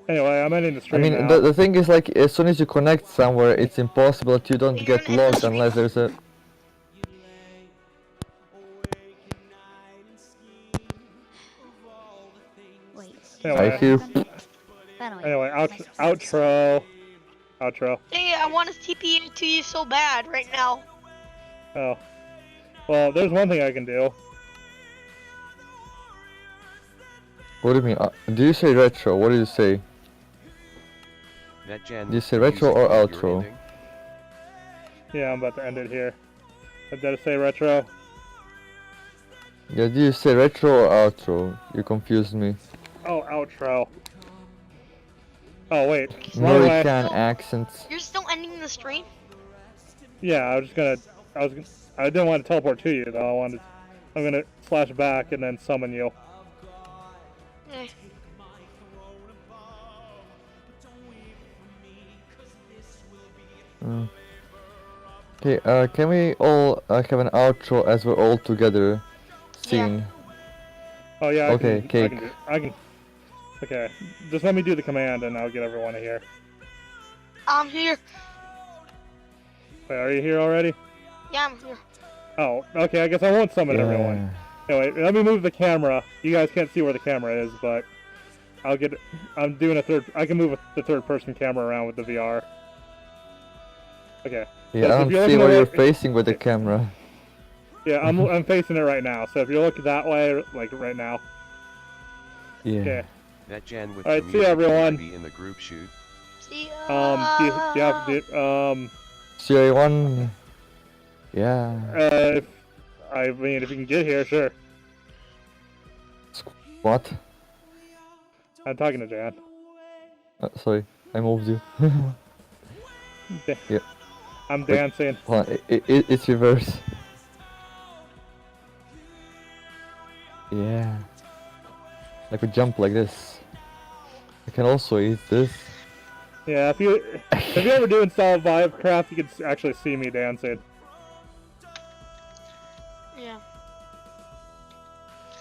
Anyway, I'm ending the I stream mean, now. the thing is, like, as soon as you connect somewhere, it's impossible that you don't You're get gonna end the logged stream? unless there's a... Wait. Anyway. I hear... Anyway, outro. dang it, I want to TP to you so bad right now. Oh. Well, there's one thing I can do. What do you mean? Do you say retro? What do you say? That Jan Do you with say the retro music, or you're outro? ending? Yeah, I'm about to end it here. Did I say retro? Yeah, do you say retro or outro? You confused me. Oh, outro. Oh, wait. Wrong way. American accents. You're still ending the stream? Yeah, I didn't want to teleport to you, though. I'm gonna slash back and then summon you. Eh. Okay, can we all have an outro as we're all together scene? Oh yeah. Okay, cake. I can. Okay, just let me do the command and I'll get everyone here. I'm here. Wait, are you here already? Yeah, I'm here. Oh, okay. I guess I won't summon everyone. Anyway, let me move the camera. You guys can't see where the camera is, but I'm doing a third. I can move the third-person camera around with the VR. Okay. Yeah, So I if don't you're see looking where at you're it- facing with the camera. Yeah, I'm facing it right now. So if you look that way, like right now. Yeah. Okay. That Jan with All right, the see music, everyone. be in the group shoot. See ya. Do you have to CA1. Yeah. I mean, if you can get here, sure. What? I'm talking to Jan. Sorry, I moved you. Yeah. I'm Wait. dancing. Hold on, it's reverse. Yeah. I could jump like this. I can also eat this. Yeah, if you ever do install Vivecraft, you can actually see me dancing. Yeah.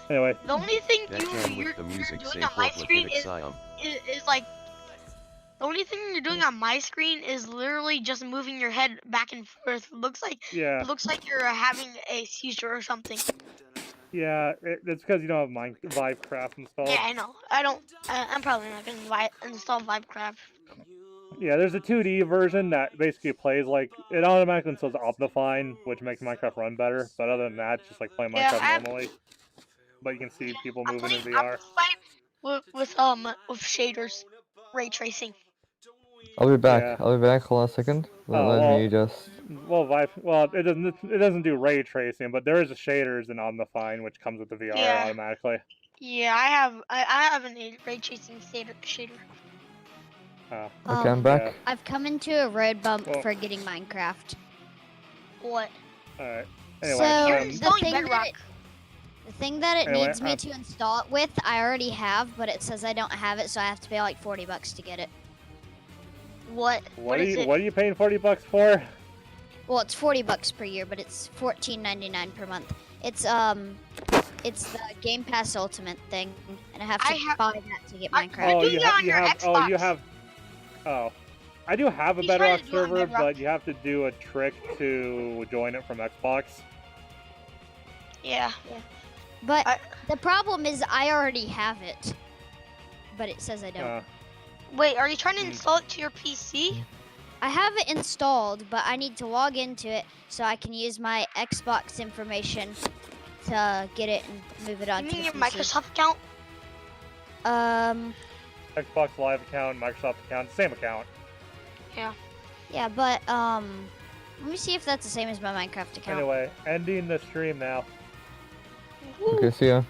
Anyway, The only thing That Jan you're with the music, doing say on my for screen Placidic is Siam. like the only thing you're doing on my screen is literally just moving your head back and forth. yeah. It looks like you're having a seizure or something. Yeah, it's because you don't have Vivecraft installed. Yeah, I know. I'm probably not gonna install Vivecraft. Yeah, there's a 2D version that basically plays like it automatically installs Optifine, which makes Minecraft run better. But other than that, it's just like playing Yeah, Minecraft normally. But you can see people I'm moving in playing VR. with shaders, ray tracing. I'll be back. Yeah. I'll be back. Hold on a second. Let me just. Well, it doesn't do ray tracing, but there is a shaders in Optifine which comes with the VR automatically. Yeah, I have an ray tracing shader. Oh. Okay, I'm back. Yeah. I've come into a road bump for getting Minecraft. What? All right. So Anyway, the thing that it Anyway, needs me to install it with, I already have, but it says I don't have it, so I have to pay like $40 to get it. What is it? What are you paying $40 for? Well, it's $40 per year, but it's $14.99 per month. It's the Game Pass Ultimate thing, and I have to buy that to get Minecraft. I do have a Bedrock server, but you have to do a trick to join it from Xbox. Yeah. But the problem is I already have it, but it says I don't. Wait, are you trying to install it to your PC? I have it installed, but I need to log into it so I can use my Xbox information to get it and move it on. You mean your Microsoft account? Xbox Live account, Microsoft account, same account. Yeah, but let me see if that's the same as my Minecraft account. Anyway, ending the stream now. Okay, see ya.